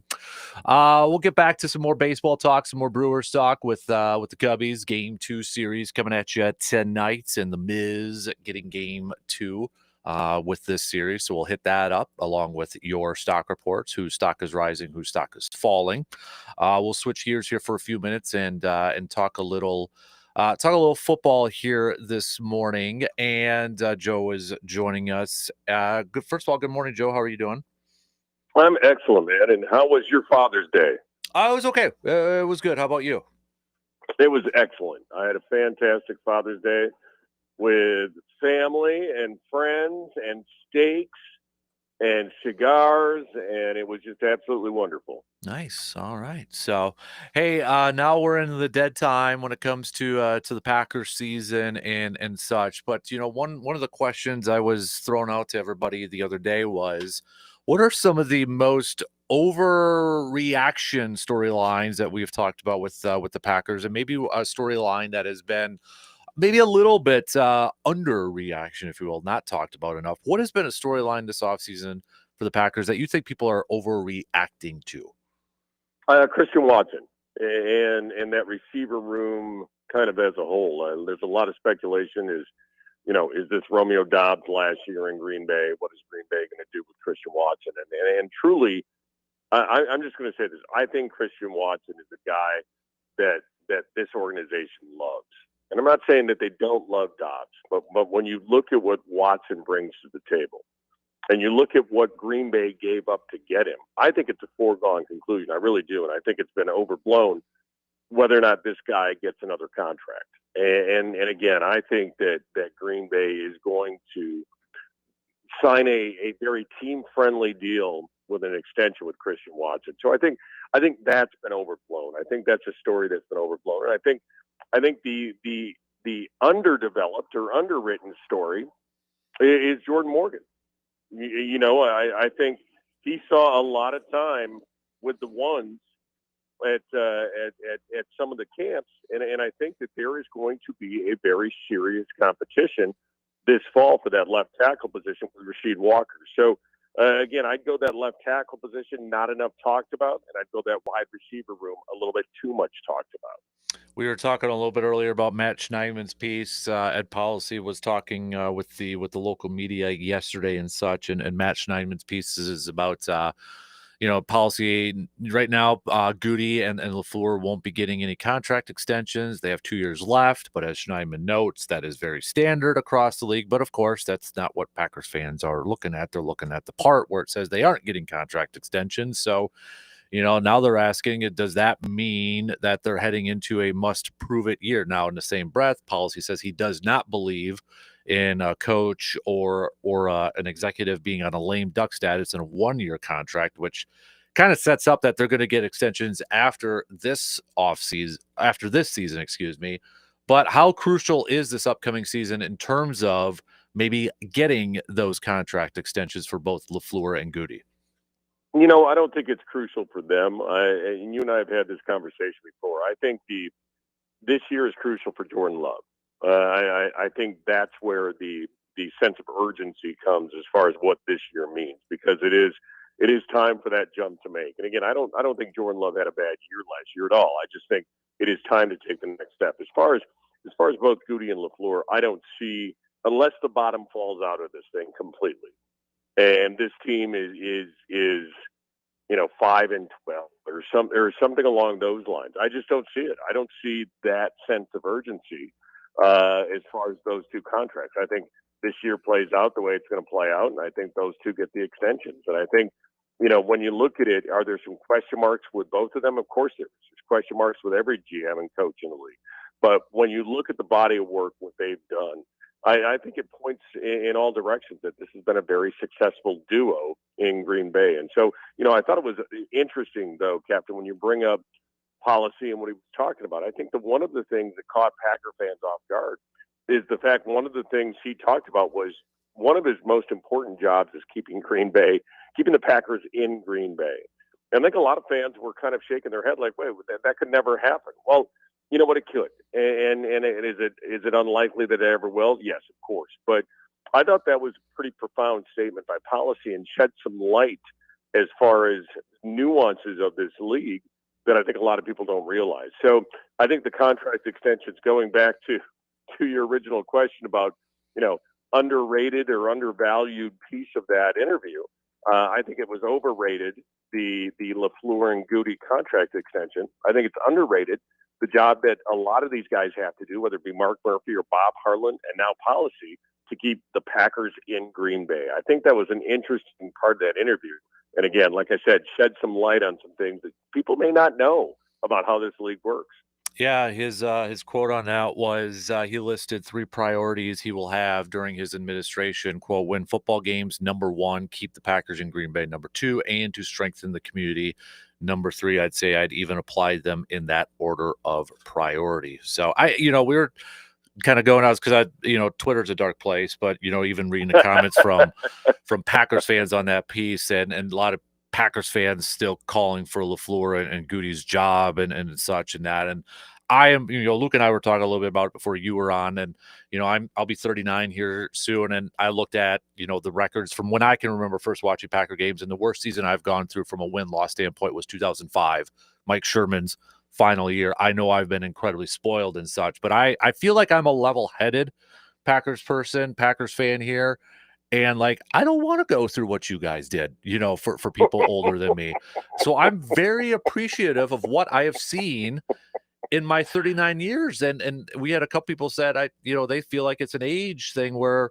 we'll get back to some more baseball talk, some more Brewers talk with the Cubbies. Game 2 series coming at you tonight, and the Mizz getting game 2 with this series. So we'll hit that up along with your stock reports, whose stock is rising, whose stock is falling. We'll switch gears here for a few minutes and talk a little football here this morning. And Joe is joining us. First of all, good morning, Joe. How are you doing? I'm excellent, man. And how was your Father's Day? It was okay. It was good. How about you? It was excellent. I had a fantastic Father's Day with family and friends and steaks and cigars, and it was just absolutely wonderful. Nice. All right. So, hey, now we're in the dead time when it comes to the Packers season and such. But one of the questions I was throwing out to everybody the other day was, what are some of the most overreaction storylines that we've talked about with the Packers, and maybe a storyline that has been maybe a little bit underreaction, if you will, not talked about enough? What has been a storyline this offseason for the Packers that you think people are overreacting to? Christian Watson and that receiver room kind of as a whole. There's a lot of speculation. Is this Romeo Doubs last year in Green Bay? What is Green Bay going to do with Christian Watson? And truly, I'm just going to say this. I think Christian Watson is a guy that this organization loves. And I'm not saying that they don't love Dobbs, but when you look at what Watson brings to the table, and you look at what Green Bay gave up to get him, I think it's a foregone conclusion. I really do. And I think it's been overblown whether or not this guy gets another contract. And again, I think that Green Bay is going to sign a very team-friendly deal with an extension with Christian Watson. So I think that's been overblown. I think that's a story that's been overblown. And I think the underdeveloped or underwritten story is Jordan Morgan. I think he saw a lot of time with the ones at some of the camps, and I think that there is going to be a very serious competition this fall for that left tackle position with Rasheed Walker. So again, I'd go that left tackle position, not enough talked about, and I'd go that wide receiver room, a little bit too much talked about. We were talking a little bit earlier about Matt Schneidman's piece. Ed Policy was talking with the local media yesterday and such, and Matt Schneidman's piece is about Policy right now. Gutey and LaFleur won't be getting any contract extensions. They have 2 years left, but as Schneidman notes, that is very standard across the league. But of course, that's not what Packers fans are looking at. They're looking at the part where it says they aren't getting contract extensions. So, now they're asking, does that mean that they're heading into a must-prove-it year? Now, in the same breath, Policy says he does not believe in a coach or an executive being on a lame duck status in a one-year contract, which kind of sets up that they're going to get extensions after this season, excuse me. But how crucial is this upcoming season in terms of maybe getting those contract extensions for both LaFleur and Gutey? I don't think it's crucial for them. And you and I have had this conversation before. I think this year is crucial for Jordan Love. I think that's where the sense of urgency comes as far as what this year means, because it is time for that jump to make. And again, I don't think Jordan Love had a bad year last year at all. I just think it is time to take the next step. As far as both Gutey and LaFleur, I don't see, unless the bottom falls out of this thing completely. And this team is 5-12 or or something along those lines. I just don't see it. I don't see that sense of urgency as far as those two contracts. I think this year plays out the way it's going to play out, and I think those two get the extensions. And I think, when you look at it, are there some question marks with both of them? Of course there is. There's question marks with every GM and coach in the league. But when you look at the body of work, what they've done, I think it points in all directions that this has been a very successful duo in Green Bay. And so, I thought it was interesting, though, Captain, when you bring up policy and what he was talking about. I think that one of the things that caught Packer fans off guard is the fact one of the things he talked about was one of his most important jobs is keeping the Packers in Green Bay. And I think a lot of fans were kind of shaking their head like, wait, that could never happen. Well, you know what, it could. And is it unlikely that it ever will? Yes, of course. But I thought that was a pretty profound statement by policy and shed some light as far as nuances of this league that I think a lot of people don't realize. So I think the contract extensions, going back to your original question about, underrated or undervalued piece of that interview, I think it was overrated, the LaFleur and Gutey contract extension. I think it's underrated, the job that a lot of these guys have to do, whether it be Mark Murphy or Bob Harlan, and now policy, to keep the Packers in Green Bay. I think that was an interesting part of that interview. And again, like I said, shed some light on some things that people may not know about how this league works. Yeah, his quote on that was he listed 3 priorities he will have during his administration. Quote, win football games, number 1, keep the Packers in Green Bay, number 2, and to strengthen the community. Number 3, I'd say I'd even apply them in that order of priority. So we were kind of going out because Twitter's a dark place, but even reading the comments from Packers fans on that piece and a lot of Packers fans still calling for LaFleur and Gutey's job and such and that. And I am, Luke and I were talking a little bit about it before you were on, and I'll be 39 here soon, and I looked at the records from when I can remember first watching Packer games, and the worst season I've gone through from a win-loss standpoint was 2005, Mike Sherman's final year. I know I've been incredibly spoiled and such, but I feel like I'm a level-headed Packers person, Packers fan here. And I don't want to go through what you guys did, for people older than me. So I'm very appreciative of what I have seen in my 39 years. And we had a couple people said, they feel like it's an age thing where,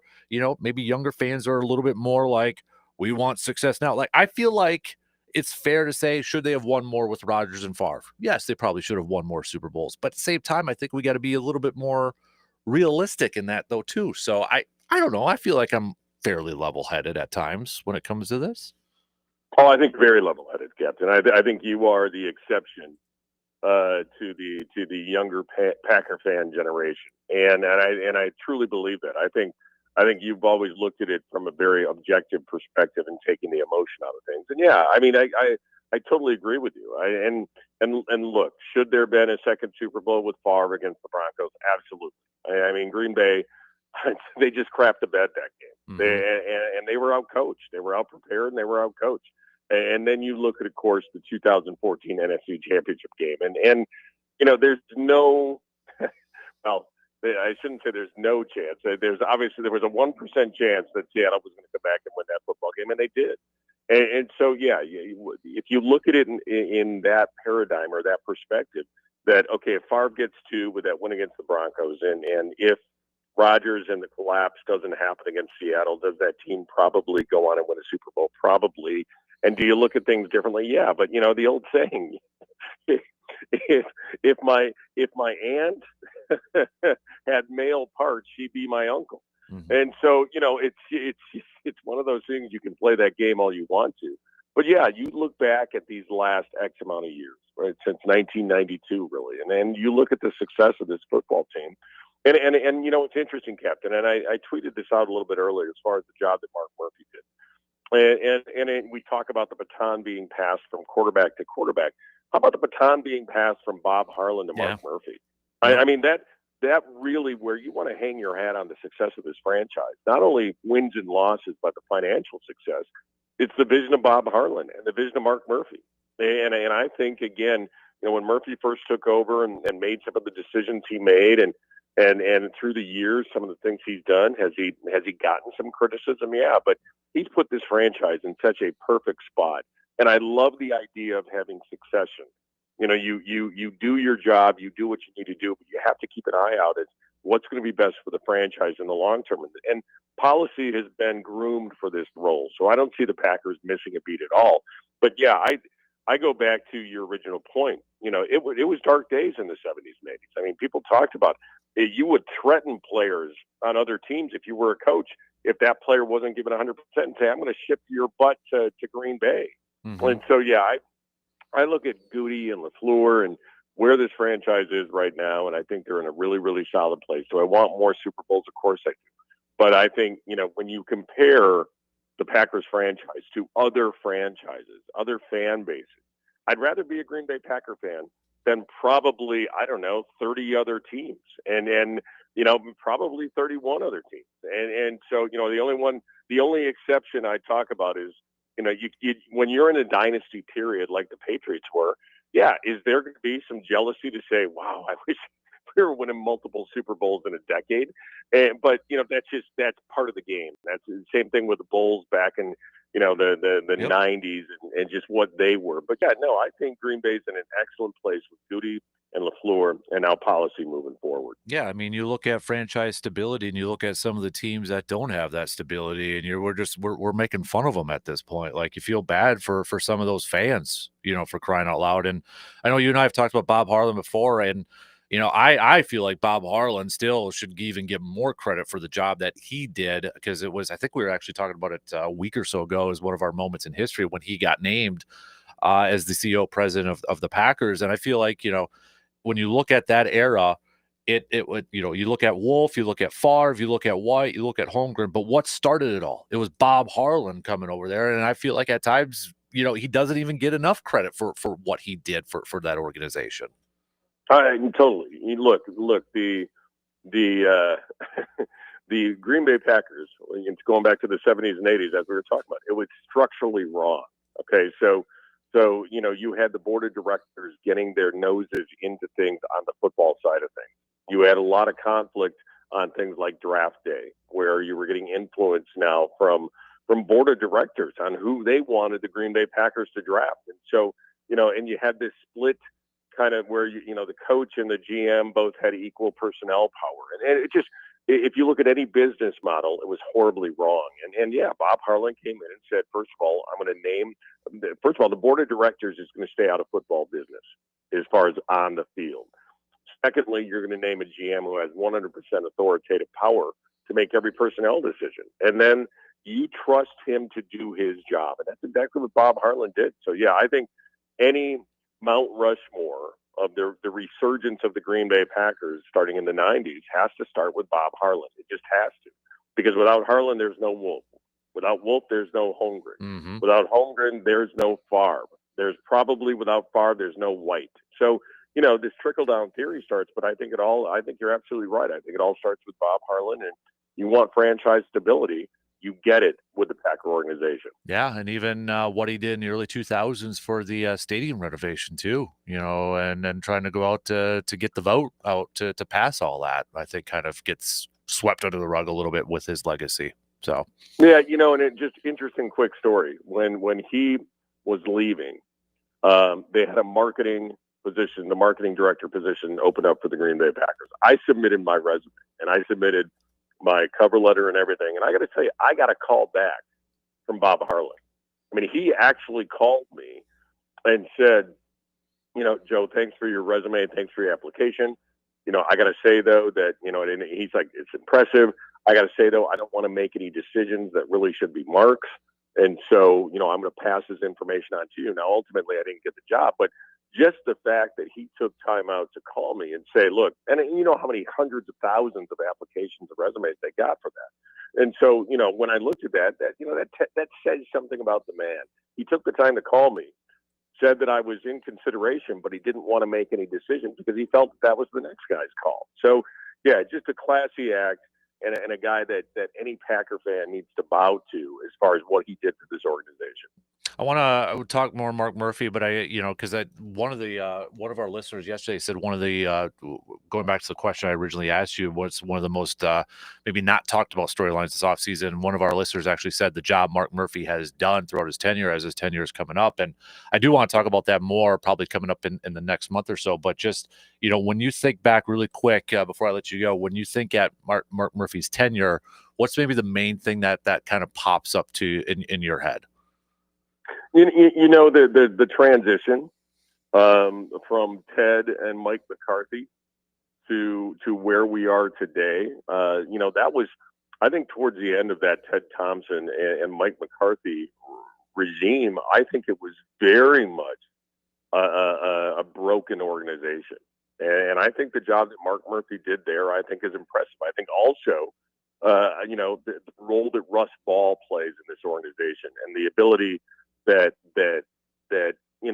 maybe younger fans are a little bit more like, we want success now. I feel like it's fair to say, should they have won more with Rodgers and Favre? Yes, they probably should have won more Super Bowls. But at the same time, I think we got to be a little bit more realistic in that though, too. So I don't know. I feel like I'm fairly level-headed at times when it comes to this. Oh, I think very level-headed, Captain. I think you are the exception to the younger Packer fan generation, and I truly believe that. I think you've always looked at it from a very objective perspective and taking the emotion out of things. And yeah, I totally agree with you. And look, should there have been a second Super Bowl with Favre against the Broncos? Absolutely. Green Bay, they just crapped the bed that game. Mm-hmm. They were out-coached. They were out-prepared, and they were out-coached. And then you look at, of course, the 2014 NFC Championship game. And there's no – well, I shouldn't say there's no chance. There was a 1% chance that Seattle was going to come back and win that football game, and they did. And so, yeah, if you look at it in that paradigm or that perspective, that, okay, if Favre gets 2 with that win against the Broncos, and if Rodgers and the collapse doesn't happen against Seattle, does that team probably go on and win a Super Bowl? Probably. And do you look at things differently? Yeah, but the old saying, if my aunt had male parts, she'd be my uncle. Mm-hmm. And so it's one of those things. You can play that game all you want to, but yeah, you look back at these last X amount of years, right, since 1992, really, and then you look at the success of this football team. And it's interesting, Captain, and I tweeted this out a little bit earlier as far as the job that Mark Murphy did. And we talk about the baton being passed from quarterback to quarterback. How about the baton being passed from Bob Harlan to Mark Murphy? That really where you want to hang your hat on the success of this franchise. Not only wins and losses, but the financial success. It's the vision of Bob Harlan and the vision of Mark Murphy. And I think, again, when Murphy first took over and made some of the decisions he made and through the years, some of the things he's done, has he gotten some criticism? Yeah, but he's put this franchise in such a perfect spot. And I love the idea of having succession. You know, you do your job, you do what you need to do, but you have to keep an eye out at what's going to be best for the franchise in the long term. And policy has been groomed for this role, so I don't see the Packers missing a beat at all. But yeah, I go back to your original point. You know, it was dark days in the 70s and 80s. I mean, people talked about it. You would threaten players on other teams if you were a coach, if that player wasn't given 100% and say, I'm going to ship your butt to Green Bay. Mm-hmm. And so, yeah, I look at Gutey and LaFleur and where this franchise is right now, and I think they're in a really, really solid place. Do I want more Super Bowls? Of course I do. But I think, you know, when you compare the Packers franchise to other franchises, other fan bases, I'd rather be a Green Bay Packer fan than probably, I don't know, 30 other teams and you know, probably 31 other teams. And so, you know, the only exception I talk about is, you know, you when you're in a dynasty period like the Patriots were, yeah, is there going to be some jealousy to say, wow, I wish we were winning multiple Super Bowls in a decade? But, you know, that's part of the game. That's the same thing with the Bulls back in, you know, the Yep. 90s and just what they were. But, yeah, no, I think Green Bay's in an excellent place with Gutey and LaFleur and now policy moving forward. Yeah, I mean, you look at franchise stability and you look at some of the teams that don't have that stability, and we're making fun of them at this point. Like, you feel bad for some of those fans, you know, for crying out loud. And I know you and I have talked about Bob Harlan before, and you know, I feel like Bob Harlan still should even give more credit for the job that he did, because it was, I think we were actually talking about it a week or so ago, as one of our moments in history when he got named as the CEO president of the Packers. And I feel like, you know, when you look at that era, it would, you know, you look at Wolf, you look at Favre, you look at White, you look at Holmgren, but what started it all? It was Bob Harlan coming over there. And I feel like at times, you know, he doesn't even get enough credit for what he did for that organization. Totally. Look, the the Green Bay Packers, it's going back to the 70s and 80s, as we were talking about, it was structurally wrong. Okay, so you know, you had the board of directors getting their noses into things on the football side of things. You had a lot of conflict on things like draft day, where you were getting influence now from board of directors on who they wanted the Green Bay Packers to draft. And so, you know, and you had this split kind of where, you know, the coach and the GM both had equal personnel power. And it just, if you look at any business model, it was horribly wrong. And yeah, Bob Harlan came in and said, first of all, the board of directors is going to stay out of football business as far as on the field. Secondly, you're going to name a GM who has 100% authoritative power to make every personnel decision. And then you trust him to do his job. And that's exactly what Bob Harlan did. So yeah, I think any Mount Rushmore of the resurgence of the Green Bay Packers starting in the 90s has to start with Bob Harlan. It just has to. Because without Harlan, there's no Wolf. Without Wolf, there's no Holmgren. Mm-hmm. Without Holmgren, there's no Favre. There's probably, without Favre, there's no White. So, you know, this trickle-down theory starts, but I think you're absolutely right. I think it all starts with Bob Harlan, and you want franchise stability. You get it with the Packer organization. Yeah, and even what he did in the early 2000s for the stadium renovation too, you know, and then trying to go out to get the vote out to pass all that, I think kind of gets swept under the rug a little bit with his legacy. So yeah, you know, and it just interesting quick story. When he was leaving, they had a marketing position, the marketing director position opened up for the Green Bay Packers. I submitted my resume and I submitted my cover letter and everything. And I got to tell you, I got a call back from Bob Harlan. I mean, he actually called me and said, you know, Joe, thanks for your resume. Thanks for your application. You know, I got to say, though, that, you know, and he's like, it's impressive. I got to say, though, I don't want to make any decisions that really should be Mark's. And so, you know, I'm going to pass this information on to you. Now, ultimately, I didn't get the job, but just the fact that he took time out to call me and say, look, and you know how many hundreds of thousands of applications of resumes they got for that. And so, you know, when I looked at that you know, that says something about the man. He took the time to call me, said that I was in consideration, but he didn't want to make any decisions because he felt that was the next guy's call. So, yeah, just a classy act and a guy that any Packer fan needs to bow to as far as what he did for this organization. I want to talk more Mark Murphy, but because one of our listeners yesterday said one of the going back to the question I originally asked you, what's one of the most maybe not talked about storylines this offseason? One of our listeners actually said the job Mark Murphy has done throughout his tenure, as his tenure is coming up. And I do want to talk about that more, probably coming up in the next month or so. But just, when you think back really quick before I let you go, when you think at Mark Murphy's tenure, what's maybe the main thing that kind of pops up to in your head? The transition from Ted and Mike McCarthy to where we are today. That was, I think, towards the end of that Ted Thompson and Mike McCarthy regime. I think it was very much a broken organization, and I think the job that Mark Murphy did there, I think, is impressive. I think also, the role that Russ Ball plays in this organization and the ability that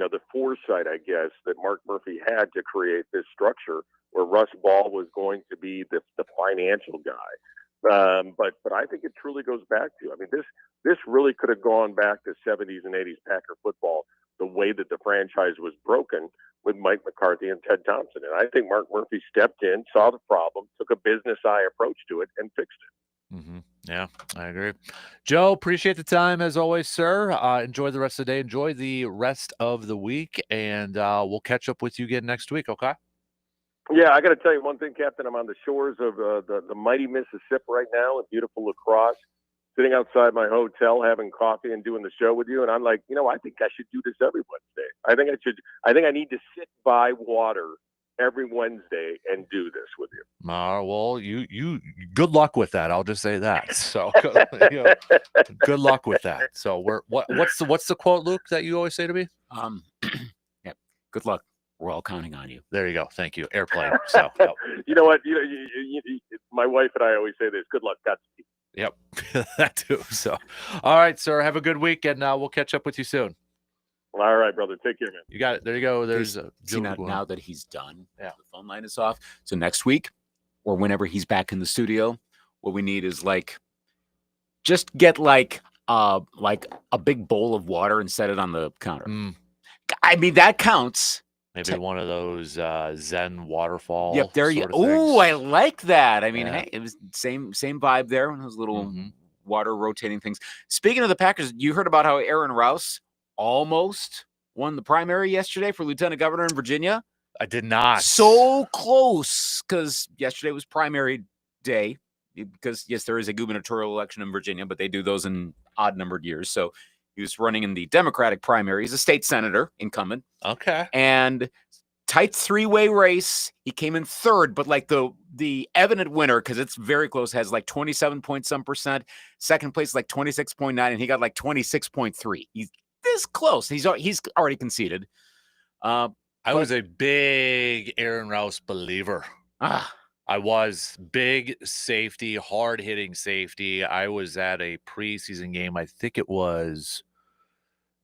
the foresight, I guess, that Mark Murphy had to create this structure where Russ Ball was going to be the financial guy. But I think it truly goes back to, this really could have gone back to 70s and 80s Packer football, the way that the franchise was broken with Mike McCarthy and Ted Thompson. And I think Mark Murphy stepped in, saw the problem, took a business eye approach to it, and fixed it. Mm-hmm. Yeah, I agree. Joe, appreciate the time as always, sir. Enjoy the rest of the day. Enjoy the rest of the week, and we'll catch up with you again next week, okay? Yeah, I got to tell you one thing, Captain. I'm on the shores of the mighty Mississippi right now in beautiful La Crosse, sitting outside my hotel having coffee and doing the show with you. And I'm like, I think I should do this every Wednesday. I think I need to sit by water every Wednesday and do this with you. Well, you good luck with that. I'll just say that. So good luck with that. So what's the quote, Luke, that you always say to me? Yeah, good luck. We're all counting on you. There you go. Thank you. Airplane. So you know what? My wife and I always say this. Good luck. Godspeed. Yep, that too. So, all right, sir. Have a good week, and we'll catch up with you soon. All right, brother. Take care, man. You got it. There you go. There's now that he's done. Yeah, the phone line is off. So next week, or whenever he's back in the studio, what we need is just get a big bowl of water and set it on the counter. That counts. Maybe one of those Zen waterfall. Yep, there you. Oh, I like that. Hey, it was same vibe there. Those little water rotating things. Speaking of the Packers, you heard about how Aaron Rouse almost won the primary yesterday for lieutenant governor in Virginia? I did not. So close, because yesterday was primary day. Because yes, there is a gubernatorial election in Virginia, but they do those in odd-numbered years. So he was running in the Democratic primary. He's a state senator, incumbent. Okay. And tight three-way race. He came in third, but the evident winner, because it's very close, has 27 point some percent. Second place 26.9, and he got 26.3. He's this close. He's already conceded. I was a big Aaron Rouse believer. I was big safety, hard-hitting safety. I was at a preseason game. I think it was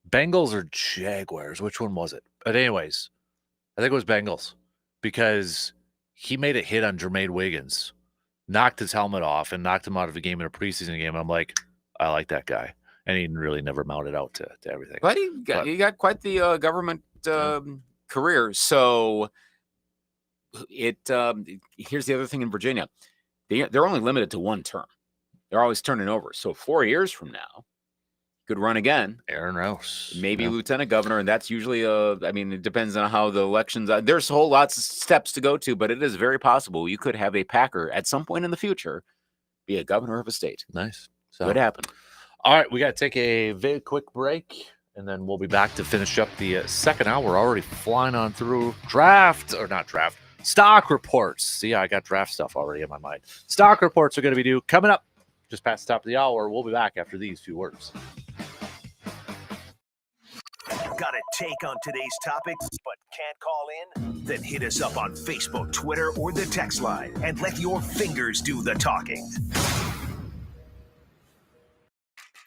Bengals or Jaguars. Which one was it? But anyways, I think it was Bengals, because he made a hit on Jermaine Wiggins, knocked his helmet off, and knocked him out of a game in a preseason game. And I'm like, I like that guy. And he really never mounted out to everything. But he got quite the government career. So here's the other thing in Virginia. They're only limited to one term. They're always turning over. So 4 years from now, could run again. Aaron Rouse. Maybe lieutenant governor, and that's usually it depends on how the elections are. There's a whole lots of steps to go to, but it is very possible you could have a Packer at some point in the future be a governor of a state. Nice. Could happen. All right, we got to take a very quick break, and then we'll be back to finish up the second hour. We're already flying on through stock reports. See, I got draft stuff already in my mind. Stock reports are going to be due coming up just past the top of the hour. We'll be back after these few words. Got a take on today's topics but can't call in? Then hit us up on Facebook, Twitter, or the text line and let your fingers do the talking.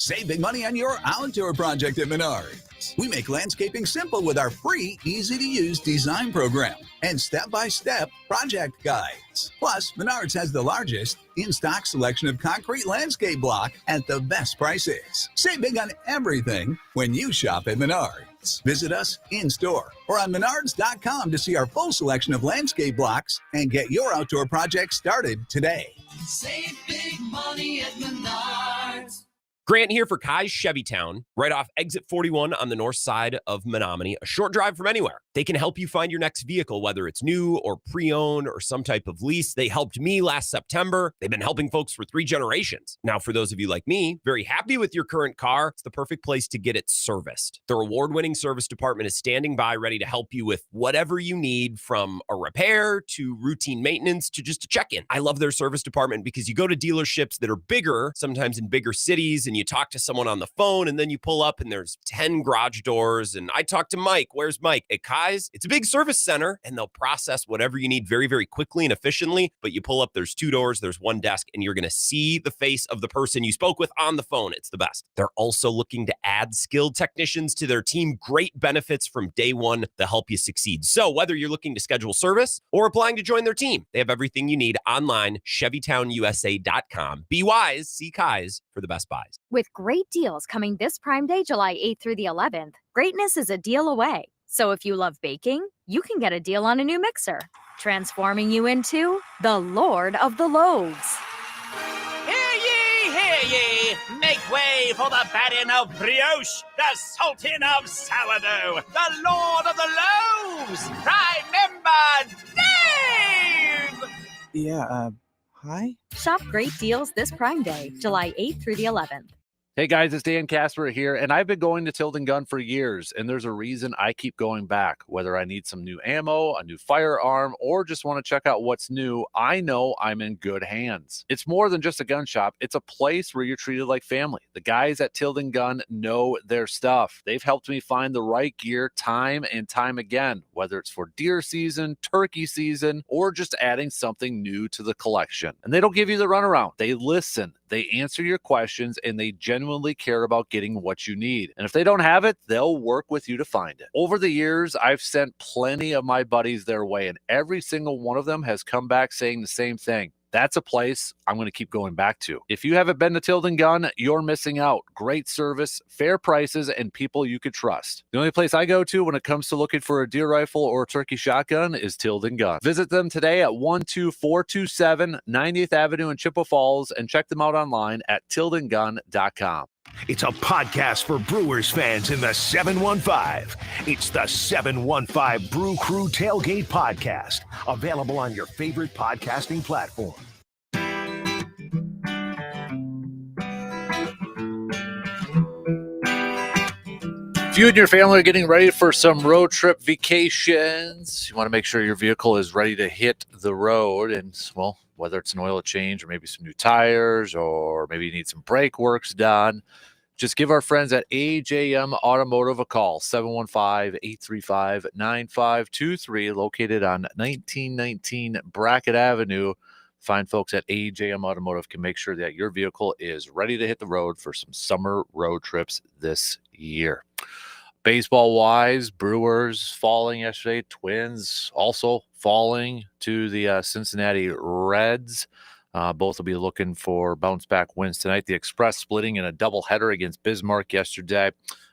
Save big money on your outdoor project at Menards. We make landscaping simple with our free, easy-to-use design program and step-by-step project guides. Plus, Menards has the largest in-stock selection of concrete landscape block at the best prices. Save big on everything when you shop at Menards. Visit us in-store or on menards.com to see our full selection of landscape blocks and get your outdoor project started today. Save big money at Menards. Grant here for Kai's Chevy Town, right off exit 41 on the north side of Menominee, a short drive from anywhere. They can help you find your next vehicle, whether it's new or pre-owned or some type of lease. They helped me last September. They've been helping folks for 3 generations. Now, for those of you like me, very happy with your current car, it's the perfect place to get it serviced. Their award-winning service department is standing by, ready to help you with whatever you need, from a repair to routine maintenance to just a check-in. I love their service department because you go to dealerships that are bigger, sometimes in bigger cities, and you talk to someone on the phone, and then you pull up and there's 10 garage doors. And I talked to Mike. Where's Mike? At Kai's, it's a big service center, and they'll process whatever you need very, very quickly and efficiently. But you pull up, there's 2 doors, there's 1 desk, and you're going to see the face of the person you spoke with on the phone. It's the best. They're also looking to add skilled technicians to their team. Great benefits from day one to help you succeed. So whether you're looking to schedule service or applying to join their team, they have everything you need online, ChevyTownUSA.com. Be wise, see Kai's for the best buys. With great deals coming this Prime Day, July 8th through the 11th, greatness is a deal away. So if you love baking, you can get a deal on a new mixer, transforming you into the Lord of the Loaves. Hear ye! Make way for the baron of brioche, the sultan of sourdough, the lord of the loaves, prime member Dave! Yeah, hi? Shop great deals this Prime Day, July 8th through the 11th. Hey guys, it's Dan Kasper here, and I've been going to Tilden Gun for years, and there's a reason I keep going back. Whether I need some new ammo, a new firearm, or just want to check out what's new, I know I'm in good hands. It's more than just a gun shop. It's a place where you're treated like family. The guys at Tilden Gun know their stuff. They've helped me find the right gear time and time again, whether it's for deer season, turkey season, or just adding something new to the collection. And they don't give you the runaround. They listen. They answer your questions, and they genuinely care about getting what you need. And if they don't have it, they'll work with you to find it. Over the years, I've sent plenty of my buddies their way, and every single one of them has come back saying the same thing. That's a place I'm going to keep going back to. If you haven't been to Tilden Gun, you're missing out. Great service, fair prices, and people you could trust. The only place I go to when it comes to looking for a deer rifle or a turkey shotgun is Tilden Gun. Visit them today at 12427 90th Avenue in Chippewa Falls and check them out online at tildengun.com. It's a podcast for Brewers fans in the 715. It's the 715 Brew Crew Tailgate Podcast, available on your favorite podcasting platform. If you and your family are getting ready for some road trip vacations, you want to make sure your vehicle is ready to hit the road. And, well, whether it's an oil change or maybe some new tires or maybe you need some brake works done, just give our friends at AJM Automotive a call, 715-835-9523, located on 1919 Brackett Avenue. Fine folks at AJM Automotive can make sure that your vehicle is ready to hit the road for some summer road trips this year. Baseball-wise, Brewers falling yesterday, Twins also falling to the Cincinnati Reds. Both will be looking for bounce-back wins tonight. The Express splitting in a doubleheader against Bismarck yesterday.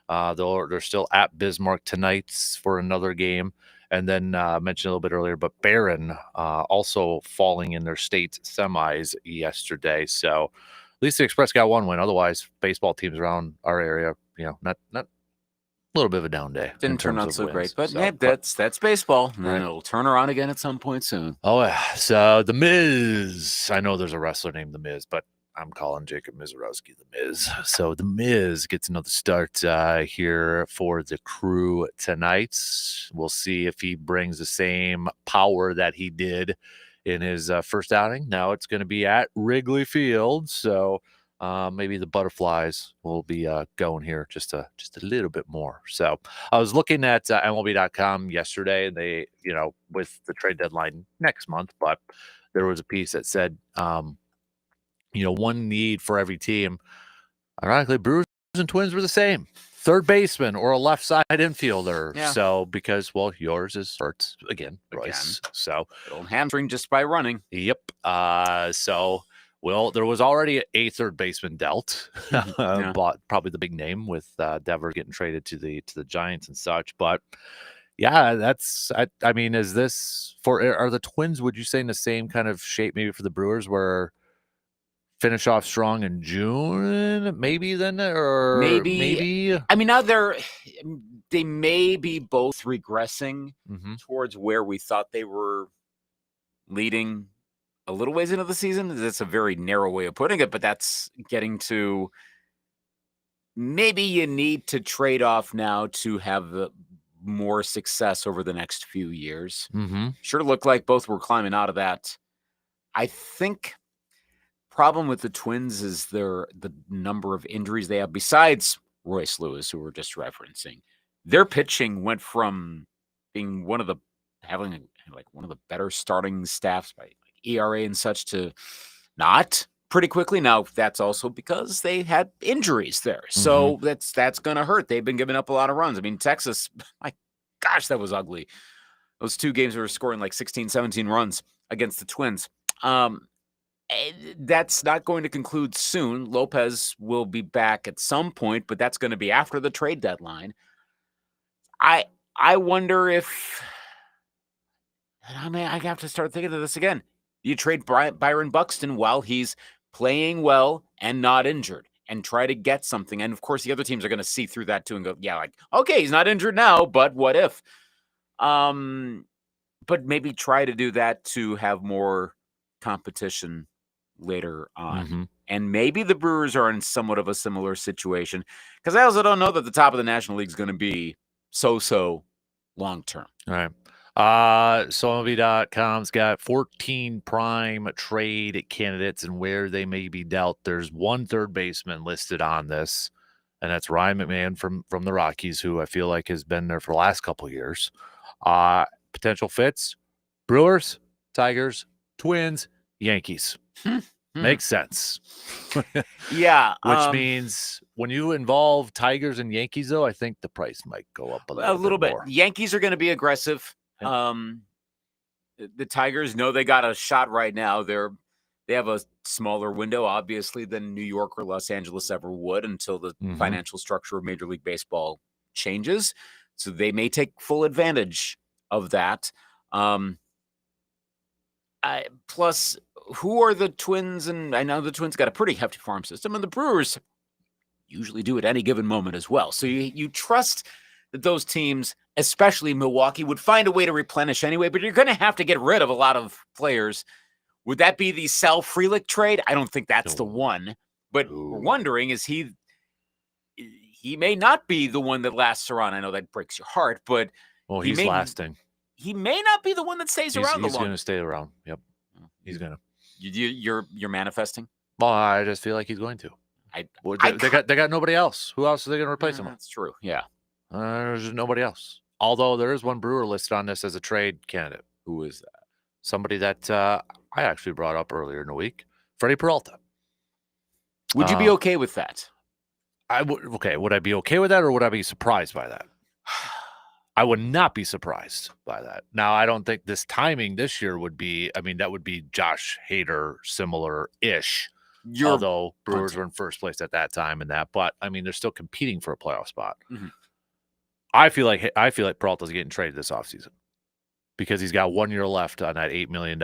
They're still at Bismarck tonight for another game. And then I mentioned a little bit earlier, but Barron also falling in their state semis yesterday. So at least the Express got one win. Otherwise, baseball teams around our area, not a little bit of a down day. Didn't turn out so great, but hey, that's baseball. And then it'll turn around again at some point soon. Oh, yeah. So the Mizz. I know there's a wrestler named the Mizz, but I'm calling Jacob Mizorowski the Mizz. So the Mizz gets another start here for the Crew tonight. We'll see if he brings the same power that he did in his first outing. Now it's going to be at Wrigley Field, so maybe the Butterflies will be going here just a little bit more. So I was looking at MLB.com yesterday, and they, with the trade deadline next month, but there was a piece that said, one need for every team Ironically, Brewers and Twins were the same. Third baseman or a left side infielder. Yeah. So because yours is hurt again, Royce. So old hamstring just by running. Yep. There was already a third baseman dealt, but probably the big name with Dever getting traded to the Giants and such. But yeah, I mean, is this are the Twins? Would you say in the same kind of shape maybe for the Brewers where? Finish off strong in June, maybe then, or maybe. I mean, now they may be both regressing towards where we thought they were leading a little ways into the season. That's a very narrow way of putting it, but that's getting to maybe you need to trade off now to have more success over the next few years. Sure looked like both were climbing out of that. I think problem with the Twins is the number of injuries they have besides Royce Lewis, who we're just referencing. Their pitching went from being having one of the better starting staffs by ERA and such to not pretty quickly. Now that's also because they had injuries there. So that's going to hurt. They've been giving up a lot of runs. I mean, Texas, my gosh, that was ugly. Those two games were scoring like 16, 17 runs against the Twins. That's not going to conclude soon. Lopez will be back at some point, but that's going to be after the trade deadline. I wonder if I have to start thinking of this again. You trade Byron Buxton while he's playing well and not injured and try to get something. And of course, the other teams are going to see through that too and go, yeah, like, okay, he's not injured now, but what if? But maybe try to do that to have more competition later on. And maybe the Brewers are in somewhat of a similar situation because I also don't know that the top of the National League is going to be so long term. All right. SoMV.com's got 14 prime trade candidates and where they may be dealt. There's one third baseman listed on this, and that's Ryan McMahon from the Rockies, who I feel like has been there for the last couple of years. Potential fits: Brewers, Tigers, Twins, Yankees. Makes sense. Yeah. Which means when you involve Tigers and Yankees, though, I think the price might go up a little bit more. Yankees are going to be aggressive. The Tigers know they got a shot right now. They have a smaller window, obviously, than New York or Los Angeles ever would until the financial structure of Major League Baseball changes. So they may take full advantage of that. Plus, who are the Twins? And I know the Twins got a pretty hefty farm system, and the Brewers usually do at any given moment as well. So you trust that those teams, especially Milwaukee, would find a way to replenish anyway, but you're going to have to get rid of a lot of players. Would that be the Sal Frelick trade? I don't think that's the one, but we're wondering, is he may not be the one that lasts around. I know that breaks your heart, but he's lasting. He may not be the one that stays around the longest. He's going to stay around. Yep. He's going to. You're manifesting? Well, I just feel like he's going to. They got nobody else. Who else are they going to replace him with? That's true. Yeah. There's nobody else. Although there is one Brewer listed on this as a trade candidate. Who is that? Somebody that I actually brought up earlier in the week, Freddie Peralta. Would you be okay with that? Would I be okay with that, or would I be surprised by that? I would not be surprised by that. Now, I don't think this timing this year would be. I mean, that would be Josh Hader similar-ish. Although Brewers were in first place at that time and that, but I mean, they're still competing for a playoff spot. I feel like Peralta's getting traded this offseason because he's got 1 year left on that $8 million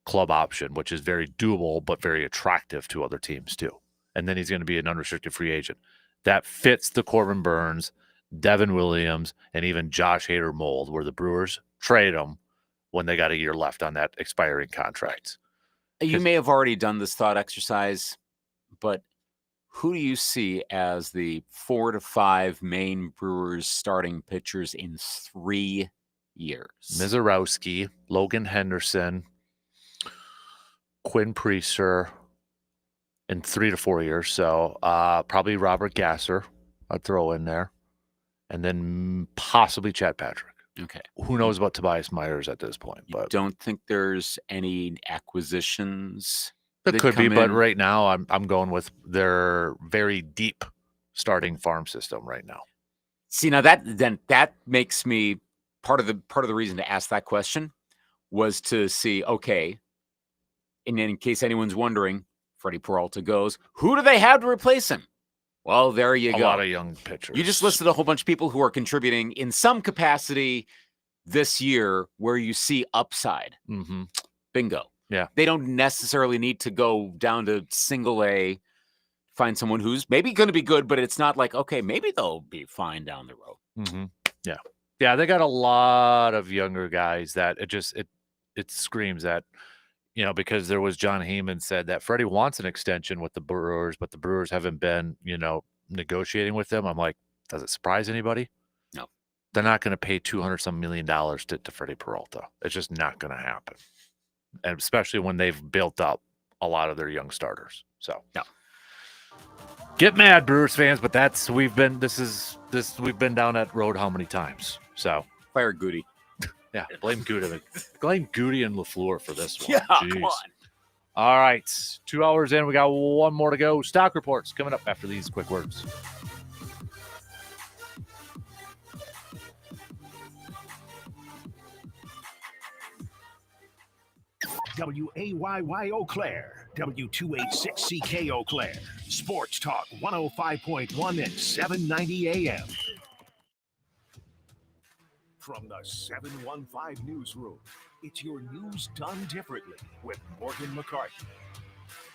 club option, which is very doable but very attractive to other teams too. And then he's going to be an unrestricted free agent. That fits the Corbin Burns, Devin Williams, and even Josh Hader mold, where the Brewers trade him when they got a year left on that expiring contract. You may have already done this thought exercise, but who do you see as the 4 to 5 main Brewers starting pitchers in 3 years? Mizorowski, Logan Henderson, Quinn Priester in 3 to 4 years. So probably Robert Gasser I'd throw in there. And then possibly Chad Patrick. Okay. Who knows about Tobias Myers at this point? But don't think there's any acquisitions It could be, but right now I'm going with their very deep starting farm system right now. See, now that makes me part of the reason to ask that question was to see, okay, and in case anyone's wondering, Freddie Peralta goes, who do they have to replace him? Well, there you go. A lot of young pitchers. You just listed a whole bunch of people who are contributing in some capacity this year where you see upside. Mm-hmm. Bingo. Yeah. They don't necessarily need to go down to single A, find someone who's maybe going to be good, but it's not like, okay, maybe they'll be fine down the road. Mm-hmm. Yeah. Yeah, they got a lot of younger guys that it screams that, because there was John Heyman said that Freddie wants an extension with the Brewers, but the Brewers haven't been, negotiating with them. I'm like, does it surprise anybody? No. They're not going to pay $200-some million to Freddie Peralta. It's just not going to happen. And especially when they've built up a lot of their young starters. So no. Get mad, Brewers fans, but we've been down that road how many times? So fire Gutey. Yeah, blame Gutey. Blame Gutey and LaFleur for this one. Yeah, Jeez. come on. All right, 2 hours in, we got one more to go. Stock reports coming up after these quick words. WAYY Eau Claire, W286CK Eau Claire, Sports Talk 105.1 and 790 AM. From the 715 Newsroom, it's your news done differently with Morgan McCarthy.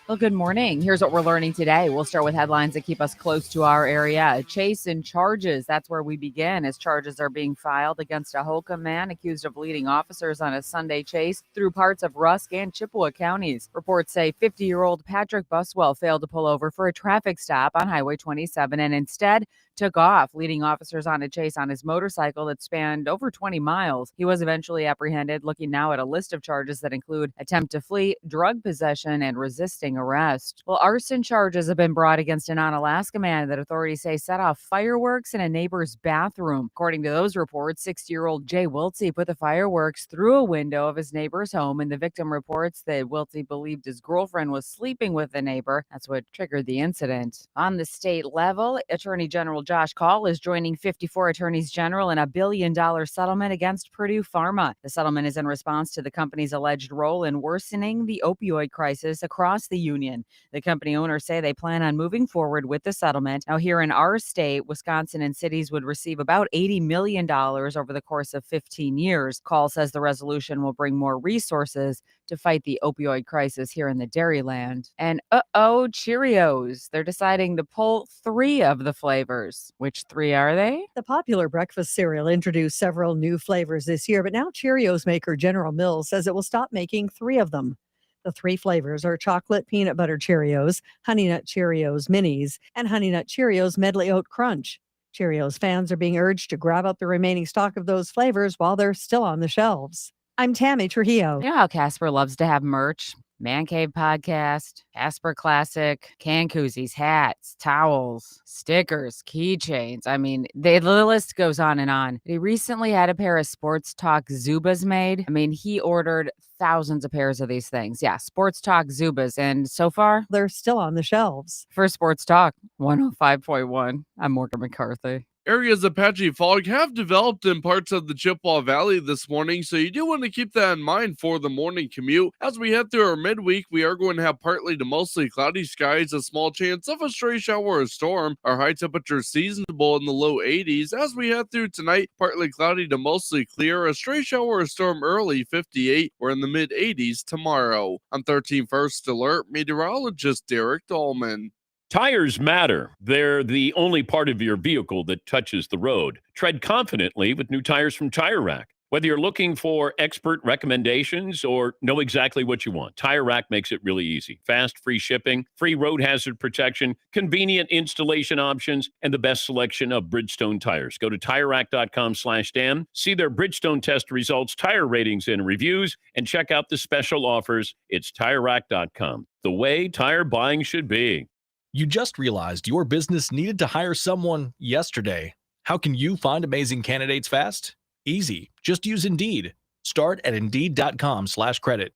Well, good morning. Here's what we're learning today. We'll start with headlines that keep us close to our area. Chase and charges. That's where we begin as charges are being filed against a Holcomb man accused of leading officers on a Sunday chase through parts of Rusk and Chippewa counties. Reports say 50-year-old Patrick Buswell failed to pull over for a traffic stop on Highway 27 and instead took off, leading officers on a chase on his motorcycle that spanned over 20 miles. He was eventually apprehended, looking now at a list of charges that include attempt to flee, drug possession, and resisting arrest. Well, arson charges have been brought against an Onalaska man that authorities say set off fireworks in a neighbor's bathroom. According to those reports, 60-year-old Jay Wiltsey put the fireworks through a window of his neighbor's home, and the victim reports that Wiltsey believed his girlfriend was sleeping with the neighbor. That's what triggered the incident. On the state level, Attorney General Josh Call is joining 54 attorneys general in a $1 billion settlement against Purdue Pharma. The settlement is in response to the company's alleged role in worsening the opioid crisis across the union. The company owners say they plan on moving forward with the settlement. Now, here in our state, Wisconsin and cities would receive about $80 million over the course of 15 years. Call says the resolution will bring more resources to fight the opioid crisis here in the Dairyland. And Cheerios. They're deciding to pull 3 of the flavors. Which 3 are they? The popular breakfast cereal introduced several new flavors this year, but now Cheerios maker General Mills says it will stop making 3 of them. The 3 flavors are chocolate peanut butter Cheerios, Honey Nut Cheerios Minis, and Honey Nut Cheerios Medley Oat Crunch. Cheerios fans are being urged to grab up the remaining stock of those flavors while they're still on the shelves. I'm Tammy Trujillo. You know how Casper loves to have merch? Man Cave Podcast, Casper Classic, can koozies, hats, towels, stickers, keychains. I mean, the list goes on and on. He recently had a pair of Sports Talk Zubas made. I mean, he ordered thousands of pairs of these things. Yeah, Sports Talk Zubas. And so far, they're still on the shelves. For Sports Talk 105.1, I'm Morgan McCarthy. Areas of patchy fog have developed in parts of the Chippewa Valley this morning, so you do want to keep that in mind for the morning commute. As we head through our midweek, we are going to have partly to mostly cloudy skies, a small chance of a stray shower or storm. Our high temperature seasonable in the low 80s. As we head through tonight, partly cloudy to mostly clear, a stray shower or storm early, 58. We're in the mid 80s tomorrow. I'm 13 First Alert meteorologist Derek Dahlman. Tires matter. They're the only part of your vehicle that touches the road. Tread confidently with new tires from Tire Rack. Whether you're looking for expert recommendations or know exactly what you want, Tire Rack makes it really easy. Fast, free shipping, free road hazard protection, convenient installation options, and the best selection of Bridgestone tires. Go to TireRack.com/Dan, see their Bridgestone test results, tire ratings, and reviews, and check out the special offers. It's TireRack.com, the way tire buying should be. You just realized your business needed to hire someone yesterday. How can you find amazing candidates fast? Easy. Just use Indeed. Start at Indeed.com/credit.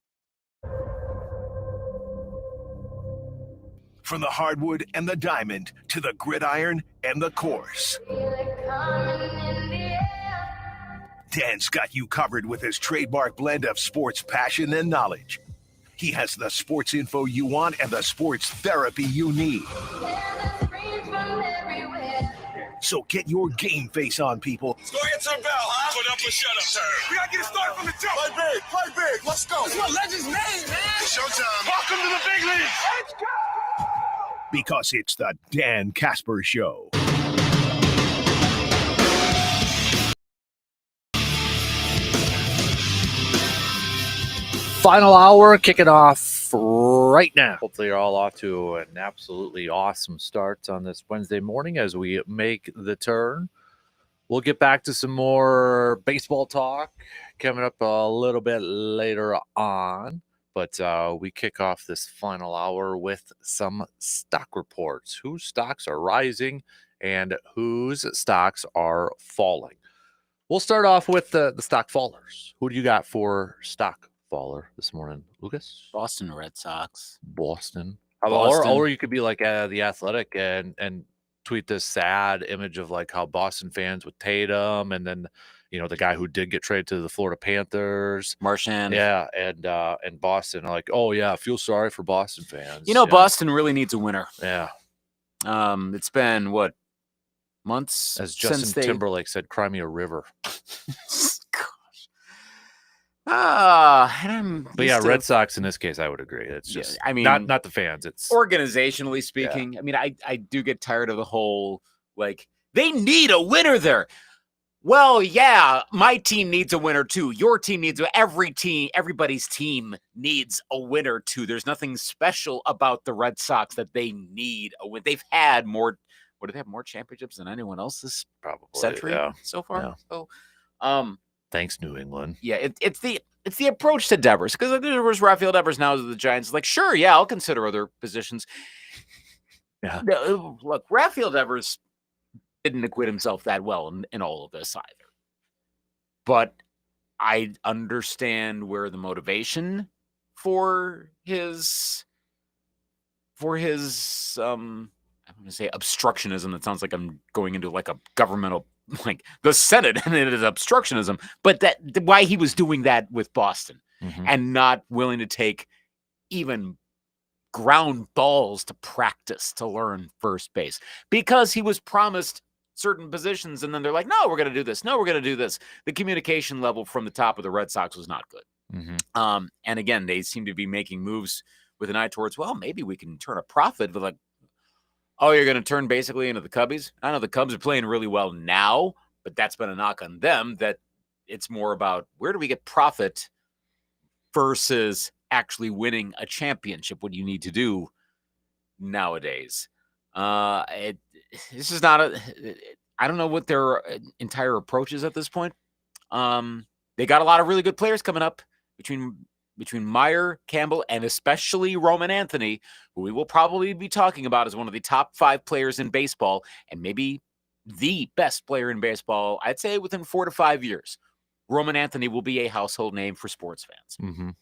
From the hardwood and the diamond to the gridiron and the course, Dan's got you covered with his trademark blend of sports passion and knowledge. He has the sports info you want and the sports therapy you need. So get your game face on, people. Let's go get some bell, huh? Put up or shut up time. We gotta get it started from the jump. Play big. Let's go. That's what legends made, man. It's showtime. Welcome to the big league. Let's go. Because it's the Dan Kasper Show. Final hour, kicking off right now. Hopefully you're all off to an absolutely awesome start on this Wednesday morning as we make the turn. We'll get back to some more baseball talk coming up a little bit later on. But we kick off this final hour with some stock reports. Whose stocks are rising and whose stocks are falling. We'll start off with the stock fallers. Who do you got for stock faller this morning, Lucas? Boston Red Sox. Boston. Boston. Or you could be like The Athletic and tweet this sad image of like how Boston fans with Tatum and then the guy who did get traded to the Florida Panthers, Marchand. Yeah, and Boston are like, oh yeah, feel sorry for Boston fans. Boston really needs a winner. Yeah. It's been what, months as Justin since Timberlake said, "Cry me a river." But yeah, Red Sox in this case, I would agree. It's just, not the fans. It's organizationally speaking. Yeah. I mean, I do get tired of the whole like they need a winner there. Well, yeah, my team needs a winner too. Your team needs everybody's team needs a winner too. There's nothing special about the Red Sox that they need a win. They've had more. What do they have more championships than anyone else this century so far? Yeah. So, thanks, New England. Yeah, it's the approach to Devers because there was Rafael Devers now to the Giants. Like, sure, yeah, I'll consider other positions. Yeah, look, Rafael Devers didn't acquit himself that well in all of this either. But I understand where the motivation for his I'm going to say obstructionism. That sounds like I'm going into like a governmental, like the Senate, and it is obstructionism. But why he was doing that with Boston and not willing to take even ground balls to practice to learn first base because he was promised certain positions, and then they're like, no, we're going to do this. No, we're going to do this. The communication level from the top of the Red Sox was not good. And again, they seem to be making moves with an eye towards, well, maybe we can turn a profit. But like, oh, you're going to turn basically into the Cubbies? I know the Cubs are playing really well now, but that's been a knock on them that it's more about where do we get profit versus actually winning a championship, what you need to do nowadays. This is not I don't know what their entire approach is at this point. They got a lot of really good players coming up between Meyer, Campbell, and especially Roman Anthony, who we will probably be talking about as one of the top 5 players in baseball and maybe the best player in baseball, I'd say within 4 to 5 years. Roman Anthony will be a household name for sports fans.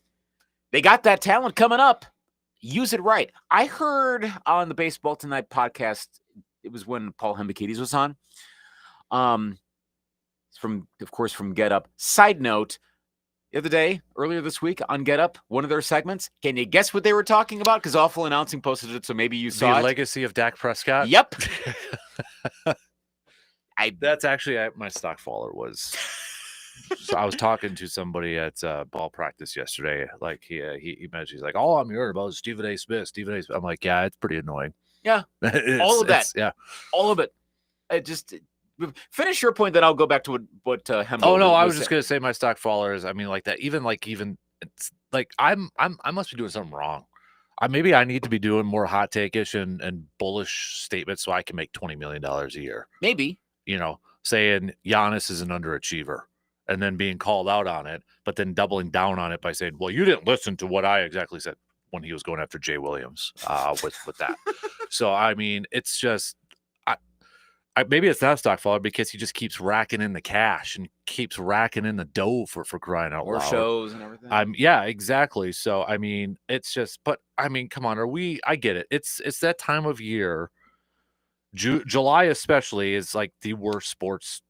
They got that talent coming up. Use it right. I heard on the Baseball Tonight podcast, it was when Paul Hembekides was on, from Get Up. Side note, the other day, earlier this week on Get Up, one of their segments, can you guess what they were talking about? Because Awful Announcing posted it, so maybe you saw the it. legacy of Dak Prescott? Yep. That's actually my stock faller was. So I was talking to somebody at ball practice yesterday. Like he mentioned, he's like, all I'm hearing about is Stephen A. Smith. I'm like, yeah, it's pretty annoying. Yeah, all of that. Yeah, all of it. Just finish your point, then I'll go back to what Hembo. Oh no, I was just gonna say my stock faller is. I mean, like that. Even it's like I must be doing something wrong. Maybe I need to be doing more hot take-ish and bullish statements so I can make $20 million a year. Maybe saying Giannis is an underachiever. And then being called out on it, but then doubling down on it by saying, well, you didn't listen to what I exactly said when he was going after Jay Williams with that. So, I mean, it's just, maybe it's not a stock follower because he just keeps racking in the cash and keeps racking in the dough for crying out More loud. shows and everything. Yeah, exactly. So I mean, it's just, but I mean, come on, I get it. It's that time of year. July especially is like the worst sports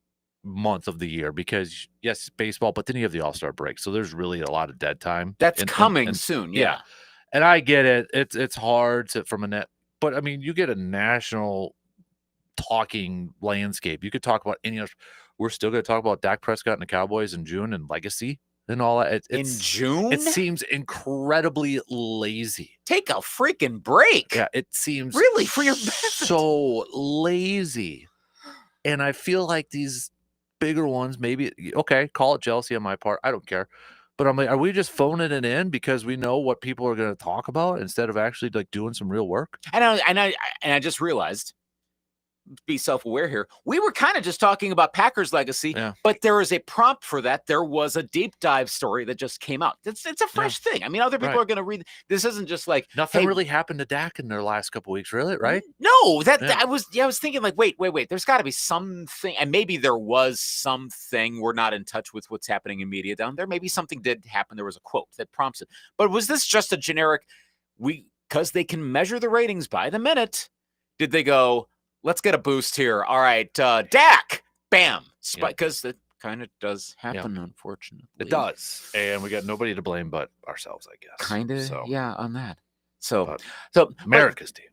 month of the year because yes, baseball, but then you have the All-Star break, so there's really a lot of dead time. That's coming soon. Yeah. And I get it. It's hard from a net, but I mean, you get a national talking landscape. You could talk about any other. We're still going to talk about Dak Prescott and the Cowboys in June and legacy and all that. In June? It seems incredibly lazy. Take a freaking break. Yeah, it seems really for your benefit. So lazy. And I feel like these bigger ones, maybe, okay, call it jealousy on my part. I don't care. But I'm like, are we just phoning it in because we know what people are going to talk about instead of actually like doing some real work? And I just realized, be self-aware here, we were kind of just talking about Packers legacy, but there is a prompt for that. There was a deep dive story that just came out. It's a fresh thing. I mean, other people are going to read. This isn't just like nothing really happened to Dak in their last couple weeks, really, right? No, I was thinking like, wait. There's got to be something, and maybe there was something. We're not in touch with what's happening in media down there. Maybe something did happen. There was a quote that prompts it. But was this just a generic? Because they can measure the ratings by the minute. Did they go, let's get a boost here? All right, Dak, bam, because it kind of does happen, unfortunately. It does, and we got nobody to blame but ourselves, I guess. Kind of, on that. So America's team.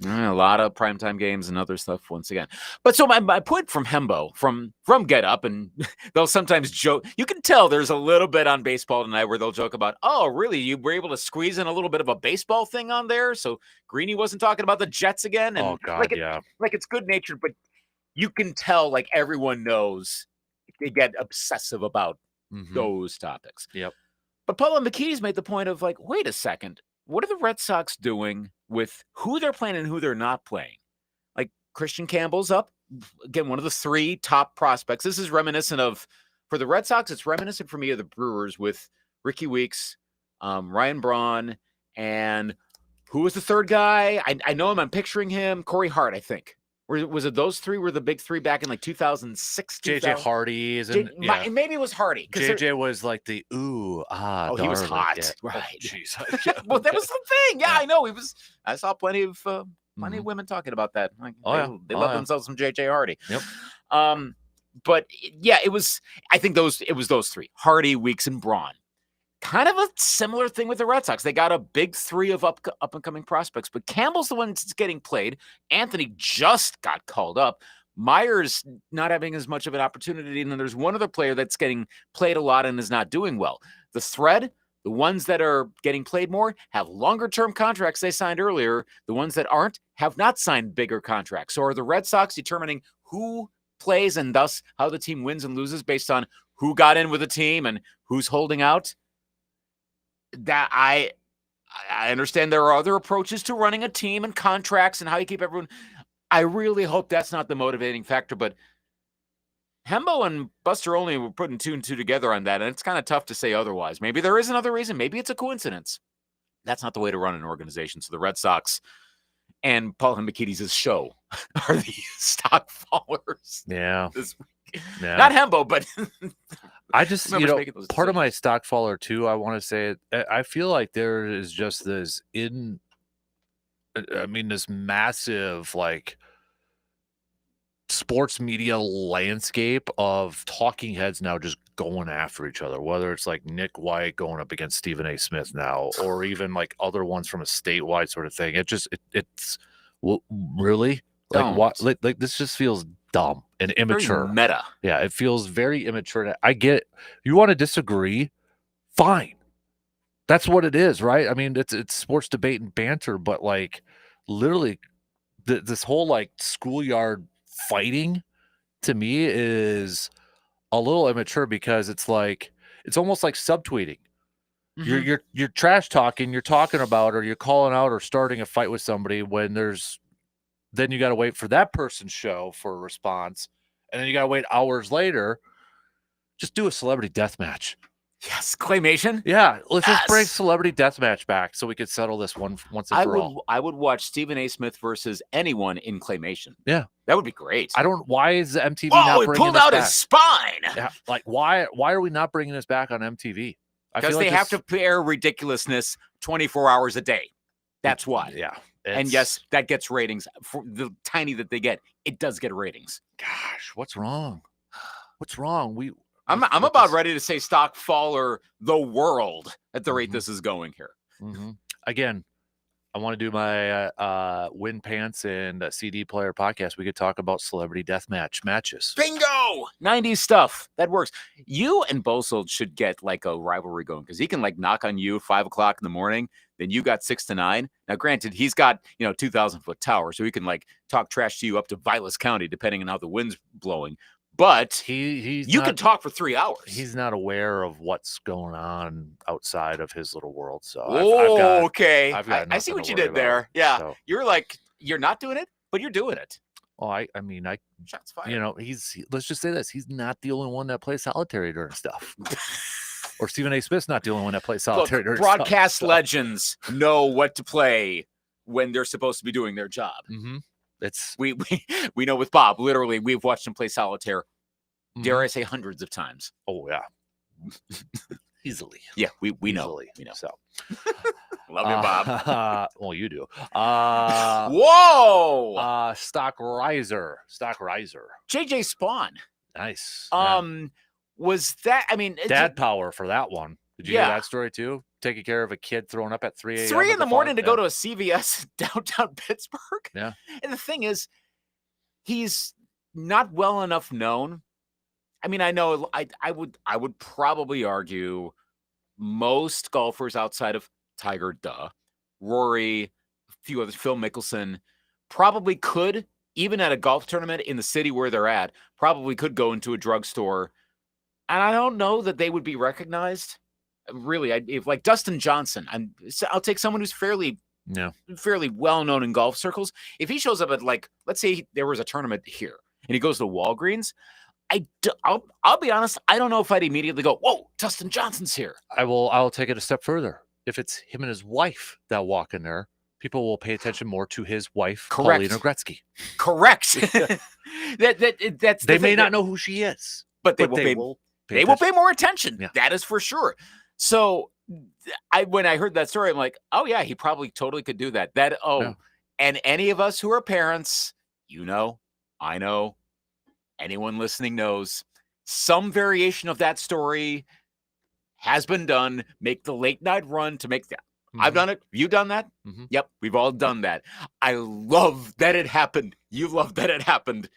A lot of primetime games and other stuff once again. But so my point from Hembo, from Get Up, and they'll sometimes joke. You can tell there's a little bit on baseball tonight where they'll joke about, oh, really? You were able to squeeze in a little bit of a baseball thing on there? So Greeny wasn't talking about the Jets again? And oh, God, like it's good-natured, but you can tell like everyone knows they get obsessive about those topics. Yep. But Paul and McKee's made the point of like, wait a second. What are the Red Sox doing with who they're playing and who they're not playing? Like Christian Campbell's up, again, one of the 3 top prospects. This is reminiscent of, for the Red Sox, it's reminiscent for me of the Brewers with Ricky Weeks, Ryan Braun, and who was the third guy? I know him. I'm picturing him. Corey Hart, I think. Was it those 3 were the big 3 back in like 2006? JJ Hardy is in, maybe it was Hardy. JJ was like the he was hot. Yeah. Right. Jeez. Well, that was the thing. Yeah, I know. He was. I saw plenty of women talking about that. Like, they love themselves some JJ Hardy. Yep. But yeah, it was. I think it was those 3: Hardy, Weeks, and Braun. Kind of a similar thing with the Red Sox. They got a big 3 of up and coming prospects, but Campbell's the one that's getting played. Anthony just got called up. Myers not having as much of an opportunity, and then there's one other player that's getting played a lot and is not doing well. The thread, the ones that are getting played more have longer-term contracts they signed earlier. The ones that aren't have not signed bigger contracts. So are the Red Sox determining who plays and thus how the team wins and loses based on who got in with the team and who's holding out? That I understand there are other approaches to running a team and contracts and how you keep everyone. I really hope that's not the motivating factor, but Hembo and Buster Olney were putting 2 and 2 together on that, and it's kind of tough to say otherwise. Maybe there is another reason. Maybe it's a coincidence. That's not the way to run an organization. So the Red Sox and Paul Hembekides' show are the stock followers. Yeah. This week. Yeah. Not Hembo, but I just, part of my stock follower too, I want to say, I feel like there is just this this massive like sports media landscape of talking heads now just going after each other, whether it's like Nick White going up against Stephen A. Smith now, or even like other ones from a statewide sort of thing. It's really like what, like this just feels dumb and immature. Very meta. Yeah, it feels very immature. I get it. You want to disagree? Fine. That's what it is, right? I mean, it's sports debate and banter, but like literally this whole like schoolyard fighting to me is a little immature because it's almost like subtweeting. You're trash talking, you're talking about, or you're calling out or starting a fight with somebody when then you got to wait for that person's show for a response. And then you got to wait hours later. Just do a celebrity death match. Yes, claymation. Yeah, let's just bring Yes. Celebrity Deathmatch back so we could settle this once and for all. I would watch Stephen A. Smith versus anyone in claymation. Yeah. That would be great. Why is the MTV Oh, not he bringing pulled this out back? his spine. Yeah, like why are we not bringing this back on MTV? Because they have to air ridiculousness 24 hours a day. That's why. Yeah. And yes, that gets ratings. For the tiny that they get, it does get ratings. Gosh, what's wrong? What's wrong? I'm about ready to say stock fall or the world at the rate this is going here. Again, I want to do my Win Pants and CD player podcast. We could talk about celebrity deathmatch matches. Bingo! 90s stuff. That works. You and Bosold should get like a rivalry going because he can like knock on you 5 o'clock in the morning. Then you got 6 to 9. Now, granted, he's got 2,000-foot tower, so he can like talk trash to you up to Vilas County, depending on how the wind's blowing. But you can talk for 3 hours. He's not aware of what's going on outside of his little world. So okay. I see what you did there. Yeah, so. You're not doing it, but you're doing it. Well, I mean, shots fired. Let's just say this: he's not the only one that plays solitary during stuff. Or Stephen A. Smith's not the only one that plays solitary during broadcast stuff. legends know what to play when they're supposed to be doing their job. It's we know with Bob. Literally, we've watched him play solitaire. Dare I say hundreds of times? Oh yeah, easily. Yeah, we know. We know. So love you, Bob. Well, you do. Whoa! Stock riser. JJ Spawn. Nice. Was that? I mean, dad power for that one. Did you hear that story too? Taking care of a kid throwing up at 3 a.m. 3 in the morning to go to a CVS in downtown Pittsburgh. Yeah. And the thing is, he's not well enough known. I mean, I know I would probably argue most golfers outside of Tiger, Rory, a few others, Phil Mickelson, probably could, even at a golf tournament in the city where they're at, probably could go into a drugstore. And I don't know that they would be recognized. Really, if like Dustin Johnson, I'll take someone who's fairly well known in golf circles. If he shows up at like, let's say there was a tournament here and he goes to Walgreens, I'll be honest, I don't know if I'd immediately go, whoa, Dustin Johnson's here. I'll take it a step further. If it's him and his wife that walk in there, people will pay attention more to his wife, Correct. Paulina Gretzky. Correct. That's they may not know who she is, but they will pay more attention. Yeah. That is for sure. So when I heard that story, I'm like, oh yeah, he probably totally could do that. And any of us who are parents, I know, anyone listening knows, some variation of that story has been done. Make the late night run to make that. I've done it. You done that? Yep, we've all done that. I love that it happened. You love that it happened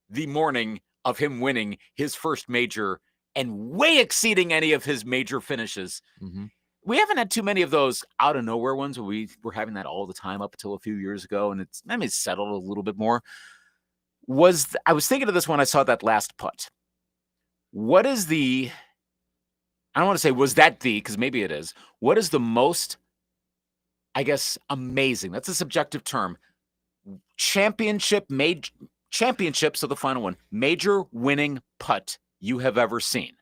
the morning of him winning his first major and way exceeding any of his major finishes. We haven't had too many of those out of nowhere ones. We were having that all the time up until a few years ago, and it's settled a little bit more. I was thinking of this when I saw that last putt. What is I don't want to say was that because maybe it is. What is the most, I guess, amazing, that's a subjective term, championship, so the final one, major winning putt you have ever seen?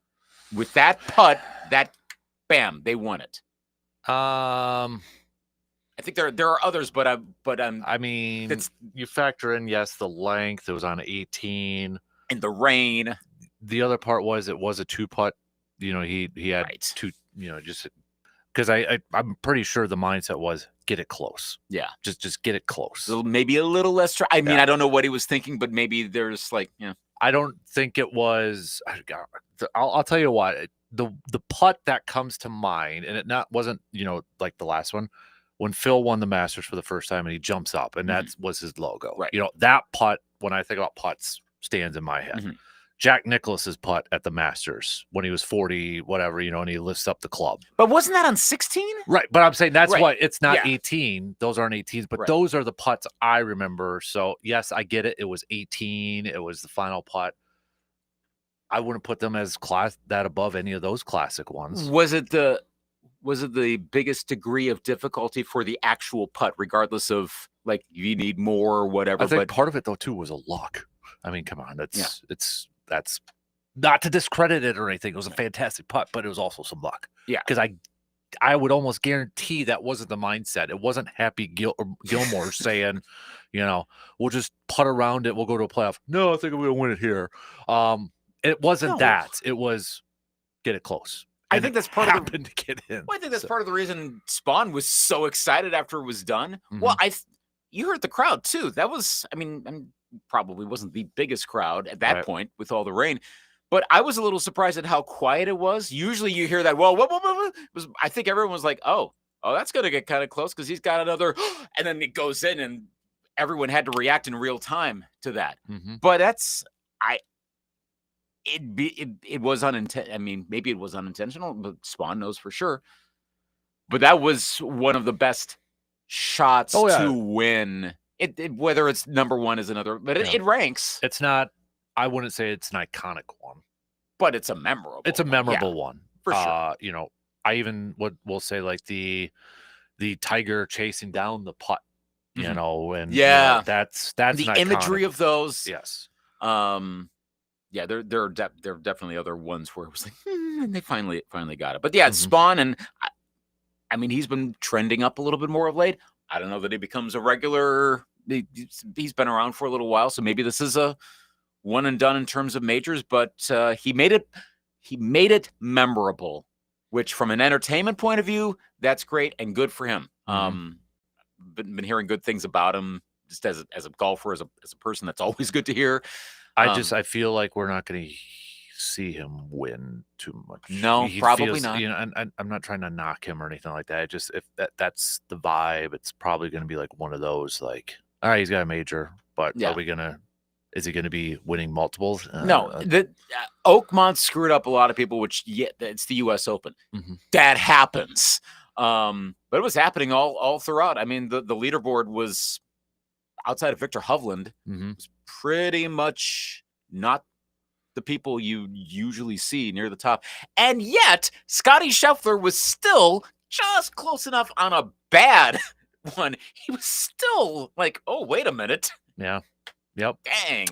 With that putt, bam, they won it. I think there are others, but I mean, you factor in the length. It was on 18 and the rain. The other part was it was a 2-putt. He had two. Just because I'm pretty sure the mindset was get it close. Yeah, just get it close. So maybe a little less. I mean, I don't know what he was thinking, but maybe there's I don't think it was. I'll tell you what, the putt that comes to mind, and it wasn't like the last one when Phil won the Masters for the first time and he jumps up and that was his logo. Right. That putt, when I think about putts, stands in my head. Jack Nicklaus's putt at the Masters when he was 40, whatever, and he lifts up the club. But wasn't that on 16? Right. But I'm saying that's Right. what it's not Yeah. 18. Those aren't 18s, but Right. those are the putts I remember. So yes, I get it. It was 18. It was the final putt. I wouldn't put them as that above any of those classic ones. Was it the biggest degree of difficulty for the actual putt, regardless of like you need more or whatever? I think part of it though too was a luck. I mean, come on, that's not to discredit it or anything. It was a fantastic putt, but it was also some luck. Yeah. Because I would almost guarantee that wasn't the mindset. It wasn't Happy Gilmore saying, we'll just putt around it. We'll go to a playoff. No, I think I'm going to win it here. It wasn't that. It was get it close. I think that's part of the to get in. Well, I think that's part of the reason Spawn was so excited after it was done. Mhm. Well, you heard the crowd too. That was, probably wasn't the biggest crowd at that point with all the rain, but I was a little surprised at how quiet it was. Usually you hear that. Well, I think everyone was like, oh, that's going to get kind of close because he's got another, and then it goes in, and everyone had to react in real time to that. Mm-hmm. But it was unintentional. Maybe it was unintentional, but Spawn knows for sure. But that was one of the best shots to win. It whether it's number one is another, but it ranks. It's not. I wouldn't say it's an iconic one, but it's a memorable. It's a memorable one for sure. I even will say like the Tiger chasing down the putt. And that's the imagery of those. Yes. Yeah, there are definitely other ones where it was like, and they finally got it. But yeah, it's Spawn, and he's been trending up a little bit more of late. I don't know that he becomes a regular. He's been around for a little while, so maybe this is a one and done in terms of majors. But he made it memorable, which from an entertainment point of view, that's great and good for him. Been hearing good things about him just as a golfer, as a person. That's always good to hear. I feel like we're not going to see him win too much. No, probably not. And I'm not trying to knock him or anything like that. Just if that's the vibe, it's probably going to be like one of those like, all right, he's got a major, but is he going to be winning multiples? No, the Oakmont screwed up a lot of people, which it's the U.S. Open. That happens. But it was happening all throughout. The leaderboard was outside of Victor Hovland, was pretty much not the people you usually see near the top. And yet, Scotty Scheffler was still just close enough on a bad one. He was still like, oh, wait a minute. Yeah. Yep. Dang.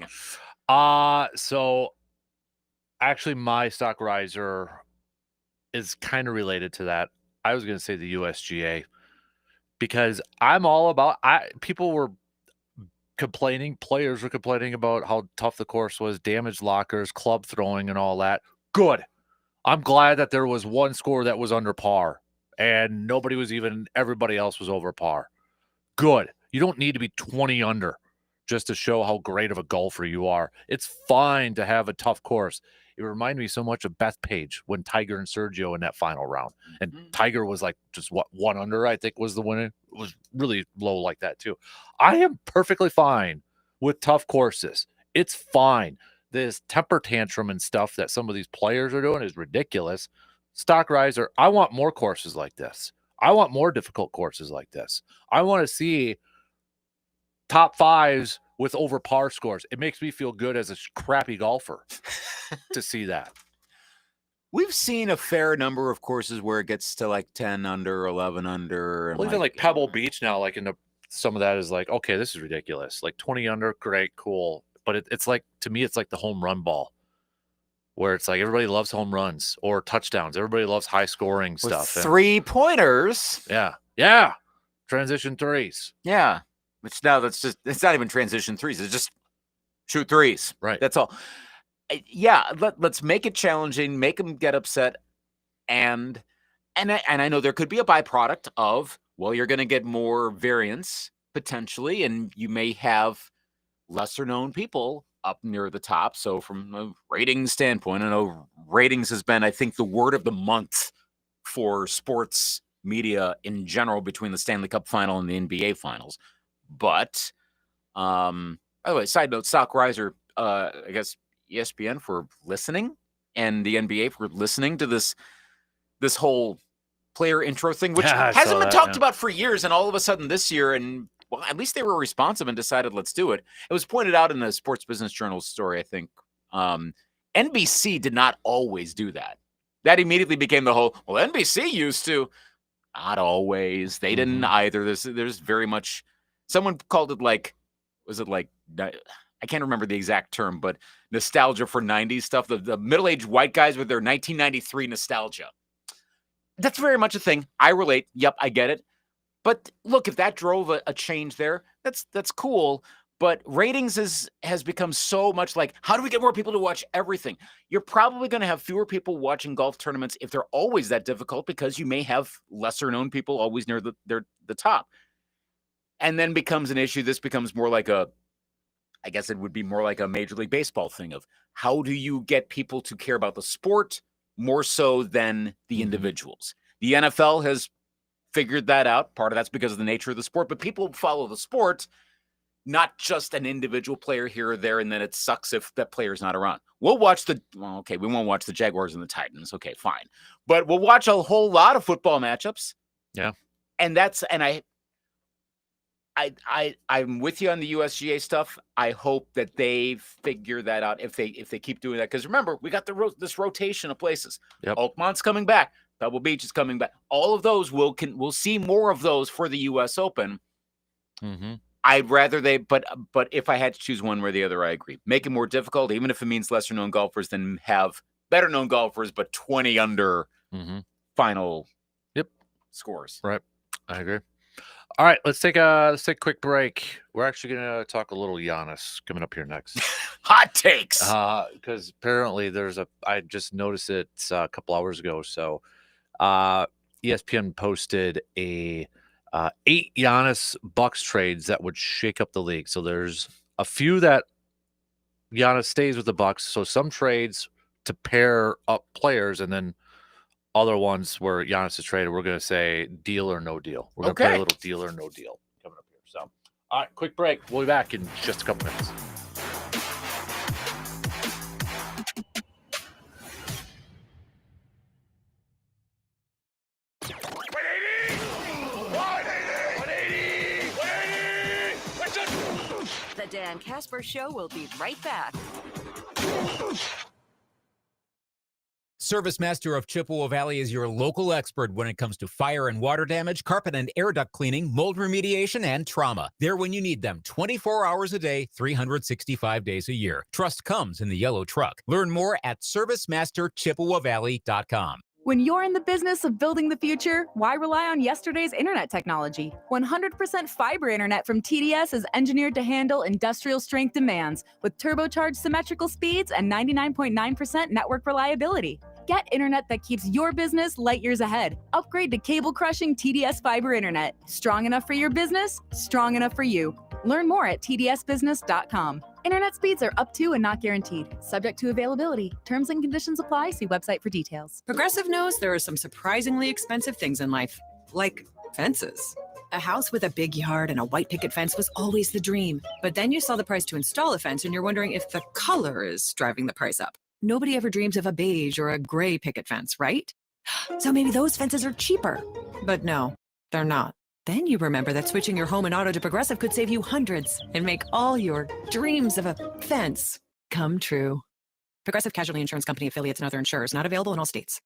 So actually my stock riser is kind of related to that. I was going to say the USGA because I'm all about people were players were complaining about how tough the course was, damaged lockers, club throwing and all that. Good. I'm glad that there was one score that was under par and everybody else was over par. Good. You don't need to be 20 under just to show how great of a golfer you are. It's fine to have a tough course. It reminded me so much of Bethpage when Tiger and Sergio in that final round. And Tiger was like just one under, I think was the winner. It was really low like that too. I am perfectly fine with tough courses. It's fine. This temper tantrum and stuff that some of these players are doing is ridiculous. Stock riser, I want more courses like this. I want more difficult courses like this. I want to see top fives with over par scores. It makes me feel good as a crappy golfer to see that. We've seen a fair number of courses where it gets to like 10 under, 11 under. Well, even like Pebble Beach now, like some of that is like, okay, this is ridiculous. Like 20 under, great, cool. But it's like, to me, it's like the home run ball where it's like everybody loves home runs or touchdowns. Everybody loves high scoring stuff. 3-pointers. Yeah. Yeah. Transition threes. Yeah. Which now it's not even transition threes. It's just shoot threes. Right. That's all. Yeah. Let's make it challenging, make them get upset. And I know there could be a byproduct of, well, you're going to get more variance potentially, and you may have lesser known people up near the top. So from a ratings standpoint, I know ratings has been, I think, the word of the month for sports media in general between the Stanley Cup final and the NBA finals. But, by the way, side note, stock riser, I guess ESPN for listening and the NBA for listening to this whole player intro thing, which hasn't been talked about for years. And all of a sudden this year, and well, at least they were responsive and decided, let's do it. It was pointed out in the Sports Business Journal story, I think. NBC did not always do that. That immediately became the whole, well, NBC used to. Not always. They didn't either. There's very much, someone called it like, was it like I can't remember the exact term, but nostalgia for 90s stuff, the middle-aged white guys with their 1993 nostalgia. That's very much a thing. I relate. Yep, I get it. But look, if that drove a change there, that's cool. But ratings has become so much like, how do we get more people to watch everything? You're probably going to have fewer people watching golf tournaments if they're always that difficult, because you may have lesser-known people always near the top. And then becomes an issue. This becomes more like I guess it would be more like a Major League Baseball thing of how do you get people to care about the sport more so than the individuals? The NFL has figured that out. Part of that's because of the nature of the sport, but people follow the sport, not just an individual player here or there, and then it sucks if that player's not around. We'll watch we won't watch the Jaguars and the Titans. Okay, fine. But we'll watch a whole lot of football matchups. Yeah. I'm with you on the USGA stuff. I hope that they figure that out if they keep doing that. Because remember, we got this rotation of places. Yep. Oakmont's coming back. Pebble Beach is coming back. All of those we'll see more of those for the U.S. Open. Mm-hmm. I'd rather but if I had to choose one or the other, I agree. Make it more difficult, even if it means lesser known golfers, than have better known golfers, but 20 under final scores. Right. I agree. All right, let's take a quick break. We're actually going to talk a little Giannis coming up here next. Hot takes. Because apparently I just noticed it a couple hours ago. So ESPN posted a 8 Giannis Bucks trades that would shake up the league. So there's a few that Giannis stays with the Bucks. So some trades to pair up players, and then other ones where Giannis is traded, we're going to say deal or no deal. We're going to play a little deal or no deal coming up here. So, all right, quick break. We'll be back in just a couple minutes. The Dan Kasper Show will be right back. ServiceMaster of Chippewa Valley is your local expert when it comes to fire and water damage, carpet and air duct cleaning, mold remediation, and trauma. They're when you need them, 24 hours a day, 365 days a year. Trust comes in the yellow truck. Learn more at ServiceMasterChippewaValley.com. When you're in the business of building the future, why rely on yesterday's internet technology? 100% fiber internet from TDS is engineered to handle industrial strength demands with turbocharged symmetrical speeds and 99.9% network reliability. Get internet that keeps your business light years ahead. Upgrade to cable-crushing TDS fiber internet. Strong enough for your business, strong enough for you. Learn more at tdsbusiness.com. Internet speeds are up to and not guaranteed. Subject to availability. Terms and conditions apply. See website for details. Progressive knows there are some surprisingly expensive things in life, like fences. A house with a big yard and a white picket fence was always the dream. But then you saw the price to install a fence and you're wondering if the color is driving the price up. Nobody ever dreams of a beige or a gray picket fence, right? So maybe those fences are cheaper. But no, they're not. Then you remember that switching your home and auto to Progressive could save you hundreds and make all your dreams of a fence come true. Progressive Casualty Insurance Company affiliates and other insurers, not available in all states.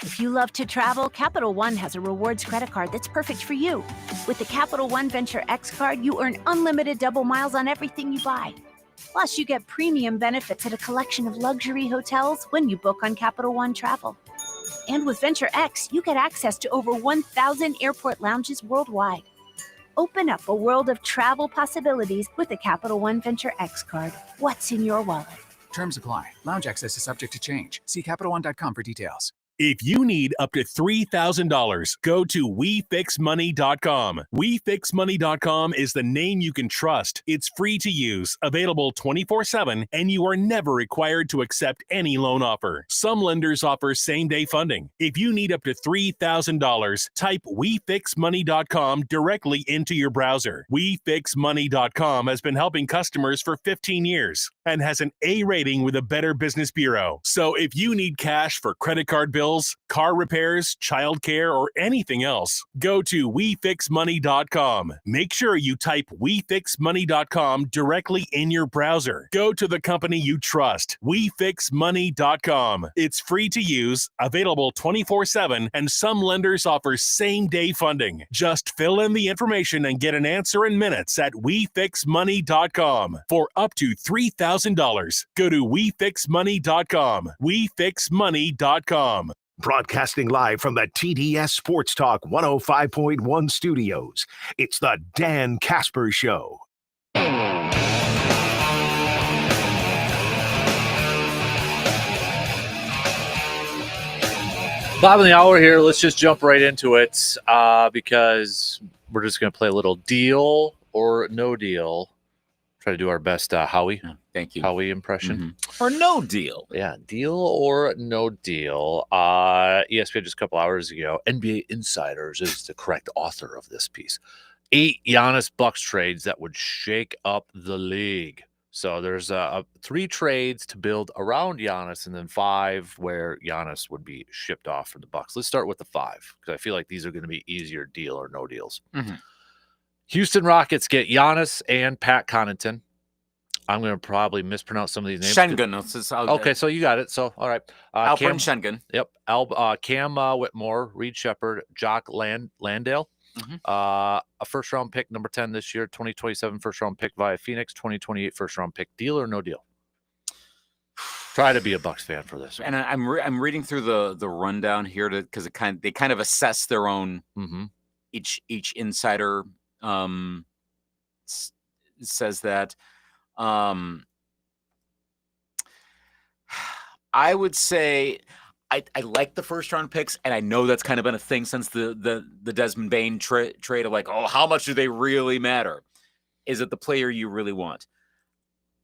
If you love to travel, Capital One has a rewards credit card that's perfect for you. With the Capital One Venture X card, you earn unlimited double miles on everything you buy. Plus, you get premium benefits at a collection of luxury hotels when you book on Capital One Travel. And with Venture X, you get access to over 1,000 airport lounges worldwide. Open up a world of travel possibilities with the Capital One Venture X card. What's in your wallet? Terms apply. Lounge access is subject to change. See CapitalOne.com for details. If you need up to $3,000, go to WeFixMoney.com. WeFixMoney.com is the name you can trust. It's free to use, available 24/7, and you are never required to accept any loan offer. Some lenders offer same-day funding. If you need up to $3,000, type WeFixMoney.com directly into your browser. WeFixMoney.com has been helping customers for 15 years and has an A rating with a Better Business Bureau. So if you need cash for credit card bills, bills, car repairs, childcare, or anything else, go to WeFixMoney.com. Make sure you type WeFixMoney.com directly in your browser. Go to the company you trust, WeFixMoney.com. It's free to use, available 24/7, and some lenders offer same-day funding. Just fill in the information and get an answer in minutes at WeFixMoney.com for up to $3,000. Go to WeFixMoney.com. WeFixMoney.com. Broadcasting live from the TDS Sports Talk 105.1 studios, it's the Dan Kasper Show. Bottom of the hour here. Let's just jump right into it because we're just going to play a little deal or no deal. Try to do our best Howie. Thank you. Howie impression. Or no deal. Yeah, deal or no deal. ESPN just a couple hours ago, NBA Insiders is the correct author of this piece. 8 Giannis Bucks trades that would shake up the league. So there's 3 trades to build around Giannis, and then 5 where Giannis would be shipped off from the Bucks. Let's start with the 5 because I feel like these are going to be easier deal or no deals. Mm-hmm. Houston Rockets get Giannis and Pat Connaughton. I'm going to probably mispronounce some of these names. Schengen. Okay, so you got it. So, all right. Alperen Schengen. Yep. Cam Whitmore, Reed Shepherd, Jock Landale. Mm-hmm. A first-round pick, number 10 this year, 2027 first-round pick via Phoenix, 2028 first-round pick. Deal or no deal? Try to be a Bucks fan for this. And I'm reading through the rundown here because they kind of assess their own each insider says that. I would say I like the first round picks, and I know that's kind of been a thing since the Desmond Bane trade of like, oh, how much do they really matter? Is it the player you really want?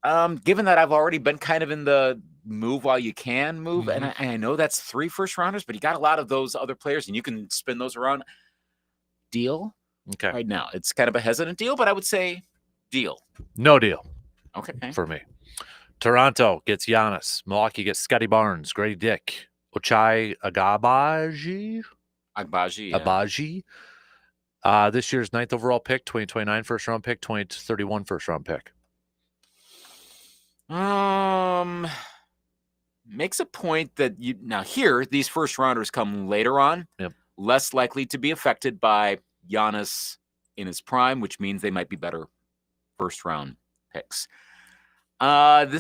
Given that I've already been kind of in the move while you can move, and I know that's 3 first rounders, but you got a lot of those other players, and you can spin those around. Deal. Okay. Right now, it's kind of a hesitant deal, but I would say deal. No deal. Okay. For me. Toronto gets Giannis. Milwaukee gets Scotty Barnes, Grady Dick, Ochai Agbaji. This year's 9th overall pick, 2029 first round pick, 2031 first round pick. Makes a point that these first rounders come later on. Yep. Less likely to be affected by Giannis in his prime, which means they might be better first round picks. But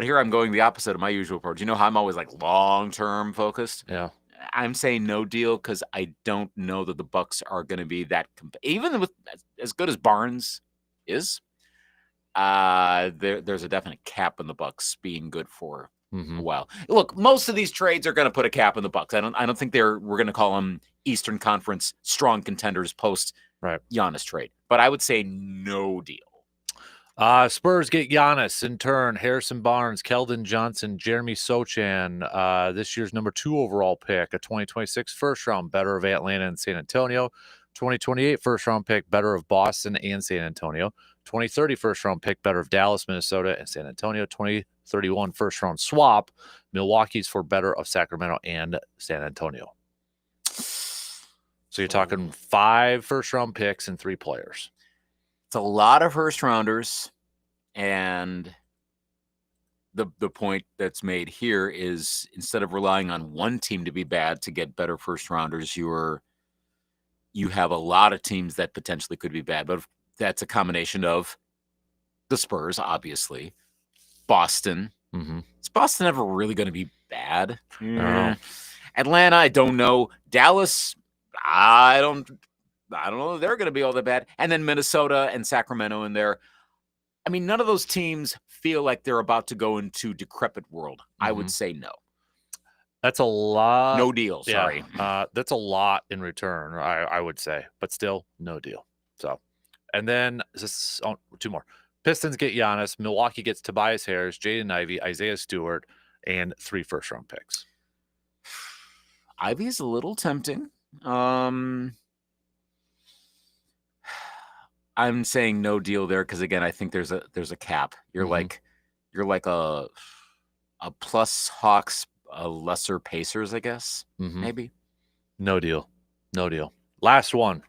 here I'm going the opposite of my usual approach. You know how I'm always like long-term focused? Yeah. I'm saying no deal because I don't know that the Bucks are going to be that even with as good as Barnes is. There's a definite cap in the Bucks being good for a while. Look, most of these trades are going to put a cap in the Bucks. I don't think we're going to call them Eastern Conference strong contenders post Giannis trade, but I would say no deal. Spurs get Giannis in turn. Harrison Barnes, Keldon Johnson, Jeremy Sochan. This year's number 2 overall pick, a 2026 first round, better of Atlanta and San Antonio. 2028 first round pick, better of Boston and San Antonio. 2030 first round pick, better of Dallas, Minnesota, and San Antonio. 2031 first round swap, Milwaukee's for better of Sacramento and San Antonio. So you're talking 5 first round picks and 3 players. It's a lot of first rounders, and the point that's made here is instead of relying on one team to be bad to get better first rounders, you have a lot of teams that potentially could be bad, but that's a combination of the Spurs, obviously, Boston. Is Boston ever really going to be bad? Atlanta, I don't know. Dallas, I don't know if they're going to be all that bad. And then Minnesota and Sacramento in there. I mean, none of those teams feel like they're about to go into decrepit world. I would say no. That's a lot. No deal, sorry. That's a lot in return, I would say. But still, no deal. So, and then 2 more. Pistons get Giannis. Milwaukee gets Tobias Harris, Jaden Ivey, Isaiah Stewart, and 3 first-round picks. Ivey's a little tempting. I'm saying no deal there because again, I think there's a cap. You're like a plus Hawks a lesser Pacers, I guess. Maybe. No deal. No deal. Last one.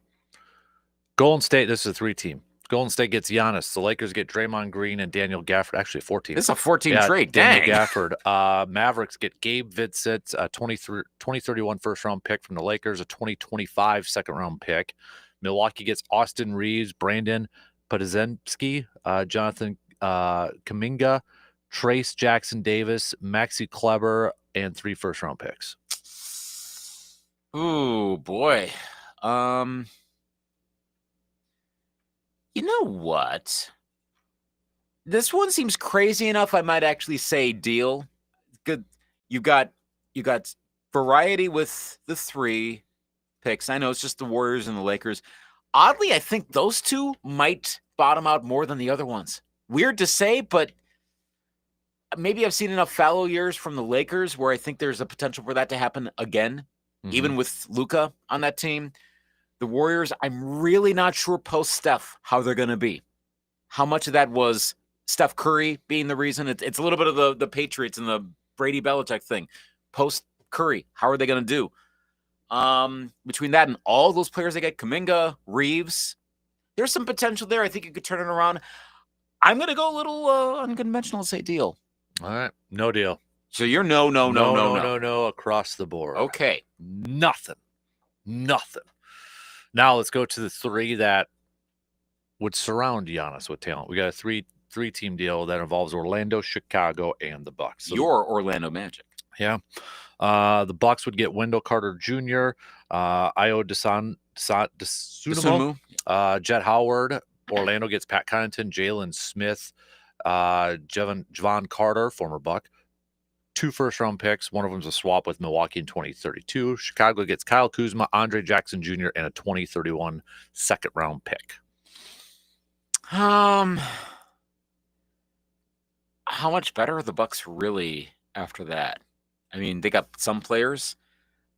Golden State. This is a 3-team. Golden State gets Giannis. The Lakers get Draymond Green and Daniel Gafford. Actually, a 14. This is a 14 trade. Daniel Dang. Gafford. Mavericks get Gabe Vincent, a 2031 first-round pick from the Lakers, a 2025 second-round pick. Milwaukee gets Austin Reeves, Brandon Podzinski, Jonathan Kuminga, Trace Jackson Davis, Maxi Kleber, and 3 first-round picks. Ooh, boy. You know what? This one seems crazy enough. I might actually say deal. Good. You got variety with the 3 picks. I know it's just the Warriors and the Lakers. Oddly, I think those 2 might bottom out more than the other ones. Weird to say, but maybe I've seen enough fallow years from the Lakers where I think there's a potential for that to happen again, even with Luka on that team. The Warriors, I'm really not sure post-Steph how they're going to be. How much of that was Steph Curry being the reason? It's a little bit of the Patriots and the Brady Belichick thing. Post-Curry, how are they going to do? Between that and all those players they get, Kuminga, Reeves, there's some potential there. I think you could turn it around. I'm going to go a little unconventional and say deal. All right. No deal. So you're no across the board. Okay. Nothing. Now let's go to the 3 that would surround Giannis with talent. We got a three-team deal that involves Orlando, Chicago, and the Bucks. So your Orlando Magic. Yeah. The Bucks would get Wendell Carter Jr., Io DeSunmo, Jet Howard. Orlando gets Pat Connaughton, Jalen Smith, Javon Carter, former Buck. 2 first-round picks. One of them is a swap with Milwaukee in 2032. Chicago gets Kyle Kuzma, Andre Jackson Jr., and a 2031 second-round pick. How much better are the Bucks really after that? I mean, they got some players.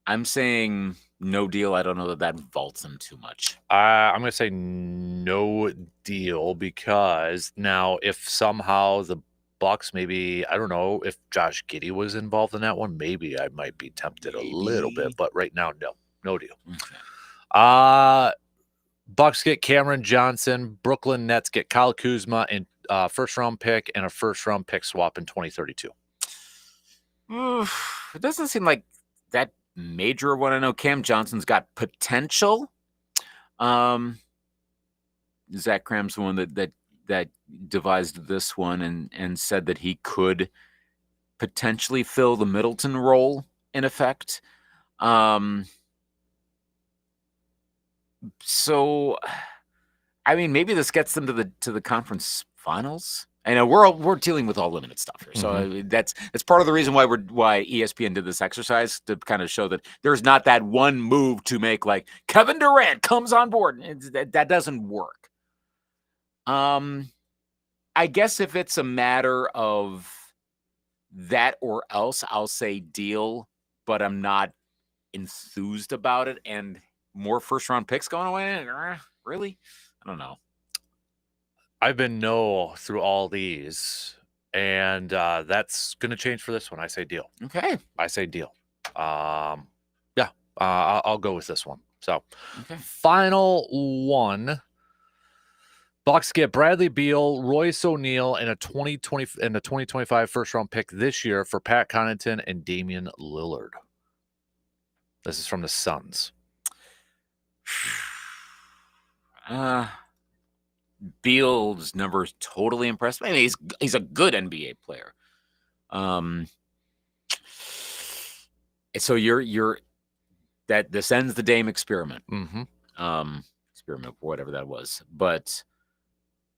I'm saying no deal. I don't know that vaults them too much. I'm going to say no deal because now if somehow the Bucks, maybe, I don't know if Josh Giddey was involved in that one. Maybe I might be tempted a little bit, but right now, no deal. Okay. Bucks get Cameron Johnson. Brooklyn Nets get Kyle Kuzma and first-round pick and a first-round pick swap in 2032. It doesn't seem like that major one. I know Cam Johnson's got potential. Zach Cram's the one that devised this one and said that he could potentially fill the Middleton role in effect. So, I mean, maybe this gets them to the conference finals. I know we're dealing with all limited stuff here, so that's part of the reason why ESPN did this exercise to kind of show that there's not that one move to make like Kevin Durant comes on board. That doesn't work. I guess if it's a matter of that or else, I'll say deal, but I'm not enthused about it. And more first-round picks going away? Really? I don't know. I've been no through all these, and that's going to change for this one. I say deal. Okay. I say deal. I'll go with this one. So, Final one. Bucks get Bradley Beal, Royce O'Neal, and a 2025 first-round pick this year for Pat Connaughton and Damian Lillard. This is from the Suns. Beal's numbers totally impressed me. I mean, he's a good NBA player. So you're that this ends the Dame experiment. Experiment, whatever that was. But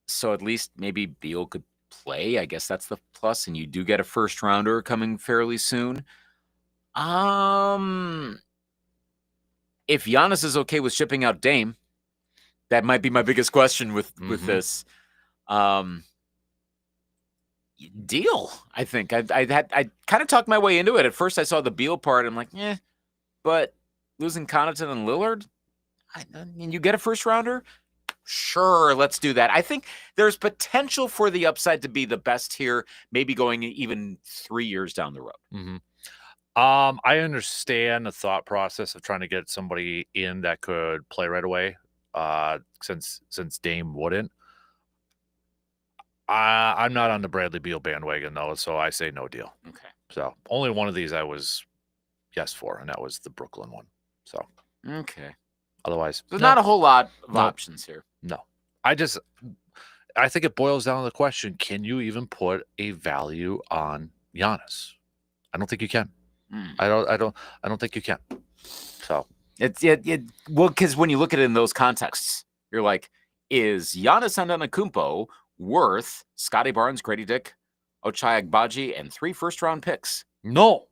so at least maybe Beal could play. I guess that's the plus. And you do get a first rounder coming fairly soon. If Giannis is okay with shipping out Dame, that might be my biggest question with this. Deal, I think. I kind of talked my way into it. At first I saw the Beal part. I'm like, but losing Connaughton and Lillard, and you get a first rounder? Sure, let's do that. I think there's potential for the upside to be the best here, maybe going even 3 years down the road. I understand the thought process of trying to get somebody in that could play right away. Since Dame wouldn't. I'm not on the Bradley Beal bandwagon though, so I say no deal. Okay. So only one of these I was yes for, and that was the Brooklyn one. So okay. Otherwise, there's not a whole lot of options here. No, I think it boils down to the question: can you even put a value on Giannis? I don't think you can. I don't think you can. So well, because when you look at it in those contexts, you're like, is Giannis Antetokounmpo worth Scotty Barnes, Grady Dick, Ochai Agbaji, and 3 first-round picks? No,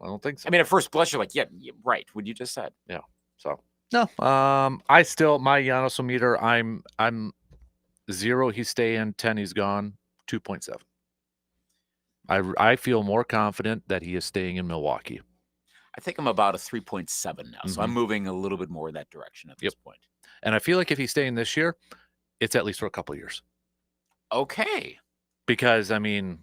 I don't think so. I mean, at first blush, you're like, yeah, right. What you just said. Yeah. So no. I still my Giannis meter. I'm 0. He's staying. 10. He's gone. 2.7. I feel more confident that he is staying in Milwaukee. I think I'm about a 3.7 now, so I'm moving a little bit more in that direction at this point. And I feel like if he's staying this year, it's at least for a couple of years. Okay. Because I mean,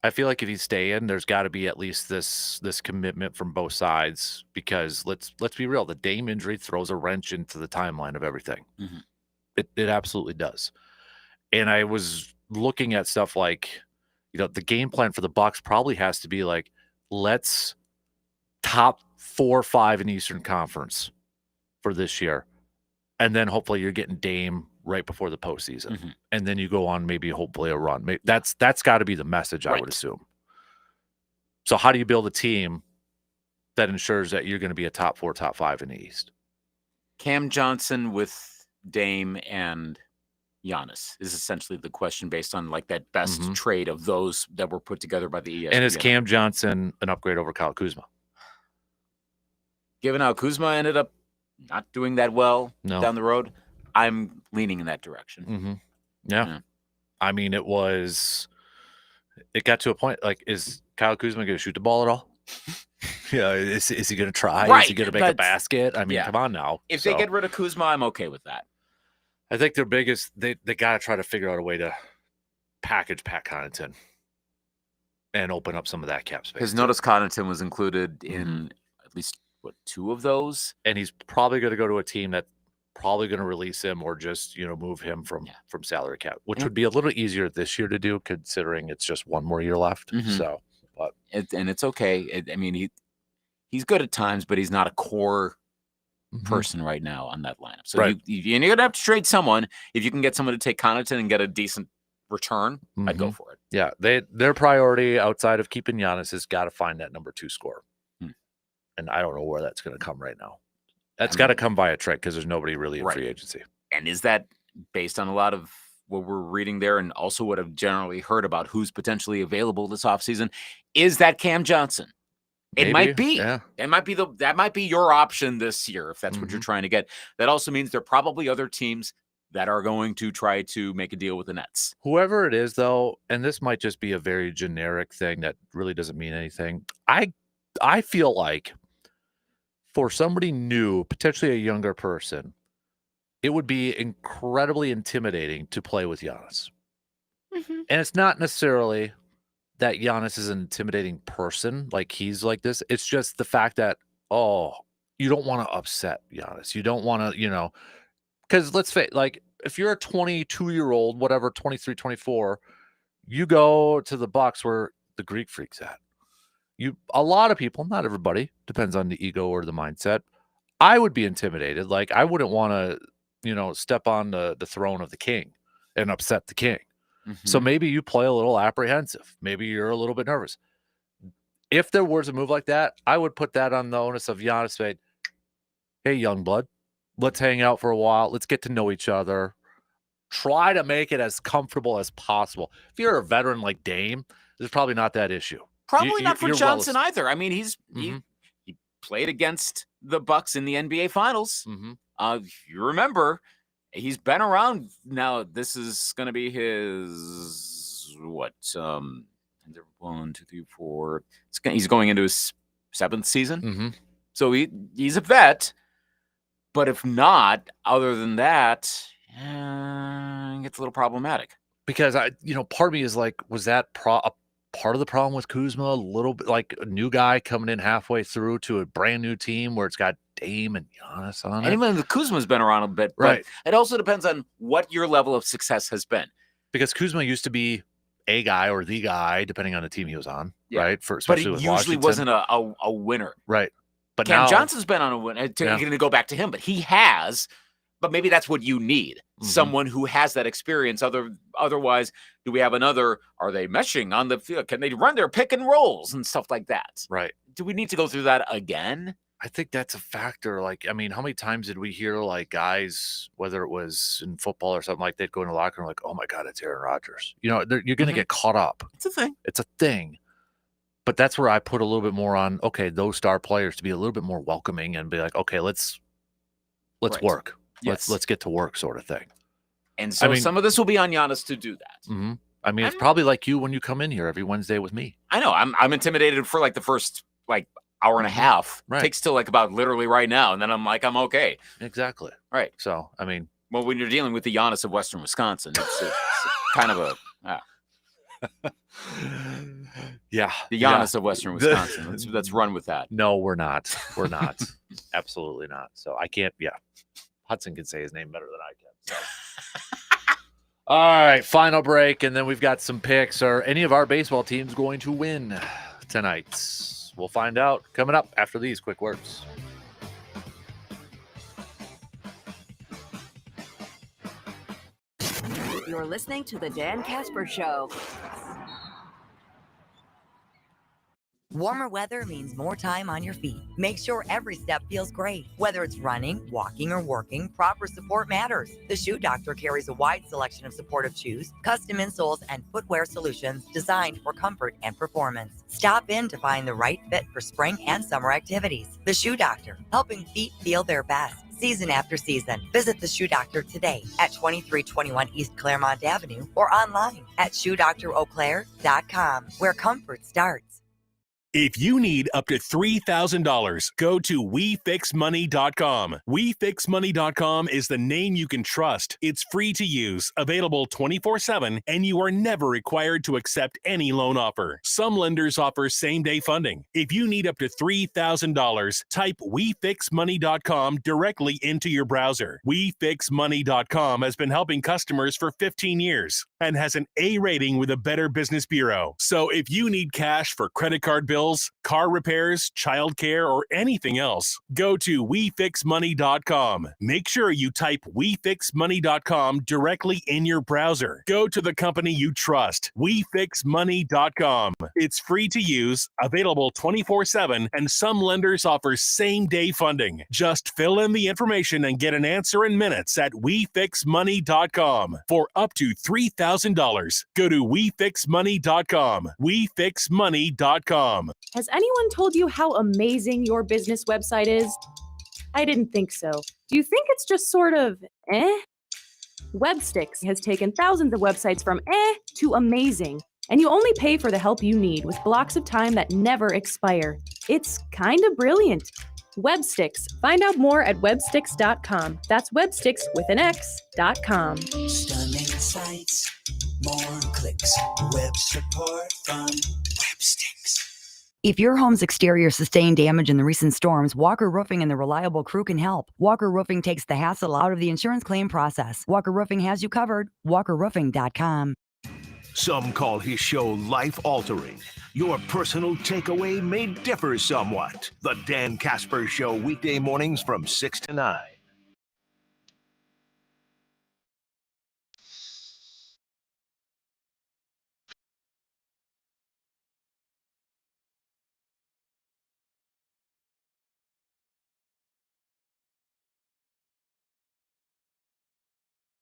I feel like if he's staying, there's got to be at least this commitment from both sides. Because let's be real, the Dame injury throws a wrench into the timeline of everything. It absolutely does. And I was looking at stuff like, the game plan for the Bucks probably has to be like, let's top 4 or 5 in Eastern Conference for this year. And then hopefully you're getting Dame right before the postseason. And then you go on maybe hopefully a run. That's got to be the message, I would assume. So how do you build a team that ensures that you're going to be a top 4, top 5 in the East? Cam Johnson with Dame and Giannis is essentially the question based on like that best trade of those that were put together by the ESPN. And is Cam Johnson an upgrade over Kyle Kuzma? Given how Kuzma ended up not doing that well down the road, I'm leaning in that direction. Yeah. I mean, it got to a point, like, is Kyle Kuzma going to shoot the ball at all? Is he going to try? Right, Is he going to make a basket? I mean, come on now. If they get rid of Kuzma, I'm okay with that. I think their biggest, they got to try to figure out a way to package Pat Connaughton and open up some of that cap space. Because notice Connaughton was included in at least, 2 of those? And he's probably going to go to a team that's probably going to release him or just, move him from salary cap, which would be a little easier this year to do considering it's just 1 more year left. So, but and it's okay. I mean, he's good at times, but he's not a core person right now on that lineup. So you're going to have to trade someone. If you can get someone to take Connaughton and get a decent return, I'd go for it. Yeah, their priority outside of keeping Giannis has got to find that number 2 scorer. And I don't know where that's going to come right now. That's got to come by a trade because there's nobody really in free agency. And is that based on a lot of what we're reading there and also what I've generally heard about who's potentially available this offseason? Is that Cam Johnson? It might be. Yeah. It might be that might be your option this year if that's what you're trying to get. That also means there are probably other teams that are going to try to make a deal with the Nets. Whoever it is, though, and this might just be a very generic thing that really doesn't mean anything. I feel like for somebody new, potentially a younger person, it would be incredibly intimidating to play with Giannis. And it's not necessarily that Giannis is an intimidating person, like he's like this. It's just the fact that, you don't want to upset Giannis. You don't want to, because let's face, like, if you're a 22-year-old, whatever, 23, 24, you go to the Bucks where the Greek Freak's at. A lot of people, not everybody, depends on the ego or the mindset. I would be intimidated. Like, I wouldn't want to, step on the throne of the king and upset the king. So maybe you play a little apprehensive. Maybe you're a little bit nervous. If there was a move like that, I would put that on the onus of Giannis saying, hey, young blood, let's hang out for a while. Let's get to know each other. Try to make it as comfortable as possible. If you're a veteran like Dame, there's probably not that issue. Probably not for Johnson either. I mean, he played against the Bucks in the NBA Finals. You remember, he's been around now. This is going to be his 1, 2, 3, 4. He's going into his 7th season. So he's a vet. But if not, other than that, it gets a little problematic. Because part of me is like, was that a part of the problem with Kuzma, a little bit like a new guy coming in halfway through to a brand new team where it's got Dame and Giannis on And it. even the Kuzma's been around a bit, but Right. it also depends on what your level of success has been. Because Kuzma used to be a guy or the guy, depending on the team he was on, Yeah. right? But Especially he with usually Washington. wasn't a winner. Right. But Cam now Johnson's been on a win. I'm going to go back to him, but he has. But maybe that's what you need. Someone who has that experience. Otherwise, do we have another? Are they meshing on the field? Can they run their pick and rolls and stuff like that? Right. Do we need to go through that again? I think that's a factor. Like, I mean, how many times did we hear like guys, whether it was in football or something, like they'd go in the locker room like, "Oh my God, it's Aaron Rodgers." You know, you're going to get caught up. It's a thing. It's a thing. But that's where I put a little bit more on. Okay, those star players to be a little bit more welcoming and be like, okay, let's Right. work. Yes. Let's get to work, sort of thing. And so some of this will be on Giannis to do that. I mean, it's probably like you when you come in here every Wednesday with me. I know. I'm intimidated for like the first hour and a half. Right. Takes till like about literally right now, and then I'm like, I'm okay. Exactly. Right. So, I mean, well, when you're dealing with the Giannis of Western Wisconsin, it's kind of a yeah, the Giannis of Western Wisconsin. Let's run with that. No, we're not. We're not. Absolutely not. So I can't. Yeah, Hudson can say his name better than I can. So. All right, final break, and then we've got some picks. Are any of our baseball teams going to win tonight? We'll find out coming up after these quick words. You're listening to the Dan Kasper Show. Warmer weather means more time on your feet. Make sure every step feels great. Whether it's running, walking, or working, proper support matters. The Shoe Doctor carries a wide selection of supportive shoes, custom insoles, and footwear solutions designed for comfort and performance. Stop in to find the right fit for spring and summer activities. The Shoe Doctor, helping feet feel their best. Season after season. Visit the Shoe Doctor today at 2321 East Claremont Avenue or online at shoedoctoreauclair.com, where comfort starts. If you need up to $3,000, go to WeFixMoney.com. WeFixMoney.com is the name you can trust. It's free to use, available 24/7, and you are never required to accept any loan offer. Some lenders offer same-day funding. If you need up to $3,000, type WeFixMoney.com directly into your browser. WeFixMoney.com has been helping customers for 15 years and has an A rating with a Better Business Bureau. So if you need cash for credit card bills, car repairs, childcare, or anything else, go to WeFixMoney.com. Make sure you type WeFixMoney.com directly in your browser. Go to the company you trust, WeFixMoney.com. It's free to use, available 24/7, and some lenders offer same-day funding. Just fill in the information and get an answer in minutes at WeFixMoney.com. For up to $3,000, go to WeFixMoney.com. WeFixMoney.com. Has anyone told you how amazing your business website is? I didn't think so. Do you think it's just sort of Websticks has taken thousands of websites from to amazing, and you only pay for the help you need with blocks of time that never expire. It's kind of brilliant. Websticks. Find out more at websticks.com. That's websticks with an X.com. Stunning sights, more clicks, web support from Websticks. If your home's exterior sustained damage in the recent storms, Walker Roofing and the reliable crew can help. Walker Roofing takes the hassle out of the insurance claim process. Walker Roofing has you covered. WalkerRoofing.com. Some call his show life-altering. Your personal takeaway may differ somewhat. The Dan Kasper Show, weekday mornings from 6 to 9.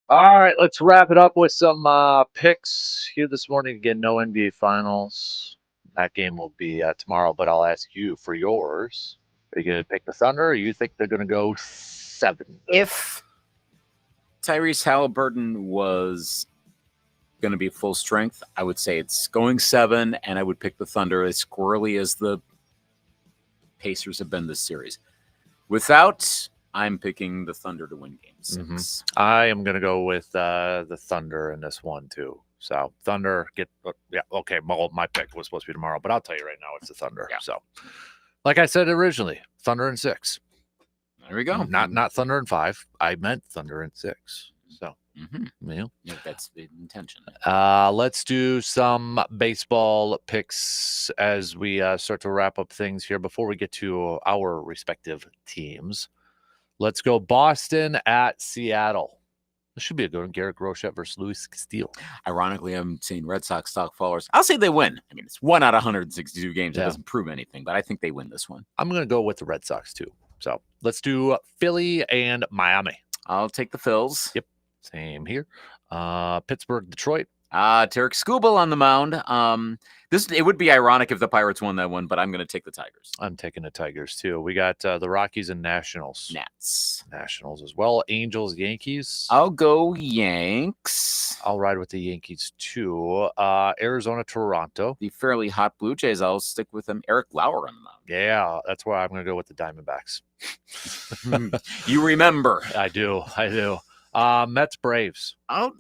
All right, let's wrap it up with some picks here this morning. Again, no NBA Finals. That game will be tomorrow, but I'll ask you for yours. Are you going to pick the Thunder, or you think they're going to go 7? If Tyrese Halliburton was going to be full strength, I would say it's going 7, and I would pick the Thunder as squirrely as the Pacers have been this series. Without, I'm picking the Thunder to win game 6. I am going to go with the Thunder in this one, too. So Thunder okay. Well, my pick was supposed to be tomorrow, but I'll tell you right now, it's the Thunder. Yeah. So, like I said originally, Thunder in 6. There we go. Not Thunder in 5. I meant Thunder in 6. So, Yeah, that's the intention. let's do some baseball picks as we start to wrap up things here before we get to our respective teams. Let's go Boston at Seattle. This should be a good one. Garrett Groshette versus Luis Castillo. Ironically, I'm seeing Red Sox stock followers. I'll say they win. I mean, it's 1 out of 162 games. It doesn't prove anything, but I think they win this one. I'm going to go with the Red Sox too. So let's do Philly and Miami. I'll take the Phils. Yep. Same here. Pittsburgh, Detroit. Tarek Skubal on the mound. It would be ironic if the Pirates won that one, but I'm going to take the Tigers. I'm taking the Tigers too. We got the Rockies and Nationals. Nationals as well. Angels, Yankees. I'll go Yanks. I'll ride with the Yankees too. Arizona, Toronto. The fairly hot Blue Jays. I'll stick with them. Eric Lauer on the mound. Yeah, that's why I'm going to go with the Diamondbacks. You remember? I do. Mets, Braves. Oh,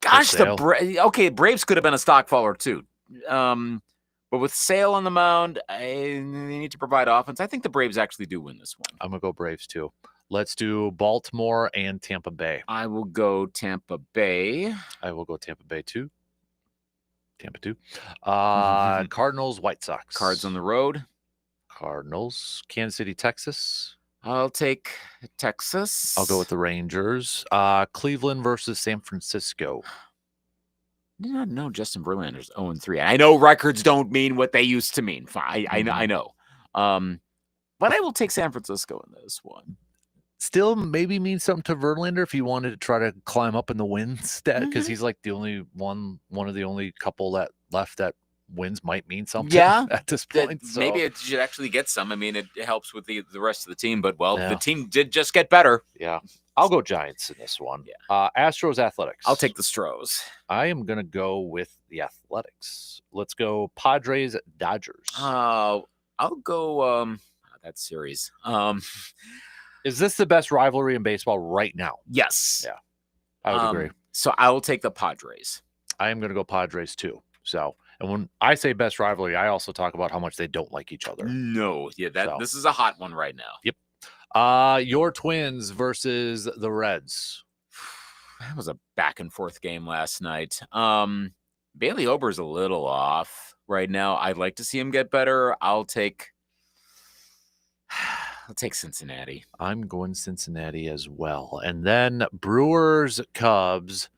gosh, Braves could have been a stock follower too. But with Sale on the mound, they need to provide offense. I think the Braves actually do win this one. I'm going to go Braves too. Let's do Baltimore and Tampa Bay. I will go Tampa Bay. I will go Tampa Bay too. Tampa 2. Cardinals, White Sox. Cards on the road. Cardinals, Kansas City, Texas. I'll take Texas. I'll go with the Rangers. Cleveland versus San Francisco. I did not know Justin Verlander's 0-3. I know records don't mean what they used to mean. I know. But I will take San Francisco in this one. Still maybe means something to Verlander if he wanted to try to climb up in the wins stat, because he's like the only one of the only couple that left that wins might mean something at this point. So. Maybe it should actually get some. I mean, it helps with the rest of the team, but the team did just get better. Yeah. I'll go Giants in this one. Yeah. Astros, Athletics. I'll take the Stros. I am going to go with the Athletics. Let's go Padres, Dodgers. I'll go that series. Is this the best rivalry in baseball right now? Yes. Yeah. I would agree. So I will take the Padres. I am going to go Padres too. So, and when I say best rivalry, I also talk about how much they don't like each other. No. Yeah, this is a hot one right now. Yep. Your Twins versus the Reds. That was a back and forth game last night. Bailey Ober's a little off right now. I'd like to see him get better. I'll take Cincinnati. I'm going Cincinnati as well. And then Brewers, Cubs,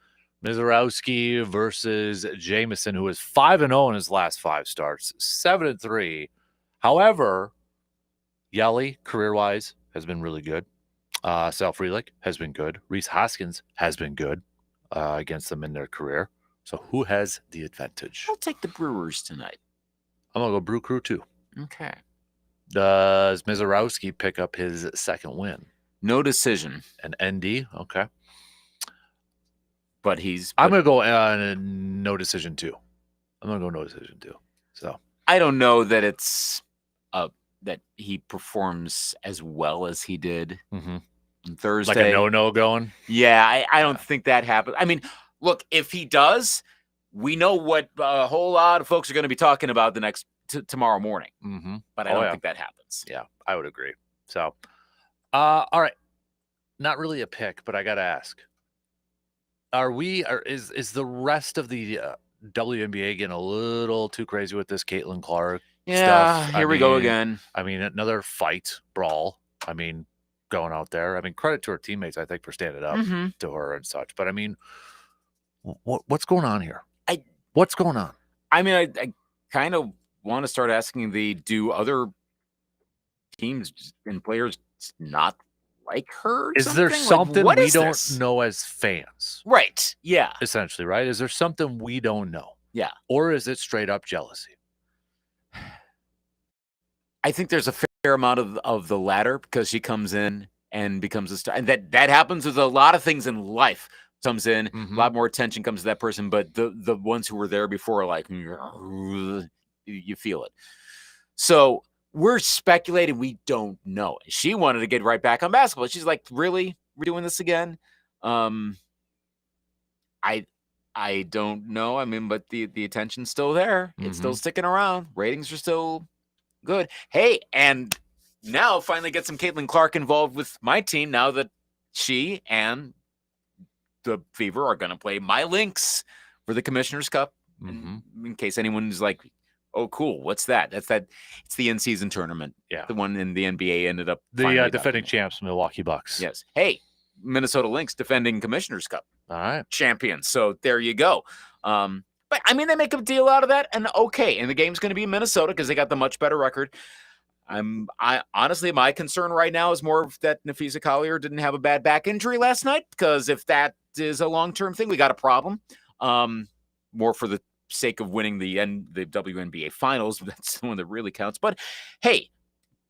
Mizorowski versus Jameson, who is 5-0 in his last 5 starts, 7-3. However, Yelly, career-wise, has been really good. Sal Frelick has been good. Rhys Hoskins has been good against them in their career. So who has the advantage? I'll take the Brewers tonight. I'm going to go Brew Crew too. Okay. Does Mizorowski pick up his second win? No decision. An ND? Okay. But I'm going to go no decision too. So I don't know that it's that he performs as well as he did on Thursday. Like a no going? Yeah, I don't think that happens. I mean, look, if he does, we know what a whole lot of folks are going to be talking about the next tomorrow morning. But I don't think that happens. Yeah, I would agree. So, all right. Not really a pick, but I got to ask. Is the rest of the WNBA getting a little too crazy with this Caitlin Clark stuff? Here we go again. I mean, another brawl. I mean, going out there. I mean, credit to her teammates, I think, for standing up to her and such. But I mean, what's going on here? What's going on? I mean, I kind of want to start asking do other teams and players not like her? Is there something we don't know as fans? Right. Yeah. Essentially, right? Is there something we don't know? Yeah. Or is it straight up jealousy? I think there's a fair amount of the latter, because she comes in and becomes a star. And that happens with a lot of things in life. Comes in, a lot more attention comes to that person, but the ones who were there before are like, you feel it. So we're speculating. We don't know. She wanted to get right back on basketball. She's like, really? We're doing this again? I I don't know. I mean, but the attention's still there. It's still sticking around. Ratings are still good. Hey, and now finally get some Caitlin Clark involved with my team now that she and the Fever are going to play my Lynx for the Commissioner's Cup. In case anyone's like, oh, cool, what's that? It's the in-season tournament. Yeah. The one in the NBA ended up The defending champs, Milwaukee Bucks. Yes. Hey, Minnesota Lynx defending Commissioner's Cup. All right. Champions. So there you go. But I mean, they make a deal out of that, and okay. And the game's going to be in Minnesota because they got the much better record. I honestly, my concern right now is more that Nafisa Collier didn't have a bad back injury last night, because if that is a long-term thing, we got a problem. More for the sake of winning the WNBA finals. That's the one that really counts. But hey,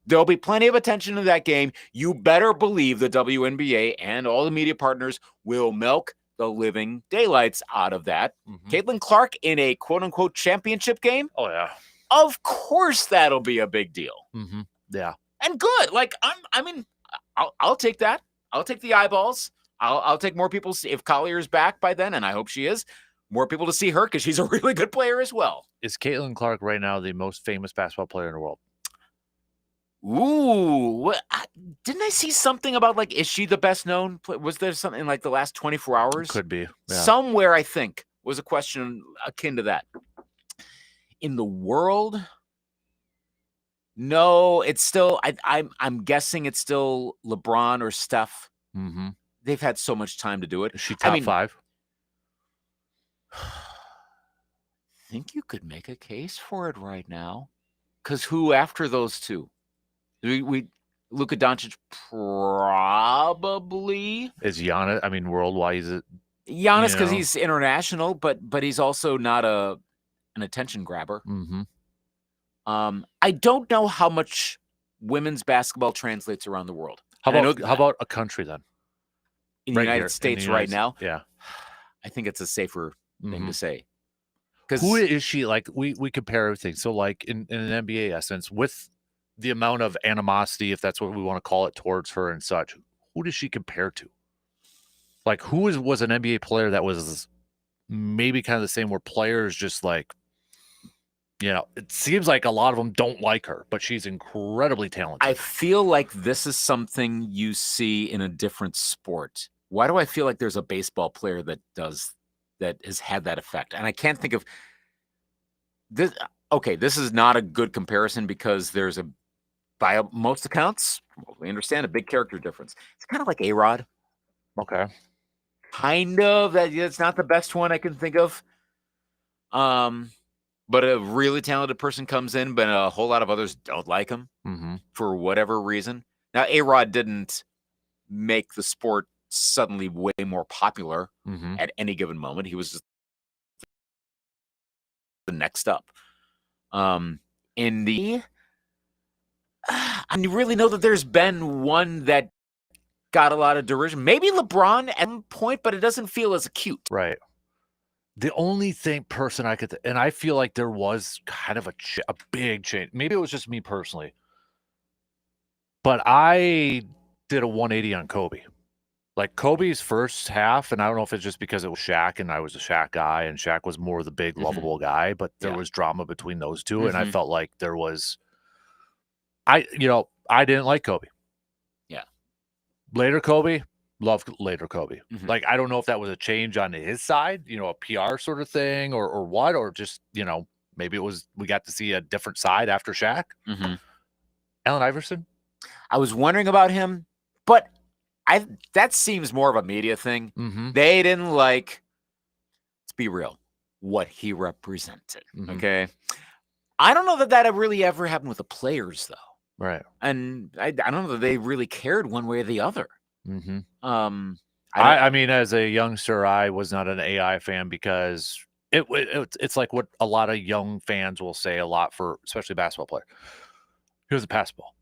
there'll be plenty of attention to that game. You better believe the WNBA and all the media partners will milk the living daylights out of that. Caitlin Clark in a quote-unquote championship game? Oh, yeah. Of course that'll be a big deal. Yeah. And good. Like, I'll take that. I'll take the eyeballs. I'll take more people. If Collier's back by then, and I hope she is, more people to see her because she's a really good player as well. Is Caitlin Clark right now the most famous basketball player in the world? Ooh, didn't I see something about, like, is she the best known? Was there something like the last 24 hours? Could be. Yeah. Somewhere, I think, was a question akin to that. In the world? No, it's still, I'm guessing it's still LeBron or Steph. They've had so much time to do it. Is she top five? I think you could make a case for it right now. Because who after those two? Luka Doncic probably is Giannis. I mean, worldwide, is it Giannis because he's international, but he's also not an attention grabber. I don't know how much women's basketball translates around the world. How about a country then? In the United States right now? Yeah, I think it's a safer thing to say. Who is she? Like, we compare everything. So, like, in an NBA essence, with the amount of animosity, if that's what we want to call it, towards her and such, who does she compare to? Like, who was an NBA player that was maybe kind of the same, where players just like, it seems like a lot of them don't like her, but she's incredibly talented. I feel like this is something you see in a different sport. Why do I feel like there's a baseball player that has had that effect? And I can't think of this. Okay, this is not a good comparison because there's by most accounts, we understand, a big character difference. It's kind of like A-Rod. Okay. Kind of. It's not the best one I can think of. But a really talented person comes in, but a whole lot of others don't like him for whatever reason. Now, A-Rod didn't make the sport suddenly way more popular at any given moment. He was just the next up. I really know that there's been one that got a lot of derision. Maybe LeBron at one point, but it doesn't feel as acute. Right. The only person I could, and I feel like there was kind of a big change. Maybe it was just me personally, but I did a 180 on Kobe. Like, Kobe's first half, and I don't know if it's just because it was Shaq and I was a Shaq guy, and Shaq was more the big, lovable guy, but there was drama between those two, and I felt like there was. I didn't like Kobe. Yeah. Later Kobe, loved later Kobe. Like, I don't know if that was a change on his side, a PR sort of thing or what, or just, maybe it was, we got to see a different side after Shaq. Allen Iverson. I was wondering about him, but that seems more of a media thing. They didn't like, let's be real, what he represented. Okay. I don't know that really ever happened with the players, though. Right. And I don't know that they really cared one way or the other. I mean, as a youngster, I was not an AI fan because it's like what a lot of young fans will say a lot for, especially basketball player. Here's a pass ball,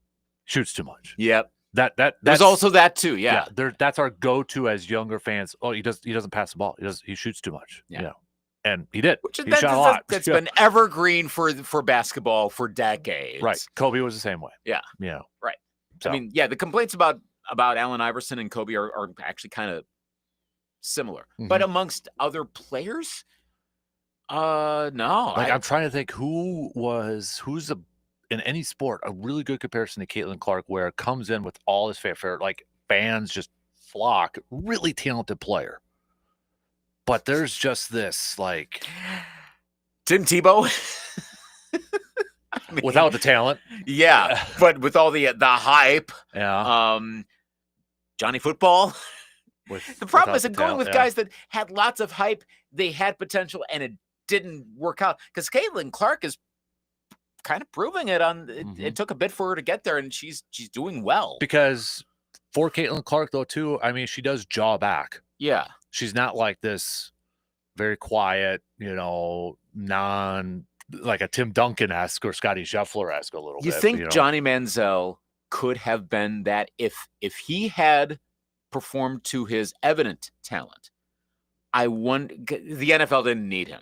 shoots too much. Yep. That's There's also that too. Yeah. That's our go-to as younger fans. Oh, he doesn't pass the ball. He shoots too much. Yeah. And he did. He shot a lot. That's been evergreen for basketball for decades. Right. Kobe was the same way. Yeah. Right. So. I mean, the complaints about Allen Iverson and Kobe are actually kind of similar. But amongst other players, no. I'm trying to think who's in any sport a really good comparison to Caitlin Clark, where it comes in with all his fanfare, like fans just flock, really talented player. But there's just this like Tim Tebow. Without the talent. Yeah, but with all the hype. Yeah. Johnny Football. The problem is going with yeah. guys that had lots of hype, they had potential, and it didn't work out. Because Caitlin Clark is kind of proving it it took a bit for her to get there, and she's doing well. Because for Caitlin Clark, though, too, I mean, she does jaw back. Yeah. She's not like this very quiet, like a Tim Duncan-esque or Scotty Scheffler-esque a little bit. You think Johnny Manziel could have been that if he had performed to his evident talent? The NFL didn't need him.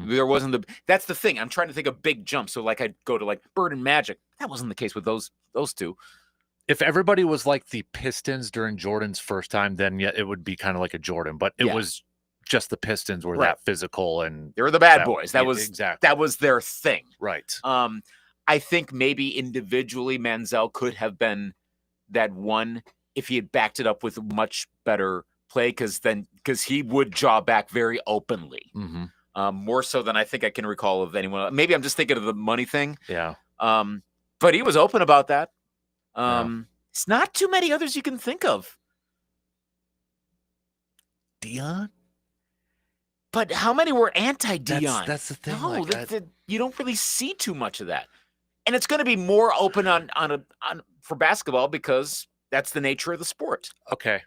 There wasn't that's the thing. I'm trying to think of big jumps. So like I'd go to like Bird and Magic. That wasn't the case with those two. If everybody was like the Pistons during Jordan's first time, then yeah, it would be kind of like a Jordan. But it was just the Pistons were that physical, and they were the bad boys. That was exactly that was their thing. Right. I think maybe individually Manziel could have been that one if he had backed it up with much better play, because he would jaw back very openly. More so than I think I can recall of anyone else. Maybe I'm just thinking of the money thing. Yeah. But he was open about that. It's not too many others you can think of. Dion? But how many were anti-Dion? That's the thing. No, like you don't really see too much of that. And it's going to be more open on for basketball because that's the nature of the sport. Okay.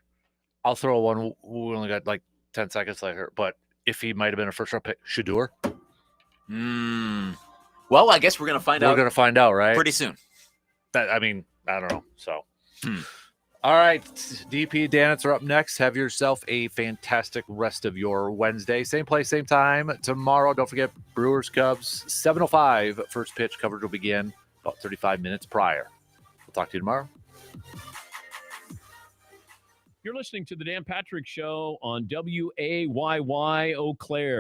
I'll throw one. We only got like 10 seconds later, but if he might have been a first round pick, Shedeur. Well, I guess we're going to find out. We're going to find out, right? Pretty soon. I mean, I don't know. So, all right, DP, Dan, are up next. Have yourself a fantastic rest of your Wednesday. Same place, same time tomorrow. Don't forget Brewers Cubs 7:05. First pitch coverage will begin about 35 minutes prior. We'll talk to you tomorrow. You're listening to the Dan Patrick Show on WAYY Eau Claire.